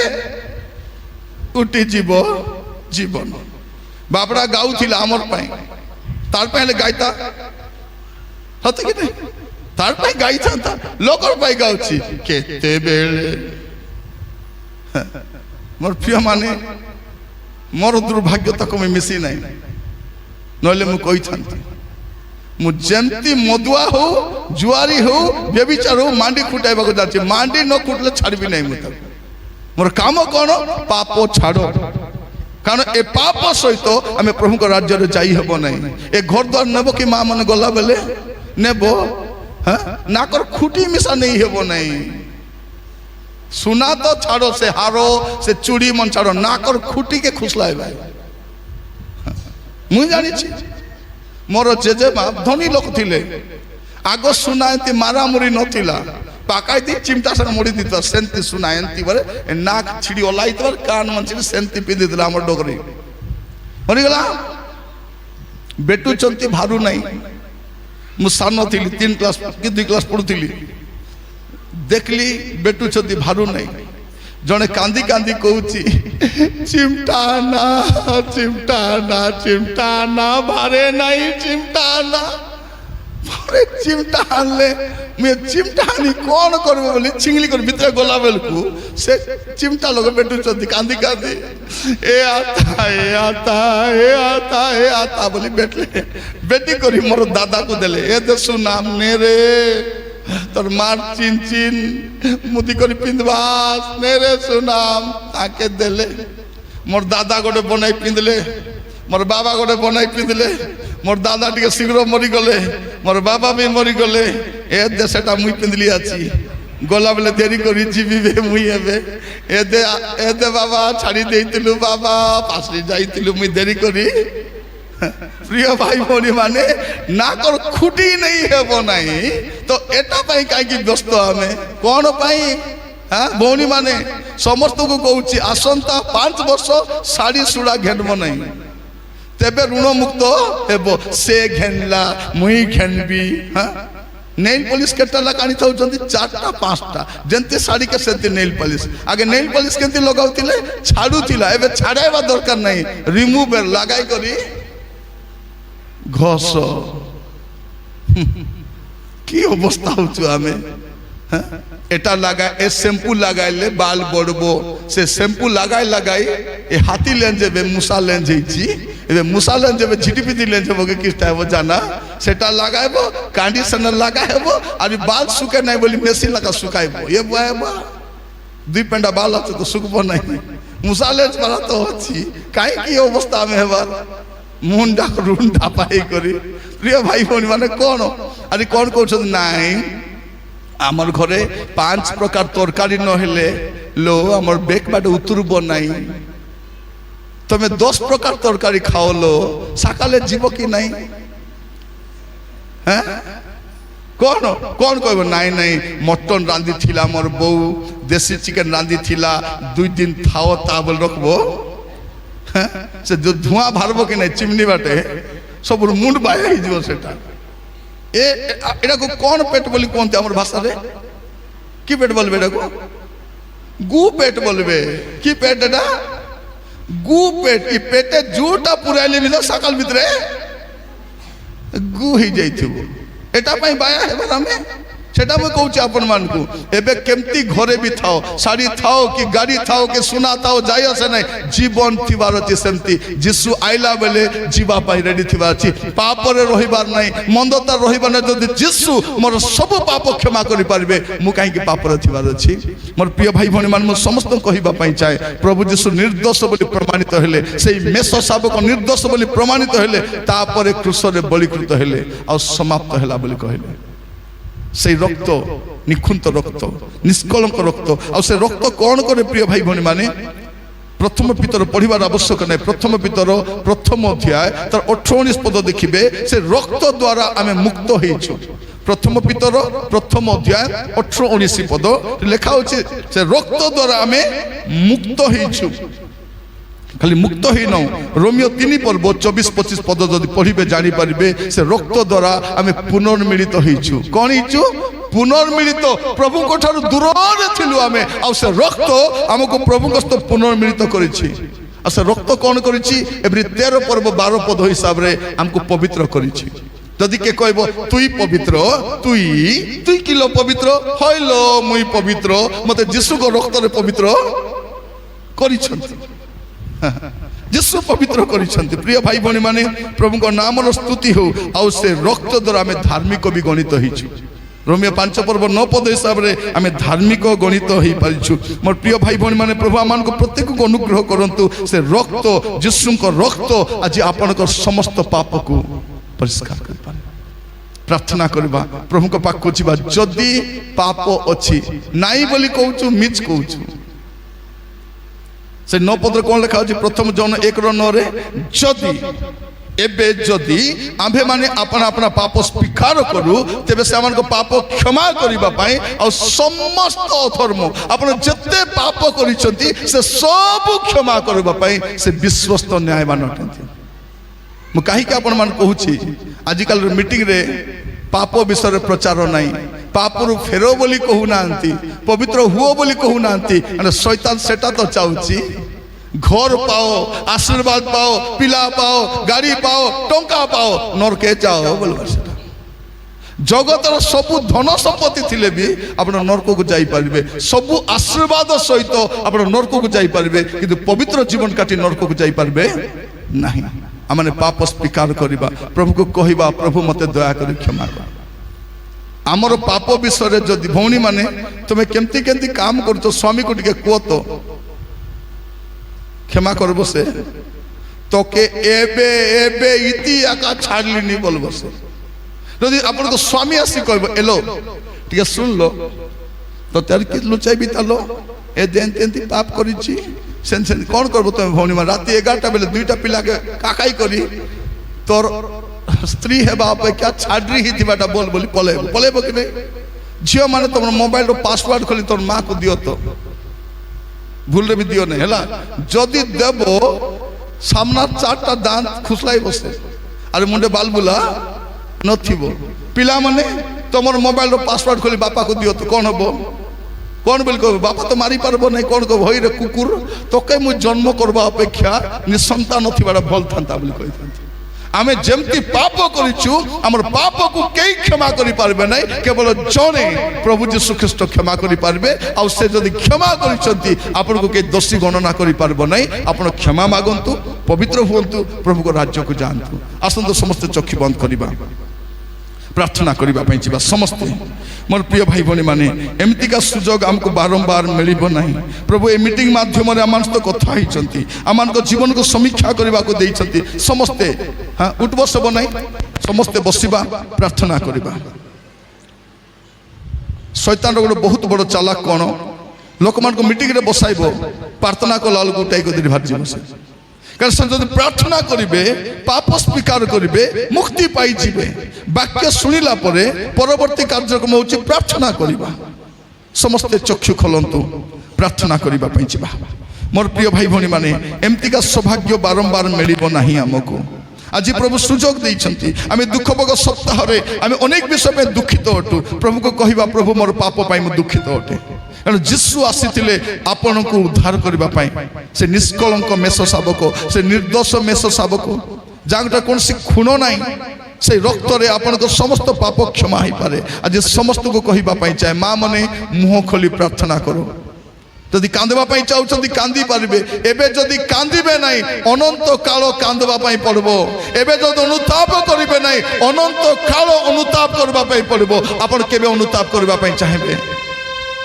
ଉଠିଯିବ ଜୀବନ। ବାପଡ଼ା ଗାଉଥିଲା ଆମର ପାଇଁ, ତାର ପାଇଁ ହେଲେ ଗାଇତା ସତ କି ନାହିଁ? ତାର ପାଇଁ ଗାଇଥାନ୍ତା, ଲୋକର ପାଇଁ ଗାଉଛି କେତେବେଳେ। ମୋର ପ୍ରିୟ ମାନେ ମୋର ଦୁର୍ଭାଗ୍ୟ ତାକୁ ମୁଁ ମିଶି ନାହିଁ, ନହେଲେ ମୁଁ କହିଥାନ୍ତି। ମୁଁ ଯେମିତି ମଦୁଆ ହଉ ଜୁଆରୀ ହଉ ବ୍ୟଭିଚାର ହଉ ମାଣ୍ଡି ଖୁଟାଇବାକୁ ଯାଉଛି, ମାଣ୍ଡି ନ ଖୁଟିଲେ ଛାଡ଼ିବି ନାହିଁ ମୁଁ ତାକୁ। ମୋର କାମ କ'ଣ? ପାପ ଛାଡ଼, କାରଣ ଏ ପାପ ସହିତ ଆମେ ପ୍ରଭୁଙ୍କ ରାଜ୍ୟରେ ଯାଇ ହେବ ନାହିଁ। ଏ ଘର ଦ୍ୱାର ନେବ କି ମା ମାନେ ଗଲା ବେଲେ ନେବ, ନାକର ଖୁଟି ମିଶା ନେଇ ହେବ ନାହିଁ। ସୁନା ତ ଛାଡ଼, ସେ ହାର ସେ ଚୁଡ଼ି ମନ ଛାଡ଼, ନାକର ଖୁଟିକେ ଖୁସଲାଏ ଭାଇ। ମୁଁ ଜାଣିଛି ମୋର ଜେଜେମା ଧନୀ ଲୋକ ଥିଲେ, ଆଗ ସୁନା ଏମିତି ମାରାମୁରି ନଥିଲା, ପାକାଇ ଦେଇ ଚିମଟା ସାରା ମୋଡ଼ି ଦେଇଥିଲା, ସେମିତି ସୁନା ଏମିତି ବୋଲେ ନାକ ଛିଡ଼ି ଓହ୍ଲାଇଥିବ, କାନ ମଞ୍ଚିକି ସେମିତି ପିନ୍ଧିଥିଲା। ଆମର ଡୋଗରୀ ମରିଗଲା, ବେଟୁଛନ୍ତି ଭାରୁ ନାହିଁ। ମୁଁ ସାନ ଥିଲି, 3 କ୍ଲାସ୍ କି 2 କ୍ଲାସ୍ ପଢ଼ୁଥିଲି, देखली बेटू छती भारू नहीं। जड़े कांदी कांदी कौची चिमटा ना चिमटा ना चिमटा ना भारे नहीं चिमटा ना भारे चिमटा आनले मैं चिमटा आनी कौन करबे बोली चिंगली कर भीतर गला बेलकू से चिमटा लोग बेटू छती कांदी कांदी ए आता ए आता ए आता ए आता बोली बेटले बेटी करी मोर दादा को देले ए देसु नाम ने रे তোর মার চিন চিন মুদি করে পিঁধবাস নেরে সুনাম তাকে দেলে। মোর দাদা গোটে বনাই পিঁধলে, মোর বাবা গোটে বনাই পিঁধলে। মোর দাদা টিকে শীঘ্র মরিগলে, মোর বাবা বি মরিগলে। এ দে সেটা মুই পিঁধলি আছি, গলা বেলে দেরি করি জীবিবে মুই এবে। এ দে বাবা ছাড়ি দেইতিলু, বাবা পাশে যাইতিলু মুই দেরি করি। প্রিয় ভাই ভনী মানে নাকর খুঁটি নেই হেব নাই তো এটা পাই কাইকি ব্যস্ত আমি কোন পাই? হ্যাঁ ভৌণী মানে সমস্তকে কହୁছি আসন্তা 5 বর্ষ শাড়ি সুড়া ঘেনব নাই, তেবে ঋণ মুক্ত হেব। সে ঘেনলা মুই ঘেনবি। হ্যাঁ নেল পলিশ কেটা লাগানি থাউଛନ୍ତି 4টা 5টা যেমতি শাড়ি কে সেমতি নেল পলিশ। আগে নেল পলিশ কেমতি লগাউଥିଲେ ছাড়ুଥିଲା, এবে ছাড়াইবা দরকার নাই, রিমুভার লাগাই করি ঘষ। কি অবস্থা হচ্ছে আমি? এটা লাগা এ শ্যাম্পু লাগাইলে বাল বড়বো, সে শ্যাম্পু লাগাই লাগাই এ হাতি লেন যাবে মুসা লেন যাইছি, এবে মুসা লেন যাবে ঝিটিপিটি লেন যাবো কিস্তা হবো জানা, সেটা লাগাইব কন্ডিশনার লাগাইব আর বাল শুকে নাই বলি মেশিন লাগা শুকাইব। এ বাবা 2 পেন্ডা বাল আছে তো শুকবো নাই, মুসা লেন পারা তো হচ্ছি কাই কি অবস্থা আমি হেবার মুন্ডা রুন্ডা পাই করি। প্রিয় ভাই ভনী মানে কোন আরে কোন করছেন নাই আমার ঘরে 5 প্রকার তরকারি নহলে লো আমার বেক বাটে উতরব নাই, তুমি 10 প্রকার তরকারি খাওলো সকালে জীব কি নাই? হ্যাঁ কোন কোন কইব নাই নাই মটন রাঁধি ছিলা আমার বউ, দেশি চিকেন রাঁধি ছিলা 2 দিন খাও তা বল রাখবো। সে ধোঁয়া ভারব কি নাই চিমনি বাটে सब मुंड बाया हो सेटा एटा को कौन पेट बोली कहते आम भाषा कि पेट बोलबे एटा को गु पेट बोलबे कि पेट एटा गु पेट ई पेटे जूटा पुराइले भी सकाल भितरे गु ही जाइथिबो एटा पई बाया हेबा हमें सेटा मैं कहूँ आपण मान को एबे केमती घरे भी थाओ साड़ी थाओ कि गाड़ी थाओ कि सुना थाओ जाय आसे नहीं जीवन थिबार अछि सेमती जीसु आइला बेले जीवा पाई रेडी थिबार अछि पाप रे रहिबार नहीं मंदता रहिबार नहीं जदि जीसु मोर सब पाप क्षमा करि पारबे मु काहे कि पाप रे थिबार अछि मोर प्रिय भाई भणी मान मु समस्त कहिबा पाई चाहे प्रभु जीसु निर्दोष बोली प्रमाणित हेले सेई मेष शावक निर्दोष बोली प्रमाणित हेले तापरे क्रूस रे बलिकृत हेले आ समाप्त हेला बोली कहले से रक्त निखुंत रक्त निष्कलंक रक्त आ से रक्त कौन करे प्रिय भाई भणी माने प्रथम पितर पढ़िबार आवश्यक नहीं प्रथम पितर प्रथम अध्याय तार 18-19 पद देखिबे से रक्त द्वारा आमे मुक्त होइछु प्रथम पितर प्रथम अध्याय 18-19 पद लिखा होछि से रक्त द्वारा आमे मुक्त होइछु खाली मुक्त ही न रोमियो 3 पर्व 24-25 पद जदि पढ़िबे जानि पारिबे से रक्त द्वारा आमे पुनर्मिलित होइछु कोन हिचु पुनर्मिलित प्रभु को ठार दूर रे थिलु आमे आ से रक्त हमको प्रभु को पुनर्मिलित करिछि आ से रक्त कोन करिछि एवरी 13 पर्व 12 पद हिसाब रे हमको पवित्र करिछि जदि के कहबो तुई पवित्र तुई किलो पवित्र हइलो मुई पवित्र मते यीशु को रक्त रे पवित्र करिछन्ति जीसु पवित्र करिछन्ति प्रिय भाई भणी माने प्रभु को नाम रो स्तुति हो आ से रक्त द्वारा हमें धार्मिक भी गणित होइछु रोमियो 5 पर्व 9 पद हिसाब रे हमें धार्मिक गणित होई परिछु मोर प्रिय भाई भणी माने प्रभु आमान को प्रत्येक को अनुग्रह करंतु से रक्त जीसु को रक्त आज आपन को समस्त पाप को परिष्कार कर पारे प्रार्थना करबा प्रभु को पाक कोचिबा जदी पाप अछि नाई बोली कहूछु मिच कहूछु से 9 पद कौन लिखा होछि प्रथम जन 1:9 रे जदि एबे जदि आम्भे माने अपना अपना पाप स्वीकार करू तेबे से हमन को पाप क्षमा करिबा पाई और समस्त अधर्म अपन जत्ते पाप करिसंती से सब क्षमा करिबा पाई से विश्वस्त न्यायवान अटंती मु काहे के अपन मान कहूछि आजिकल मीटिंग रे पाप विषय प्रचार नहीं पाप रु फेरो बोली कहू नांती पवित्र हुओ बोली कहू नांती अने शैतान सेटा तो चाउची घर पाओ आशीर्वाद पाओ पिला पाओ गाड़ी पाओ टंका पाओ नरके जाओ बोलबा सेटा जगतर सबु धन संपत्ति थिले भी आपण नरक को जाई पारिबे सबु आशीर्वाद सहित आपण नरक को जाई पारिबे किंतु पवित्र जीवन काटी नरक को जाई पारिबे नहीं आमने पाप स्वीकार करिबा प्रभु को कहिबा प्रभु मते दया करी क्षमा कर आमर पाप विषय जदि भौणी माने तुम्हें केमती केमती काम करतो स्वामी को टिके को तो क्षमा करबो से तो के एबे एबे इति आका छाड़ली नहीं बोलबो से जदि अपन को स्वामी आसी कहबो एलो टिके सुन लो तो तार कि लुचाई बितालो ए देन तेंती पाप करिछि सेन सेन कोन करबो तुम भौणी मा राती 11टा बेले दुईटा पिला के काकाई करी तोर स्त्री है बाप क्या छाड़ी ही थी बेटा बोल बोली पलेबो कि नहीं झियो माने तुम मोबाइल रो पासवर्ड खोली तोर मां को दियो तो भूल रे भी दियो नहीं हैला जदि देबो सामना 4टा दांत खुसलाई बसे अरे मुंडे बाल बुला नथिबो पिला माने तुमर मोबाइल रो पासवर्ड खोली बापा को दियो तो कौन हबो कौन बोल को बापा तो मारी पारबो नहीं कौन को होई रे कुकुर तो के मु जन्म करबा अपेक्षा निसंतान नथिबाडा भल थांता बोली कहि थांती आमे जेमती पाप करिछु हमर पाप को केई क्षमा करि पारबे नै केवल जने प्रभु यीशु ख्रीष्ट क्षमा करि पारबे आ से जदि क्षमा करिसंती आपन को के दोषी गणना करि पारबो नै आपन क्षमा मागंतु पवित्र होंतु प्रभु को राज्य को जानतु आसंत समस्त चक्षु बंद करिबा प्रार्थना करिबा पई जिबा समस्त मोर प्रिय भाई भणी माने एमती का सुजोग हमको बारंबार मिलिबो नहीं प्रभु ए मीटिंग माध्यम रे आमान तो कथा हिचंती आमान को जीवन को समीक्षा करिबा को देइछंती समस्ते हां उठ बसबो नहीं समस्ते बसिबा प्रार्थना करिबा शैतान रो बहुत बड़ चालाक कोन लोक मान को मीटिंग रे बसाइबो प्रार्थना को लाल गुटाई को दिन भाजी बसे कारण जब प्रार्थना करिबे पाप स्वीकार करिबे मुक्ति पाई जिबे वाक्य सुनिला परे परवर्ती कार्यक्रम होची प्रार्थना करिबा समस्त चक्षु खोलंतु प्रार्थना करिबा पई जिबा मोर प्रिय भाई भणी माने एमती का सौभाग्य बारंबार मिलिबो नाही हमको আজি প্রভু সুযোগ ଦେଇଛନ୍ତି আমি দুঃখ ভোগ সপ্তাহরে আমি অনেক বিষয় ପାଇଁ দুঃখিত অটু প্রভুকে কহিবা প্রভু মোর পাপ ପାଇଁ ମୁଁ দুঃখিত অটে কারণ যিশু আসিଥିଲେ ଆପଣଙ୍କୁ ଉଦ୍ଧାର କରିବା ପାଇଁ ସେ ନିଷ୍କଳଙ୍କ ମେଷ ଶାବକ ସେ ନିର୍ଦ୍ଦୋଷ ମେଷ ଶାବକ ଯାହାର କୌଣସି ଖୁଣ ନାହିଁ সেই রক্তরে আপনার সমস্ত পাপ ক্ষমা হইপারে আজ সমস্ত কহিবা পাই চায় মা মনে মুহ খোলি প্রার্থনা করো যদি কাঁদবা পাই চাউଛନ୍ତି কান্দি পারবে এবে যদি কান্দিবে নাই অনন্ত কাল কাঁদবা পাই পড়ব এবে যদি অনুতাপ করিবে নাই অনন্ত কাল অনুতাপ করবা পাই পড়ব আপন কেবে অনুতাপ করবা পাই চাইবে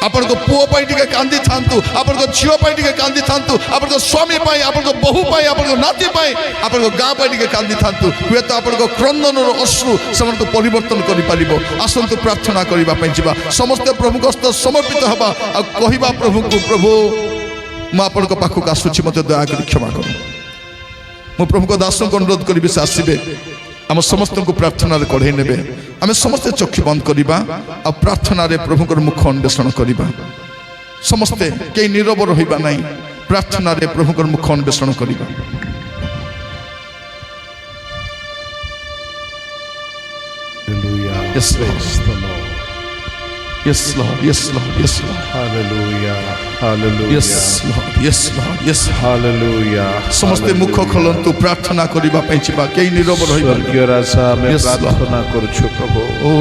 আপনার পুয় পাই টিকে কান্দি থাকতু আপনার ঝিও পাই টিকে কান্দি থাকতু আপনার স্বামী পাই আপনার বহু পাই আপনার নাতি পাই আপনার গাঁ পাই টিকে কান্দি থাকতু হুয়েত আপনার ক্রন্দনর অশ্রু সেମାନଙ୍କୁ পরিবর্তন করে পারিব আসন্তু প্রার্থনা করিবা পাই ଯିବା ସମସ୍ତେ ପ୍ରଭୁଙ୍କ ହସ୍ତ ସମର୍ପିତ ହେବା ଆଉ କହିବା ପ୍ରଭୁଙ୍କୁ ପ୍ରଭୁ ମୁଁ ଆପଣଙ୍କ ପାଖକୁ ଆସୁଛି ମୋତେ ଦୟାକରି କ୍ଷମା କର ମୁଁ ପ୍ରଭୁଙ୍କ ଦାସଙ୍କୁ ଅନୁରୋଧ କରିବି ସେ ଆସିବେ ଆମ ସମସ୍ତଙ୍କୁ ପ୍ରାର୍ଥନାରେ କଢ଼େଇ ନେବେ ଆମେ ସମସ୍ତେ ଚକ୍ଷୁ ବନ୍ଦ କରିବା ଆଉ ପ୍ରାର୍ଥନାରେ ପ୍ରଭୁଙ୍କର ମୁଖ ଅନ୍ୱେଷଣ କରିବା ସମସ୍ତେ କେହି ନୀରବ ରହିବା ନାହିଁ ପ୍ରାର୍ଥନାରେ ପ୍ରଭୁଙ୍କର ମୁଖ ଅନ୍ୱେଷଣ କରିବା Yes, Lord. Yes, Lord. Yes, Lord. Yes, Lord. Hallelujah. Hallelujah. Yes, Lord. Yes, Lord. Yes, Lord. Hallelujah. ସମସ୍ତେ ମୁଖ ଖୋଲନ୍ତୁ ପ୍ରାର୍ଥନା କରିବା ପାଇଁ ଯିବା କେହି ନୀରବ ରହିବା ସ୍ୱର୍ଗୀୟ ରାଜା ଆମେ Yes, Lord. ପ୍ରାର୍ଥନା କରୁଛୁ ପ୍ରଭୁ ଓ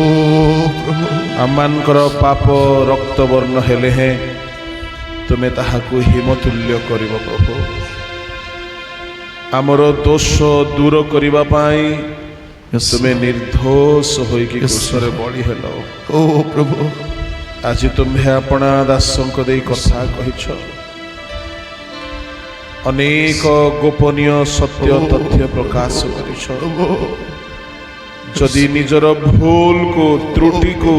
ପ୍ରଭୁ ଆମମାନଙ୍କର ପାପ ରକ୍ତ ବର୍ଣ୍ଣ ହେଲେ ହେଁ ତୁମେ ତାହାକୁ ହିମତୁଲ୍ୟ କରିବ ପ୍ରଭୁ ଆମର ଦୋଷ ଦୂର କରିବା ପାଇଁ ତୁମେ ନିର୍ଦ୍ଦୋଷ ହୋଇକି କ୍ରୁଶରେ ବଳି ହେଲ ଓ ପ୍ରଭୁ ଆଜି ତୁମ୍ଭେ ଆପଣା ଦାସଙ୍କ ଦେଇ କଥା କହିଛ ଅନେକ ଗୋପନୀୟ ସତ୍ୟ ତଥ୍ୟ ପ୍ରକାଶ କରିଛ ଯଦି ନିଜର ଭୁଲକୁ ତ୍ରୁଟିକୁ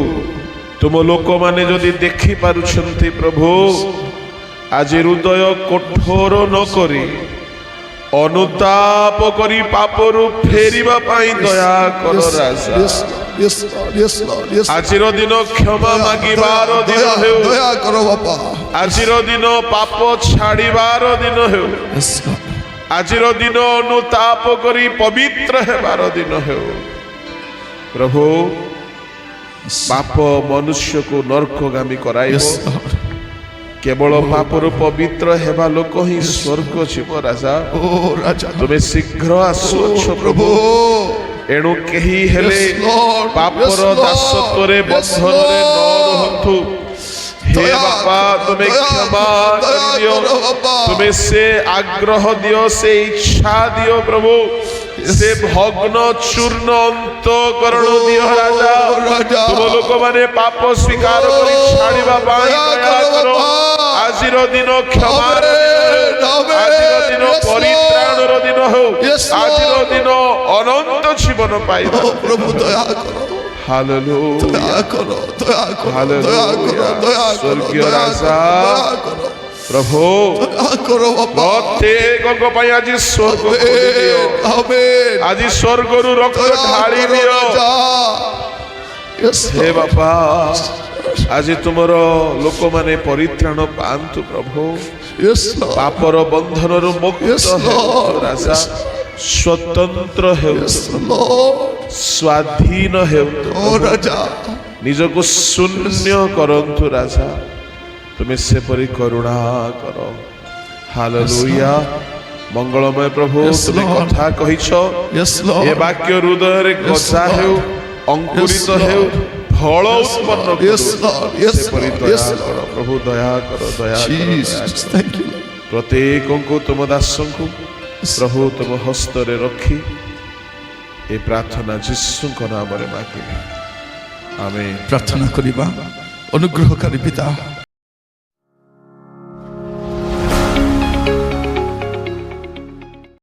ତୁମ ଲୋକମାନେ ଯଦି ଦେଖିପାରୁଛନ୍ତି ପ୍ରଭୁ ଆଜି ହୃଦୟ କଠୋର ନ କରି ଅନୁତାପ କରି ପାପରୁ ଫେରିବା ପାଇଁ ଦୟା କର ରାଜା Yes, Lord. Yes, Lord. Yes, Lord. ଆଜିର ଦିନ କ୍ଷମା ମାଗିବାର ଦିନ ହେଉ ଦୟା କର ବାପା ଆଜିର ଦିନ ପାପ ଛାଡ଼ିବାର ଦିନ ହେଉ Yes, Lord. ଆଜିର ଦିନ ଅନୁତାପ କରି ପବିତ୍ର ହେବାର ଦିନ ହେଉ ପ୍ରଭୁ ପାପ ମନୁଷ୍ୟକୁ ନର୍କଗାମୀ କରାଇବ Yes, Lord. କେବଳ ପାପରୁ ପବିତ୍ର ହେବା ଲୋକ ହିଁ ସ୍ୱର୍ଗ ଯିବ ରାଜା ଓ ରାଜା ତୁମେ ଶୀଘ୍ର ଆସୁଅଛ ପ୍ରଭୁ ଏଣୁ କେହି ହେଲେ Yes, Lord. ପାପର Yes, Lord. ଦାସତ୍ୱରେ Yes, ବନ୍ଧନରେ ନ Lord. ରହନ୍ତୁ ହେ ଦୟା ବାପା ତୁମେ ଦୟା କ୍ଷମା ଦୟା କରିଦିଅ କର ବାପା। ତୁମେ ସେ ଆଗ୍ରହ ଦିଅ ସେ ଇଚ୍ଛା ଦିଅ ପ୍ରଭୁ ସେ ଭଗ୍ନ ଚୂର୍ଣ୍ଣ ଅନ୍ତଃକରଣ ଦିଅ ରାଜା ରାଜା। ତୁମ ଲୋକମାନେ ପାପ ସ୍ୱୀକାର କରି ଛାଡ଼ିବା ପାଇଁ ଦୟା ଦୟା କର କର ବାପା। ଆଜିର ଦିନ କ୍ଷମାର Amen, ଦିନ ହେଉ amen. ଆଜିର ଦିନ Yes, Lord. ପରିତ୍ରାଣର ଦିନ ହେଉ Yes, Lord. ଆଜିର ଦିନ ଅନନ୍ତ ଜୀବନ ପାଇବା ଓ ପ୍ରଭୁ ଦୟା କର ହାଲେଲୁୟା ଦୟା କର ଦୟା କର ହାଲେଲୁୟା। ଦୟା କର ଦୟା କର ସ୍ୱର୍ଗୀୟ ଦୟା ରାଜା। କର ଦୟା କର ପ୍ରଭୁ ଦୟା କର ବାପା ପ୍ରତ୍ୟେକଙ୍କ ପାଇଁ ଆଜି ସ୍ୱର୍ଗ ଖୋଲି ଦିଅ ଆମେନ୍ ଆଜି ସ୍ୱର୍ଗରୁ ରକ୍ତ ଦୟା ଢାଳି କର ଦିଅ ରାଜା Yes, ହେ Lord. ବାପା ଆଜି ତୁମର ଲୋକମାନେ ପରିତ୍ରାଣ ପାଆନ୍ତୁ ପ୍ରଭୁ Yes, Lord. ପାପର ବନ୍ଧନରୁ ମୁକ୍ତ Yes, ହେଉନ୍ତୁ Lord. ରାଜା ସ୍ୱତନ୍ତ୍ର Yes, ହେଉନ୍ତୁ Lord. ସ୍ୱାଧୀନ ହେଉନ୍ତୁ ଓ ରାଜା ନିଜକୁ ଶୂନ୍ୟ କରନ୍ତୁ ରାଜା ତୁମେ ସେପରି କରୁଣା କର ହାଲେଲୁୟା ମଙ୍ଗଳମୟ ପ୍ରଭୁ Yes, ତୁମେ Lord. କଥା କହିଛ Yes, ଏ Lord. ବାକ୍ୟ ହୃଦୟରେ ଗଜା Lord. ହେଉ ଅଙ୍କୁରିତ Yes, ହେଉ Lord. ଫଳ Yes, ଉତ୍ପନ୍ନ Lord. Yes, Lord. କରୁ Yes, ସେପରି Lord. ଦୟା Yes, କର ପ୍ରଭୁ ଦୟା କର ଦୟା କର ଦୟା Jesus, କର। thank you. ପ୍ରତ୍ୟେକଙ୍କୁ ତୁମ ଦାସଙ୍କୁ ପ୍ରଭୁ ତୁମ ହସ୍ତରେ ରଖି ଏ ପ୍ରାର୍ଥନା ଯୀଶୁଙ୍କ ନାମରେ ମାଗିଲେ ଆମେ ପ୍ରାର୍ଥନା କରିବା ଅନୁଗ୍ରହକାରୀ ପିତା